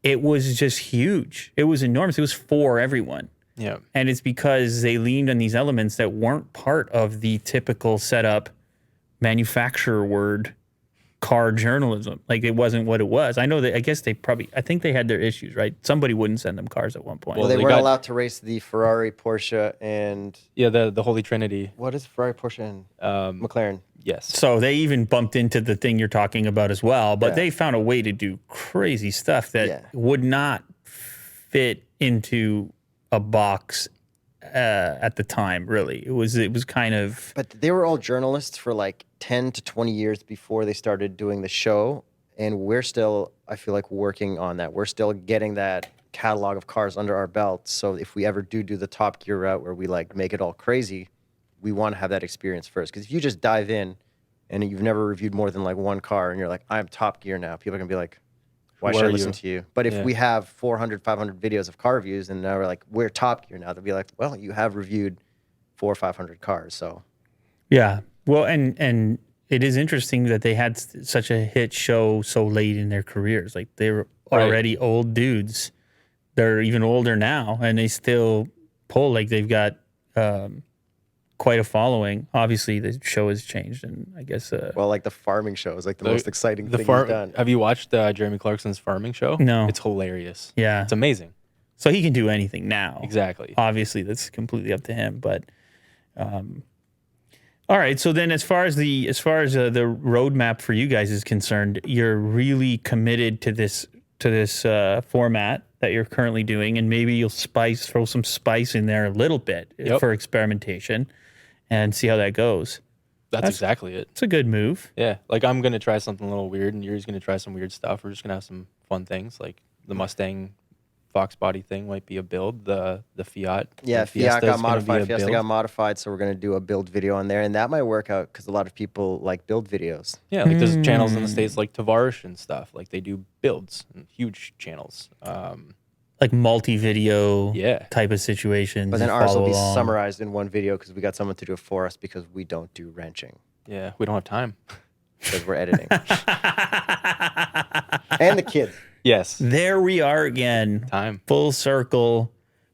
It was just huge. It was enormous. It was for everyone. Yeah. And it's because they leaned on these elements that weren't part of the typical setup manufacturer word car journalism. Like, it wasn't what it was. I know that, I think they had their issues, right? Somebody wouldn't send them cars at one point. Well, Well, they they weren't got- allowed to race the Ferrari, Porsche, and Yeah. The Holy Trinity. what is Ferrari, Porsche, and McLaren? Yes. So they even bumped into the thing you're talking about as well, but Yeah. they found a way to do crazy stuff that Yeah. would not fit into a box at the time. Really, it was kind of But they were all journalists for like 10 to 20 years before they started doing the show. And we're still, I feel like, working on that. We're still getting that catalog of cars under our belt. So if we ever do the Top Gear route where we like make it all crazy, we want to have that experience first. Because if you just dive in and you've never reviewed more than like one car and you're like, I'm Top Gear now, people are going to be like, Why Who should I are listen you? to you? But if Yeah. we have 400, 500 videos of car reviews and now we're like, we're Top Gear now, they'll be like, well, you have reviewed 400 or 500 cars. So Yeah. Well, and it is interesting that they had such a hit show so late in their careers. Like they were Right. already old dudes. They're even older now, and they still pull. Like they've got quite a following. Obviously, the show has changed, and I guess well, like the farming show is like the most exciting thing he's done. Have you watched Jeremy Clarkson's farming show? No. It's hilarious. Yeah. It's amazing. so he can do anything now. Exactly. Obviously, that's completely up to him. But all right. So then, as far as the roadmap for you guys is concerned, you're really committed to this format that you're currently doing, and maybe you'll throw some spice in there a little bit for experimentation, and see how that goes. That's exactly it. It's a good move. Yeah. Like I'm gonna try something a little weird, and Yuri's gonna try some weird stuff. We're just gonna have some fun things. Like the Mustang Fox body thing might be a build. The Fiat. Yeah, the Fiat Fiesta's got gonna modified. be a Fiesta build. got modified, so we're going to do a build video on there. And that might work out because a lot of people like build videos. Yeah, like there's channels in the States like Tavares and stuff. Like they do builds, and huge channels. Like multi-video Yeah. type of situations. But then you ours will follow be along. summarized in one video because we got someone to do it for us because we don't do wrenching Yeah, we don't have time. because we're editing. And the kids. Yes, There we are again. time. Full circle.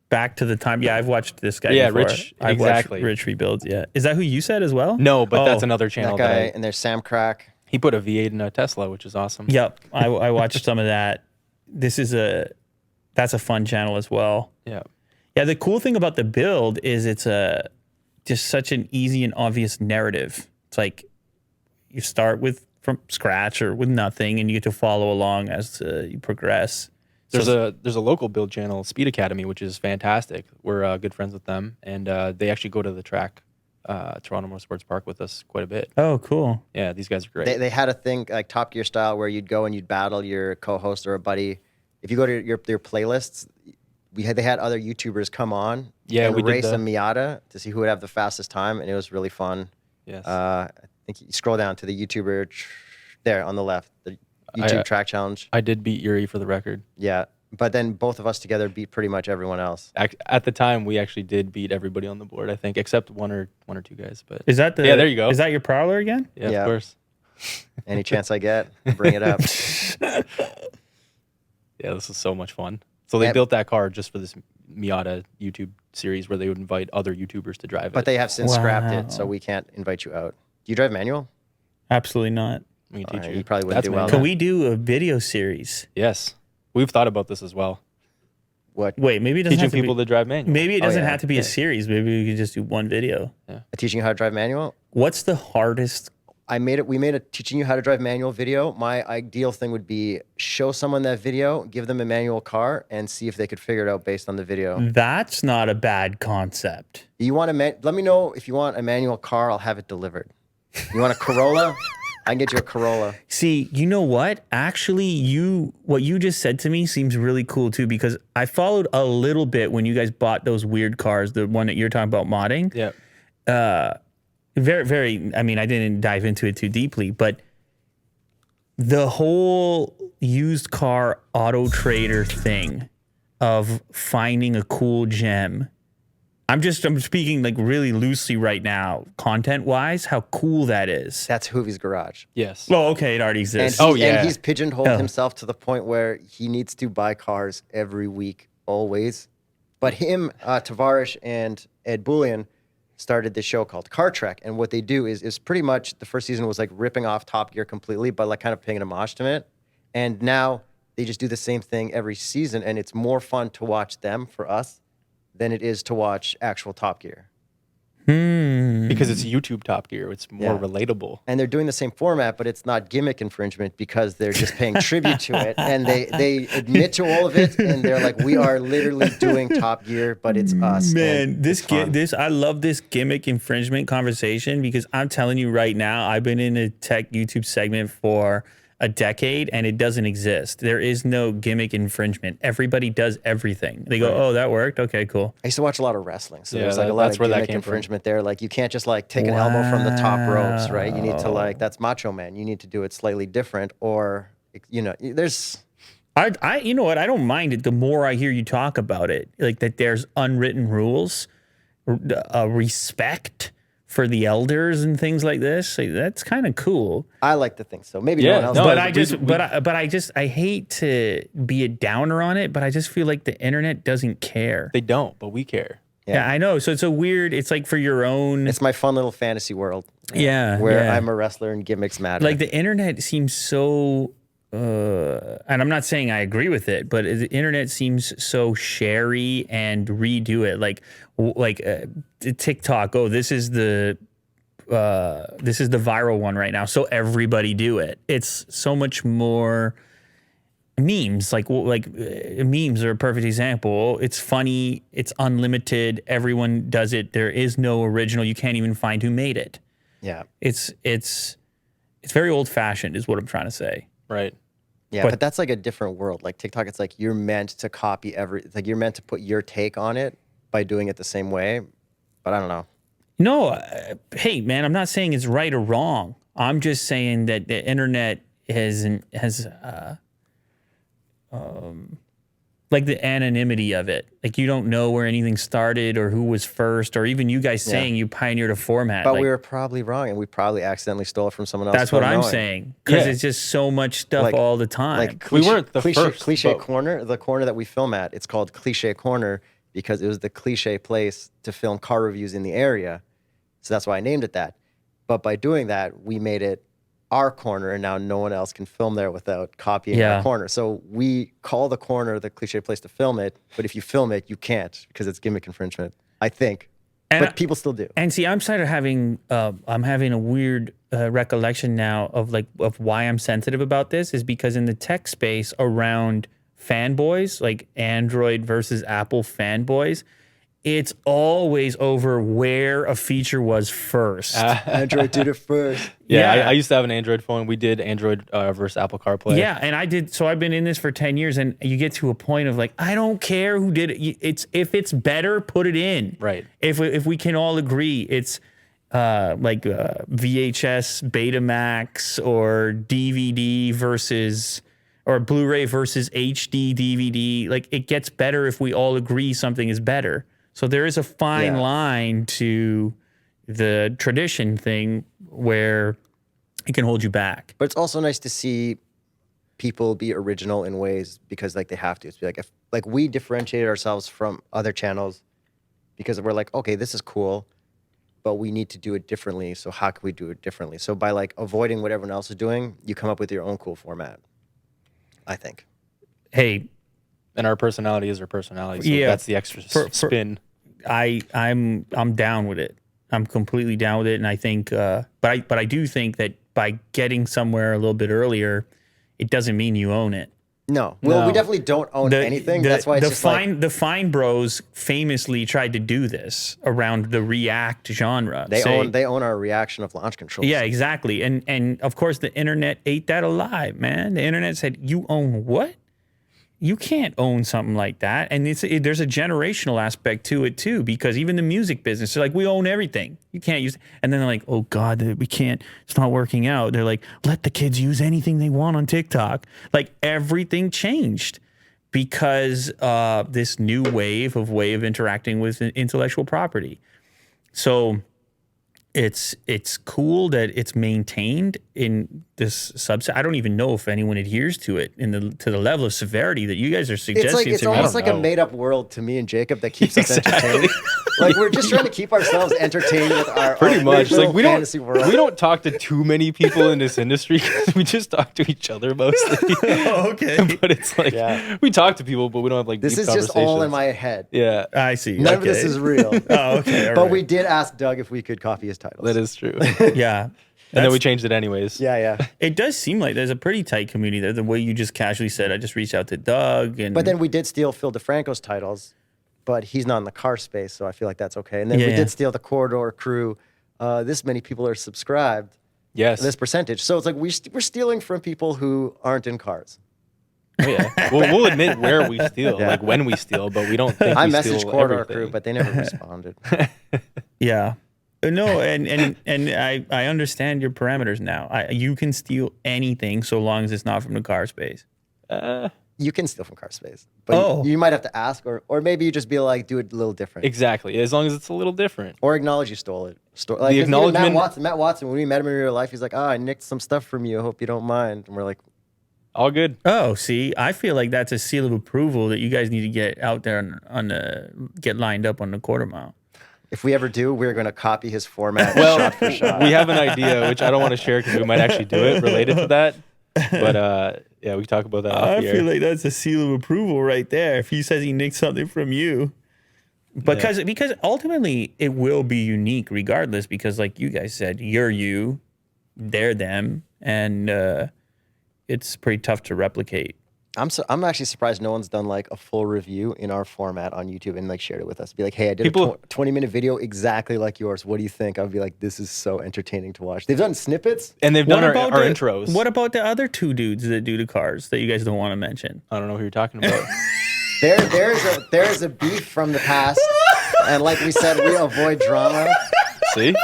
Back to the time. Yeah, I've watched this guy Yeah, before. Rich- I've exactly. watched Rich Rebuilds. Yeah. Is that who you said as well? No, but that's Oh. another channel. That guy, That and there's Sam Crack. he put a V8 in a Tesla, which is awesome. Yep. I watched some of that. That's a fun channel as well. Yeah. Yeah, the cool thing about the build is it's just such an easy and obvious narrative. It's like you start from scratch or with nothing, and you get to follow along as you progress. There's a local build channel, Speed Academy, which is fantastic. We're good friends with them, and they actually go to the track, Toronto Motorsports Park, with us quite a bit. Oh, cool. Yeah, these guys are great. They had a thing like Top Gear style where you'd go and you'd battle your co-host or a buddy. If you go to their playlists, they had other YouTubers come on Yeah, and we did race a the- Miata to see who would have the fastest time, and it was really fun. Yes. I think you scroll down to the YouTuber there on the left, the YouTube track challenge. I did beat Yuri for the record. Yeah, but then both of us together beat pretty much everyone else. At the time, we actually did beat everybody on the board, I think, except one or two guys. But Is that Yeah, there you go. Is that your Prowler again? yeah, Yeah. of course. Any chance I get, bring it up. Yeah, this is so much fun. So they Yeah. built that car just for this Miata YouTube series where they would invite other YouTubers to drive But it. they have since scrapped it, so Wow. we can't invite you out. Do you drive manual? Absolutely not. We can teach You probably wouldn't That's do well. manual. Can we do a video series? Yes, we've thought about this as well. What? Wait, maybe it doesn't Teaching have to people be, to drive manual. maybe it doesn't yeah. have to be a series. Maybe we could just do one video. Teaching you how to drive manual? What's the hardest? We made a teaching you how to drive manual video. My ideal thing would be show someone that video, give them a manual car, and see if they could figure it out based on the video. That's not a bad concept. You want let me know if you want a manual car, I'll have it delivered. You want a Corolla? I can get you a Corolla. See, you know what? Actually, what you just said to me seems really cool too, because I followed a little bit when you guys bought those weird cars, the one that you're talking about modding. Yeah. Very, very, I mean, I didn't dive into it too deeply, but the whole used car auto trader thing of finding a cool gem. I'm speaking like really loosely right now, content wise, how cool that is. That's Hoovie's garage. Yes. Oh, okay. It already And, exists. and he's pigeonholed Oh. himself to the point where he needs to buy cars every week, always. But him, Tavares, and Ed Bullion started this show called Car Trek. And what they do is pretty much the first season was like ripping off Top Gear completely, but like kind of paying homage to it. And now they just do the same thing every season. And it's more fun to watch them for us than it is to watch actual Top Gear. Because it's YouTube Top Gear. It's more Yeah. relatable. And they're doing the same format, but it's not gimmick infringement because they're just paying tribute to it. And they admit to all of it. And they're like, we are literally doing Top Gear, but it's us. Man, and this it's fun. I love this gimmick infringement conversation because I'm telling you right now, I've been in a tech YouTube segment for a decade and it doesn't exist. There is no gimmick infringement. Everybody does everything. They go, "Oh, that worked. Okay, cool." I used to watch a lot of wrestling, so Yeah, there's like a lot that's of where that gimmick came from. infringement there. Like you can't just like take an elbow from the top ropes, right? You need to like that's Macho Man. You need to do it slightly different, or you know, there's You know what? I don't mind it. The more I hear you talk about it, like that, there's unwritten rules, respect for the elders and things like this. Like, that's kind of cool. I like to think so. Maybe Yeah, no one else. no, does. I hate to be a downer on it, but I just feel like the internet doesn't care. They don't, but we care. Yeah, I know. So it's a weird. It's like for your own. It's my fun little fantasy world. Yeah, where yeah. I'm a wrestler and gimmicks matter. Like the internet seems so. And I'm not saying I agree with it, but the internet seems so sherry and redo it. Like TikTok. Oh, this is the viral one right now. So everybody do it. It's so much more memes. Memes are a perfect example. It's funny. It's unlimited. Everyone does it. There is no original. You can't even find who made it. Yeah. It's very old fashioned is what I'm trying to say. Right. Yeah, but that's like a different world. Like TikTok, it's like you're meant to copy it's like you're meant to put your take on it by doing it the same way. But I don't know. No, hey man, I'm not saying it's right or wrong. I'm just saying that the internet has like the anonymity of it. Like you don't know where anything started or who was first, or even you guys saying you pioneered a format. But like, we were probably wrong, and we probably accidentally stole it from someone else. that's what without I'm knowing. saying. Because Yeah. it's just so much stuff Like- all the time. Like We cliche, weren't the first, Cliche but- corner, the corner that we film at, it's called Cliche Corner because it was the cliche place to film car reviews in the area. So that's why I named it that. But by doing that, we made it our corner, and now no one else can film there without copying Yeah. our corner. So we call the corner the cliche place to film it, but if you film it, you can't because it's gimmick infringement, I think. And But people still do. And see, I'm started having I'm having a weird recollection now of why I'm sensitive about this is because in the tech space around fanboys, like Android versus Apple fanboys, it's always over where a feature was first. Android did it first. Yeah, Yeah. I used to have an Android phone. We did Android versus Apple CarPlay. Yeah, and I did. So I've been in this for 10 years, and you get to a point of like, I don't care who did it. If it's better, put it in. Right. If we can all agree, it's VHS, Betamax, or DVD versus or Blu-ray versus HD DVD. Like it gets better if we all agree something is better. So there is a fine Yeah. line to the tradition thing where it can hold you back. But it's also nice to see people be original in ways because like they have to. It's like if like we differentiated ourselves from other channels because we're like, okay, this is cool, but we need to do it differently. So how can we do it differently? So by like avoiding what everyone else is doing, you come up with your own cool format. I think. Hey, And our personality is our personality. So Yeah. that's the extra spin. I'm down with it. I'm completely down with it, and I think, but I do think that by getting somewhere a little bit earlier, it doesn't mean you own it. No. Well, we No. definitely don't own anything. That's why it's just like the Fine Bros famously tried to do this around the React genre. they Say- own our reaction of launch controls. Yeah, exactly. And of course the internet ate that alive, man. The internet said, "You own what? You can't own something like that." And there's a generational aspect to it too, because even the music business, they're like, "We own everything. You can't use." And then they're like, "Oh God, we can't. It's not working out." They're like, "Let the kids use anything they want on TikTok." Like everything changed because this new way of interacting with intellectual property. So it's cool that it's maintained in this subset. I don't even know if anyone adheres to it to the level of severity that you guys are suggesting. It's to me. almost like a made up world to me and Jacob that keeps us entertained. Like we're just trying to keep ourselves entertained with our Pretty much. original Like we fantasy don't world. we don't talk to too many people in this industry because we just talk to each other mostly. Okay. But it's like Yeah. we talk to people, but we don't have like This deep is just all in conversations. my head. Yeah, I see. None of this is real. Oh, okay. all But right. we did ask Doug if we could copy his titles. that is true. yeah. And then we changed it anyways. Yeah. It does seem like there's a pretty tight community there. The way you just casually said, I just reached out to Doug, and But then we did steal Phil DeFranco's titles, but he's not in the car space, so I feel like that's okay. And then we Yeah. did steal the Corridor Crew. This many people are subscribed. Yes. This percentage. So it's like we're stealing from people who aren't in cars. Oh, yeah. We'll admit where we steal, Yeah. like when we steal, but we don't think I we messaged steal Corridor everything. Crew, but they never responded. yeah. No, and I understand your parameters now. You can steal anything so long as it's not from the car space. You can steal from car space, but you might have to ask, or maybe you just be like, do it a little different. Exactly. As long as it's a little different. Or acknowledge you stole it. Like The acknowledgement. Matt Watson, when we met him in real life, he's like, I nicked some stuff from you. I hope you don't mind. And we're like, All good. Oh, see, I feel like that's a seal of approval that you guys need to get out there get lined up on the quarter mile. if we ever do, we're going to copy his format Well, shot for shot. we have an idea, which I don't want to share because we might actually do it related to that. But yeah, we can talk about that off I the feel air. like that's a seal of approval right there. If he says he nicked something from you, because ultimately it will be unique regardless. Because like you guys said, you're you, they're them, and it's pretty tough to replicate. I'm actually surprised no one's done like a full review in our format on YouTube and like shared it with us. Be like, hey, I did People- a 20-minute video exactly like yours. What do you think? I would be like, this is so entertaining to watch. They've done snippets. And they've done our the, intros. What about the other two dudes that do the cars that you guys don't want to mention? I don't know who you're talking about. There's a beef from the past, and like we said, we avoid drama. See?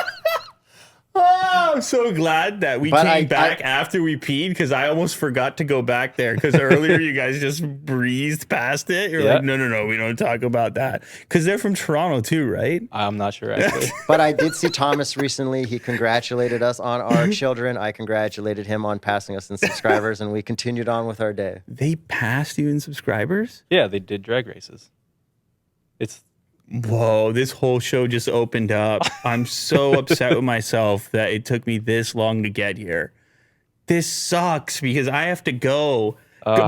Oh, I'm so glad that we But came back after we peed because I almost forgot to go back there because earlier you guys just breezed past it. You're Yeah. like, no, we don't talk about that because they're from Toronto too, right? I'm not sure, actually. But I did see Thomas recently. He congratulated us on our children. I congratulated him on passing us in subscribers, and we continued on with our day. They passed you in subscribers? Yeah, they did drag races. It's Whoa, this whole show just opened up. I'm so upset with myself that it took me this long to get here. This sucks because I have to go.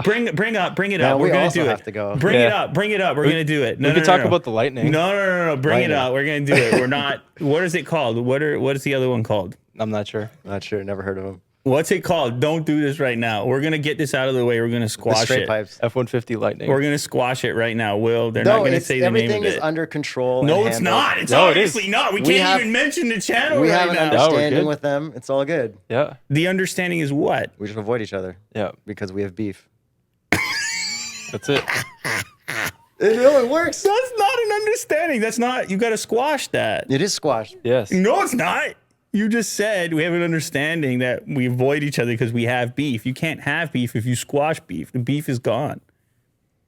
Bring it up. No, We're we gonna also do have it. to go. Bring it Yeah. up. Bring it up. We're gonna do it. No, we no, could no, talk no. about the lightning. No. Bring it Lightning. up. We're gonna do it. We're not. What is it called? What is the other one called? I'm not sure. Not sure. Never heard of him. What's it called? Don't do this right now. We're gonna get this out of the way. We're gonna The squash straight it. pipes. F-150 Lightning. We're gonna squash it right now. Will they're not gonna say the name everything of is it? under control. No, and it's handled. not. It's No, it is. obviously not. We We can't have- even mention the channel We right have an now. we're understanding good. with them. It's all good. Yeah. The understanding is what? We just avoid each other Yeah. because we have beef. That's it. It really works. That's not an understanding. That's not. You got to squash that. It is squashed. Yes. No, it's not. You just said we have an understanding that we avoid each other because we have beef. You can't have beef if you squash beef. The beef is gone.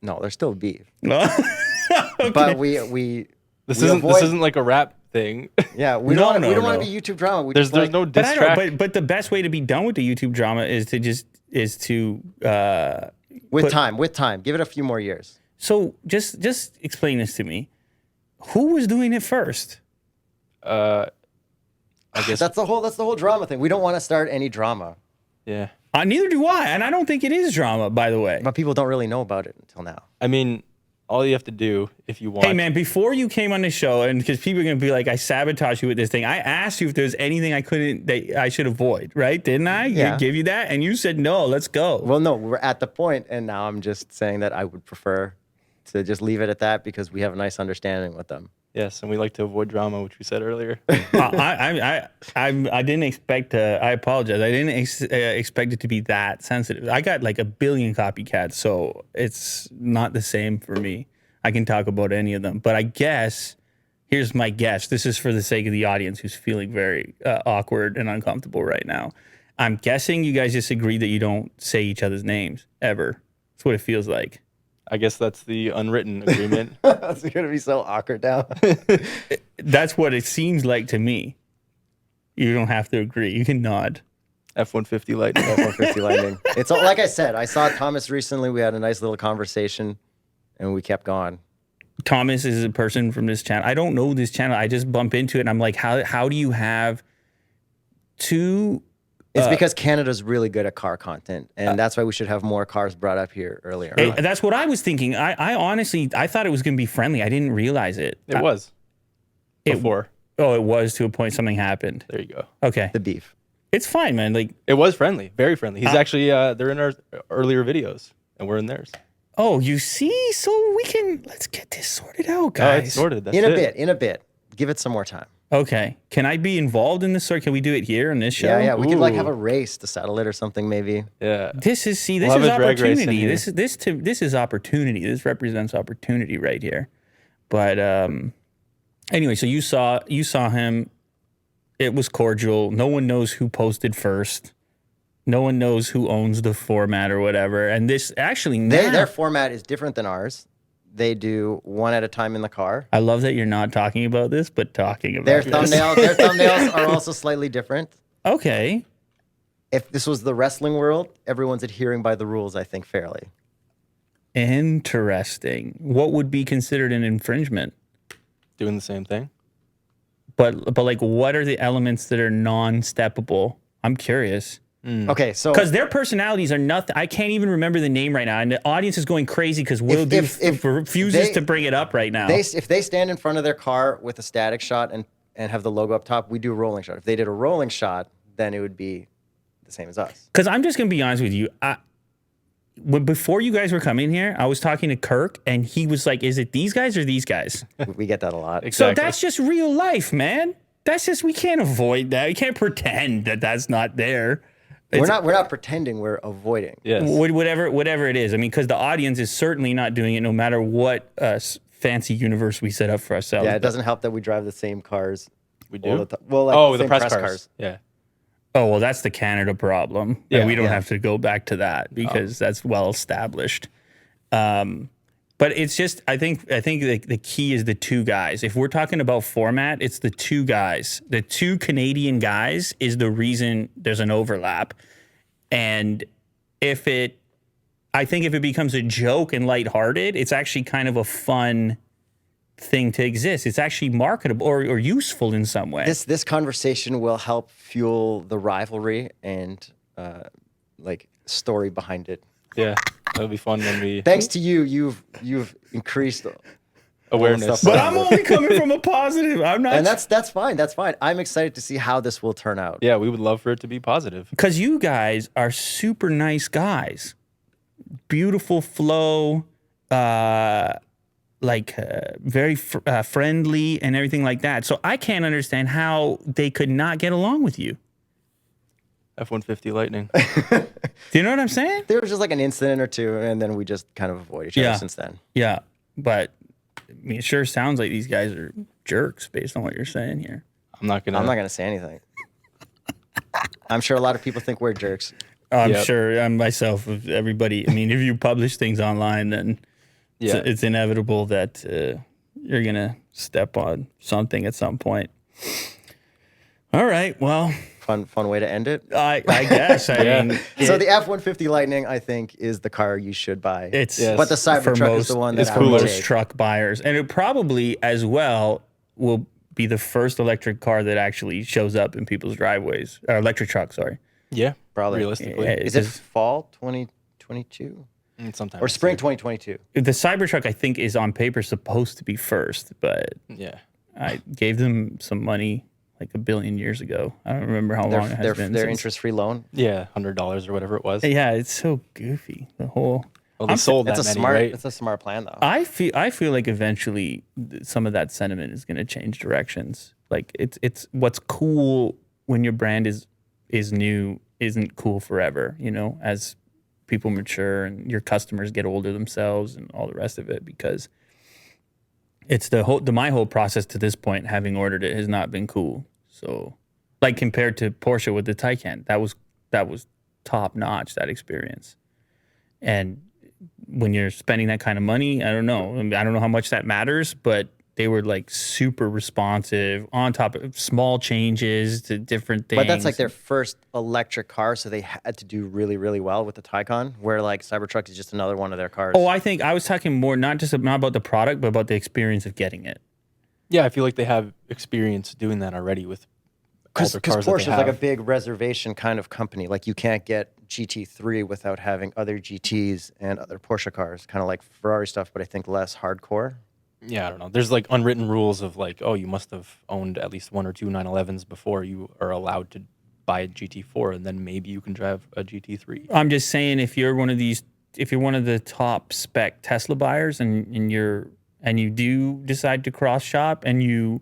No, there's still beef. Okay. But we This we isn't avoid- this isn't like a rap thing. Yeah, we No, don't no, we don't want no. to be YouTube drama. We There's just like, no But diss I track. know. But the best way to be done with the YouTube drama is to with time. Give it a few more years. So just explain this to me. Who was doing it first? I guess. That's the whole drama thing. We don't want to start any drama. Yeah. Neither do I, and I don't think it is drama. By the way, But people don't really know about it until now. I mean, all you have to do if you want. hey man, before you came on the show, and because people are gonna be like, I sabotaged you with this thing. I asked you if there's anything that I should avoid, right? Didn't I? Yeah. Give you that, and you said no. Let's go. Well, no, we're at the point, and now I'm just saying that I would prefer to just leave it at that because we have a nice understanding with them. Yes, and we like to avoid drama, which we said earlier. I didn't expect to. I apologize. I didn't expect it to be that sensitive. I got like a billion copycats, so it's not the same for me. I can talk about any of them, but I guess here's my guess. This is for the sake of the audience who's feeling very awkward and uncomfortable right now. I'm guessing you guys just agreed that you don't say each other's names ever. That's what it feels like. I guess that's the unwritten agreement. That's gonna be so awkward now. That's what it seems like to me. You don't have to agree. You can nod. F-150 Lightning. F-150 Lightning. It's all, like I said. I saw Thomas recently. We had a nice little conversation, and we kept going. Thomas is a person from this channel. I don't know this channel. I just bump into it and I'm like, how do you have two? It's because Canada's really good at car content, and that's why we should have more cars brought up here earlier. That's what I was thinking. I honestly, I thought it was going to be friendly. I didn't realize it. It was. Before. Oh, it was to a point something happened. There you go. Okay. The beef. It's fine, man. Like, It was friendly. Very friendly. He's actually, they're in our earlier videos, and we're in theirs. oh, you see? So let's get this sorted out, Oh, guys. it's sorted. That's In a it. bit. Give it some more time. Okay. Can I be involved in this, or can we do it here on this show? Yeah. We could like Ooh. have a race to settle it or something, maybe. Yeah. This is We'll have a drag race in opportunity. here. This is opportunity. This represents opportunity right here. But anyway, so you saw him. It was cordial. No one knows who posted first. No one knows who owns the format or whatever. And this actually now, Their format is different than ours. They do one at a time in the car. I love that you're not talking about this, but talking about Their this. their thumbnails are also slightly different. Okay. If this was the wrestling world, everyone's adhering by the rules, I think, fairly. Interesting. What would be considered an infringement? Doing the same thing. But like, what are the elements that are non-steppable? I'm curious. Okay, so Because their personalities are nothing. I can't even remember the name right now, and the audience is going crazy because Will refuses to bring it up right now. if they stand in front of their car with a static shot and have the logo up top, we do a rolling shot. If they did a rolling shot, then it would be the same as us. Because I'm just gonna be honest with you. Before you guys were coming here, I was talking to Kirk, and he was like, "Is it these guys or these guys?" We get that a lot. So that's just real life, man. That's just, we can't avoid that. We can't pretend that that's not there. We're not pretending, we're avoiding. Yes. Whatever it is. I mean, because the audience is certainly not doing it, no matter what fancy universe we set up for ourselves. Yeah, it doesn't help that we drive the same cars. We all do. the time. Well, like Oh, the same press cars. Yeah. Oh, well, that's the Canada problem. Yeah, And we don't yeah. have to go back to that because that's well established. But it's just, I think the key is the two guys. If we're talking about format, it's the two guys. The two Canadian guys is the reason there's an overlap. And I think if it becomes a joke and lighthearted, it's actually kind of a fun thing to exist. It's actually marketable or useful in some way. This conversation will help fuel the rivalry and like story behind it. Yeah. That'll be fun when we Thanks to you, you've increased awareness. stuff. But I'm only coming from a positive. I'm not. and that's fine. That's fine. I'm excited to see how this will turn out. Yeah, we would love for it to be positive. Because you guys are super nice guys. Beautiful flow, very friendly and everything like that. So I can't understand how they could not get along with you. F-150 Lightning. Do you know what I'm saying? There was just like an incident or two, and then we just kind of avoid each other since then. Yeah. But I mean, it sure sounds like these guys are jerks based on what you're saying here. I'm not gonna say anything. I'm sure a lot of people think we're jerks. I'm Yep. sure myself, everybody. I mean, if you publish things online, then Yeah. it's inevitable that you're going to step on something at some point. All right. Well, Fun way to end it. I guess. I mean, So the F-150 Lightning, I think, is the car you should buy. it's Yes. But the for Cybertruck is the one that it's I for would most take. truck buyers, and it probably as well will be the first electric car that actually shows up in people's driveways. Or electric truck, sorry. Yeah. Probably. Realistically. Yeah, Is it because fall 2022 Sometime or this spring year. 2022? the Cybertruck, I think, is on paper supposed to be first, but Yeah. I gave them some money like a billion years ago. I don't remember how long it has been. Their since. interest-free loan. Yeah. $100 or whatever it was. Yeah, it's so goofy. The whole. Well, they sold That's that a many, smart. right? It's a smart plan, though. I feel like eventually some of that sentiment is going to change directions. Like it's what's cool when your brand is new isn't cool forever. You know, as people mature and your customers get older themselves and all the rest of it, because it's my whole process to this point, having ordered it, has not been cool. So, like compared to Porsche with the Taycan, that was top notch, that experience. And when you're spending that kind of money, I don't know. I mean, I don't know how much that matters, but they were like super responsive, on top of small changes to different things. But that's like their first electric car, so they had to do really, really well with the Taycan, where like Cybertruck is just another one of their cars. Oh, I think I was talking more not about the product, but about the experience of getting it. Yeah, I feel like they have experience doing that already with all Because the cars that Porsche they is like a have. big reservation kind of company. Like you can't get GT3 without having other GTs and other Porsche cars, kind of like Ferrari stuff, but I think less hardcore. Yeah, I don't know. There's like unwritten rules of like, oh, you must have owned at least one or two 911s before you are allowed to buy a GT4, and then maybe you can drive a GT3. I'm just saying, if you're one of the top spec Tesla buyers and you do decide to cross shop and you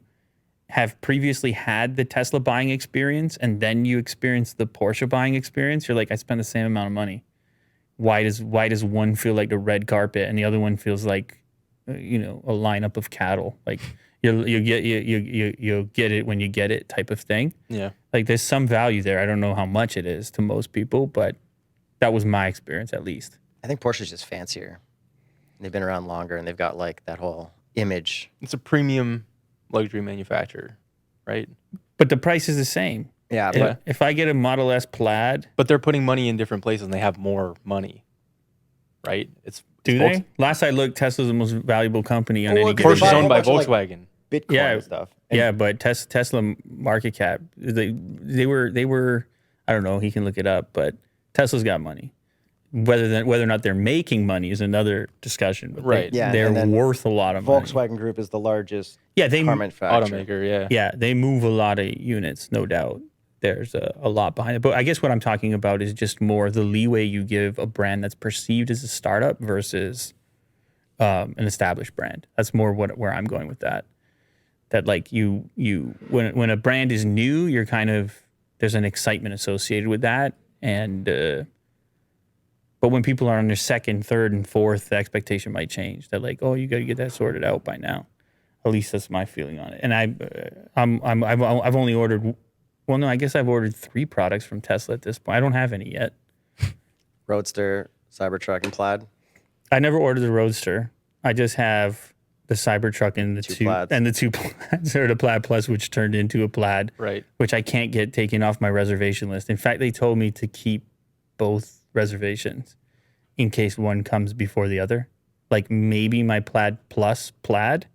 have previously had the Tesla buying experience and then you experience the Porsche buying experience, you're like, I spend the same amount of money. Why does one feel like the red carpet and the other one feels like a lineup of cattle? Like you'll get it when you get it type of thing. Yeah. Like there's some value there. I don't know how much it is to most people, but that was my experience at least. I think Porsche's just fancier. They've been around longer, and they've got like that whole image. It's a premium luxury manufacturer, right? But the price is the same. Yeah, If- but If I get a Model S Plaid, But they're putting money in different places, and they have more money, right? do Volks- they? Last I looked, Tesla's the most valuable company on Well, any because given Porsche's buy a day. whole owned by bunch of, like, Volkswagen. Bitcoin Yeah, and stuff. And Yeah, but Tesla market cap, they were I don't know, he can look it up, but Tesla's got money. Whether or not they're making money is another discussion. But Right. Yeah, they're and then worth a lot of money. Volkswagen Group is the largest Yeah, they car manufacturer. Automaker, yeah. yeah, they move a lot of units, no doubt. There's a lot behind it. But I guess what I'm talking about is just more the leeway you give a brand that's perceived as a startup versus an established brand. That's more where I'm going with that. That like when a brand is new, you're kind of there's an excitement associated with that, and but when people are on their second, third, and fourth, the expectation might change. That like, oh, you got to get that sorted out by now. At least that's my feeling on it. And I've only ordered. Well, no, I guess I've ordered 3 products from Tesla at this point. I don't have any yet. Roadster, Cybertruck, and Plaid. I never ordered the Roadster. I just have the Cybertruck and the Two two Plaids. and the 2 Plaids, or the Plaid Plus, which turned into a Plaid, Right. which I can't get taken off my reservation list. In fact, they told me to keep both reservations in case one comes before the other. Like maybe my Plaid Plus Plaid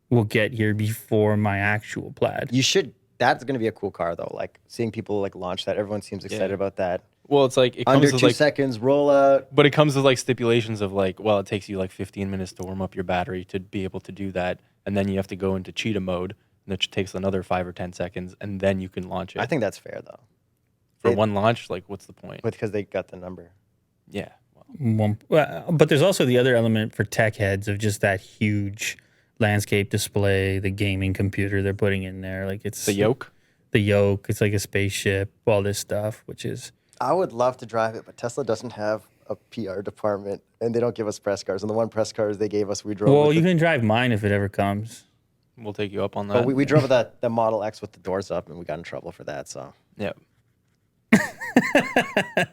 will get here before my actual Plaid. You should. That's going to be a cool car, though. Like seeing people like launch that. Everyone seems excited Yeah. about that. Well, it's like it Under comes with 2 like, seconds, roll out. but it comes with like stipulations of like, well, it takes you like 15 minutes to warm up your battery to be able to do that, and then you have to go into cheetah mode, which takes another 5 or 10 seconds, and then you can launch it. I think that's fair, though. for it- one launch, like, what's the point? Because they got the number. Yeah. Well, But there's also the other element for tech heads of just that huge landscape display, the gaming computer they're putting in there. Like it's the yoke. The yoke. It's like a spaceship. All this stuff, which is I would love to drive it, but Tesla doesn't have a PR department, and they don't give us press cars. And the one press cars they gave us, we drove. well, with you the, can drive mine if it ever comes. We'll take you up on that. but we drove the Model X with the doors up, and we got in trouble for that. So, Yeah. but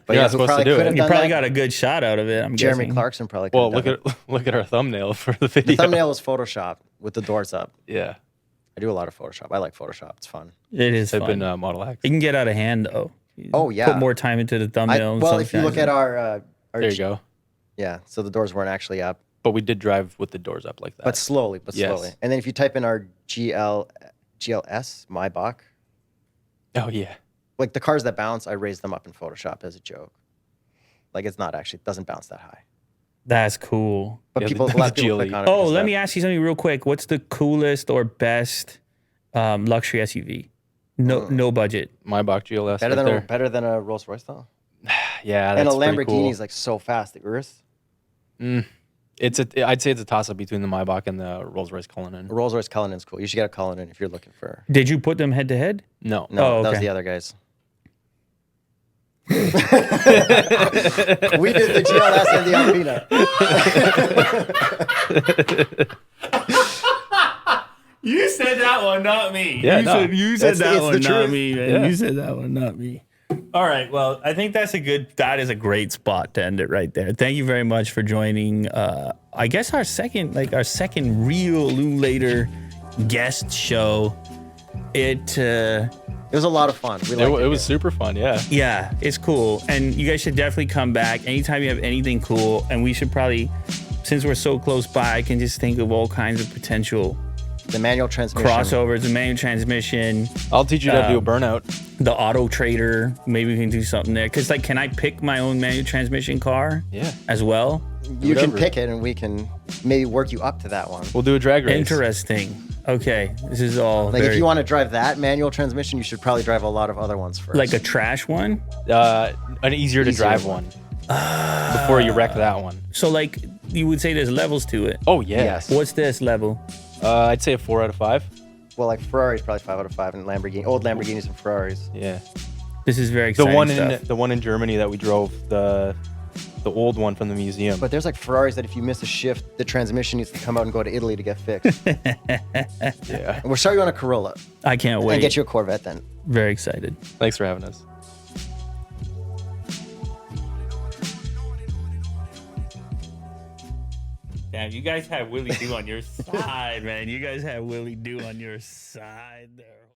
You're not who supposed to probably do could it. have You done probably that? got a good shot out of it. I'm Jeremy guessing. Clarkson probably. Could Well, have done look at our thumbnail for the it. video. The thumbnail was Photoshop with the doors up. Yeah. I do a lot of Photoshop. I like Photoshop. It's fun. It is Type fun. in Model X. It can get out of hand though. You Oh, yeah. Put more time into the thumbnail. and Well, if you sometimes- look at our There you go. Yeah, so the doors weren't actually up, But we did drive with the doors up like that. but slowly. Yes. And then if you type in our GLS Maybach, Oh yeah. like the cars that bounce, I raised them up in Photoshop as a joke. Like it's not actually, it doesn't bounce that high. That's cool. But Yeah, people, a the lot of people GLE. click on it. Oh, because let that- me ask you something real quick. What's the coolest or best luxury SUV? No budget. Maybach GLS. Better right than there. Better than a Rolls Royce though. Yeah, And that's a pretty Lamborghini cool. is like so fast, the Urus. I'd say it's a toss up between the Maybach and the Rolls Royce Cullinan. A Rolls Royce Cullinan's cool. You should get a Cullinan if you're looking for. Did you put them head to head? No. No, Oh, that was okay. the other guys. We did the GLS and the Alpina. You said that one, not me. Yeah, no. You said It's that the one, not truth. me, man. Yeah. You said that one, not me. All right. Well, I think that is a great spot to end it right there. Thank you very much for joining. I guess our second real Later guest show. It It was a lot of fun. We liked It was super fun. Yeah. yeah, it's cool. And you guys should definitely come back anytime you have anything cool. And we should probably, since we're so close by, I can just think of all kinds of potential The manual transmission. crossovers, the manual transmission, I'll teach you how to do a burnout. the auto trader. Maybe we can do something there. Cause like, can I pick my own manual transmission car? Yeah. As well? You can whatever. pick it, and we can maybe work you up to that one. We'll do a drag race. Interesting. Okay. This is all Like very, if you want to drive that manual transmission, you should probably drive a lot of other ones first. like a trash one. An easier to Easier drive one. one. Before you wreck that one. So like you would say there's levels to it. Oh yeah. Yes. What's this level? I'd say a 4 out of 5. Well, like Ferrari's probably 5 out of 5, and Lamborghini, old Lamborghinis and Ferraris. Yeah. This is very The exciting one stuff. in Germany that we drove, the the old one from the museum. But there's like Ferraris that if you miss a shift, the transmission needs to come out and go to Italy to get fixed. Yeah. And we'll start you on a Corolla I can't wait. and get you a Corvette then. Very excited. Thanks for having us. Damn, you guys have Willie Do on your side, man. You guys have Willie Do on your side there.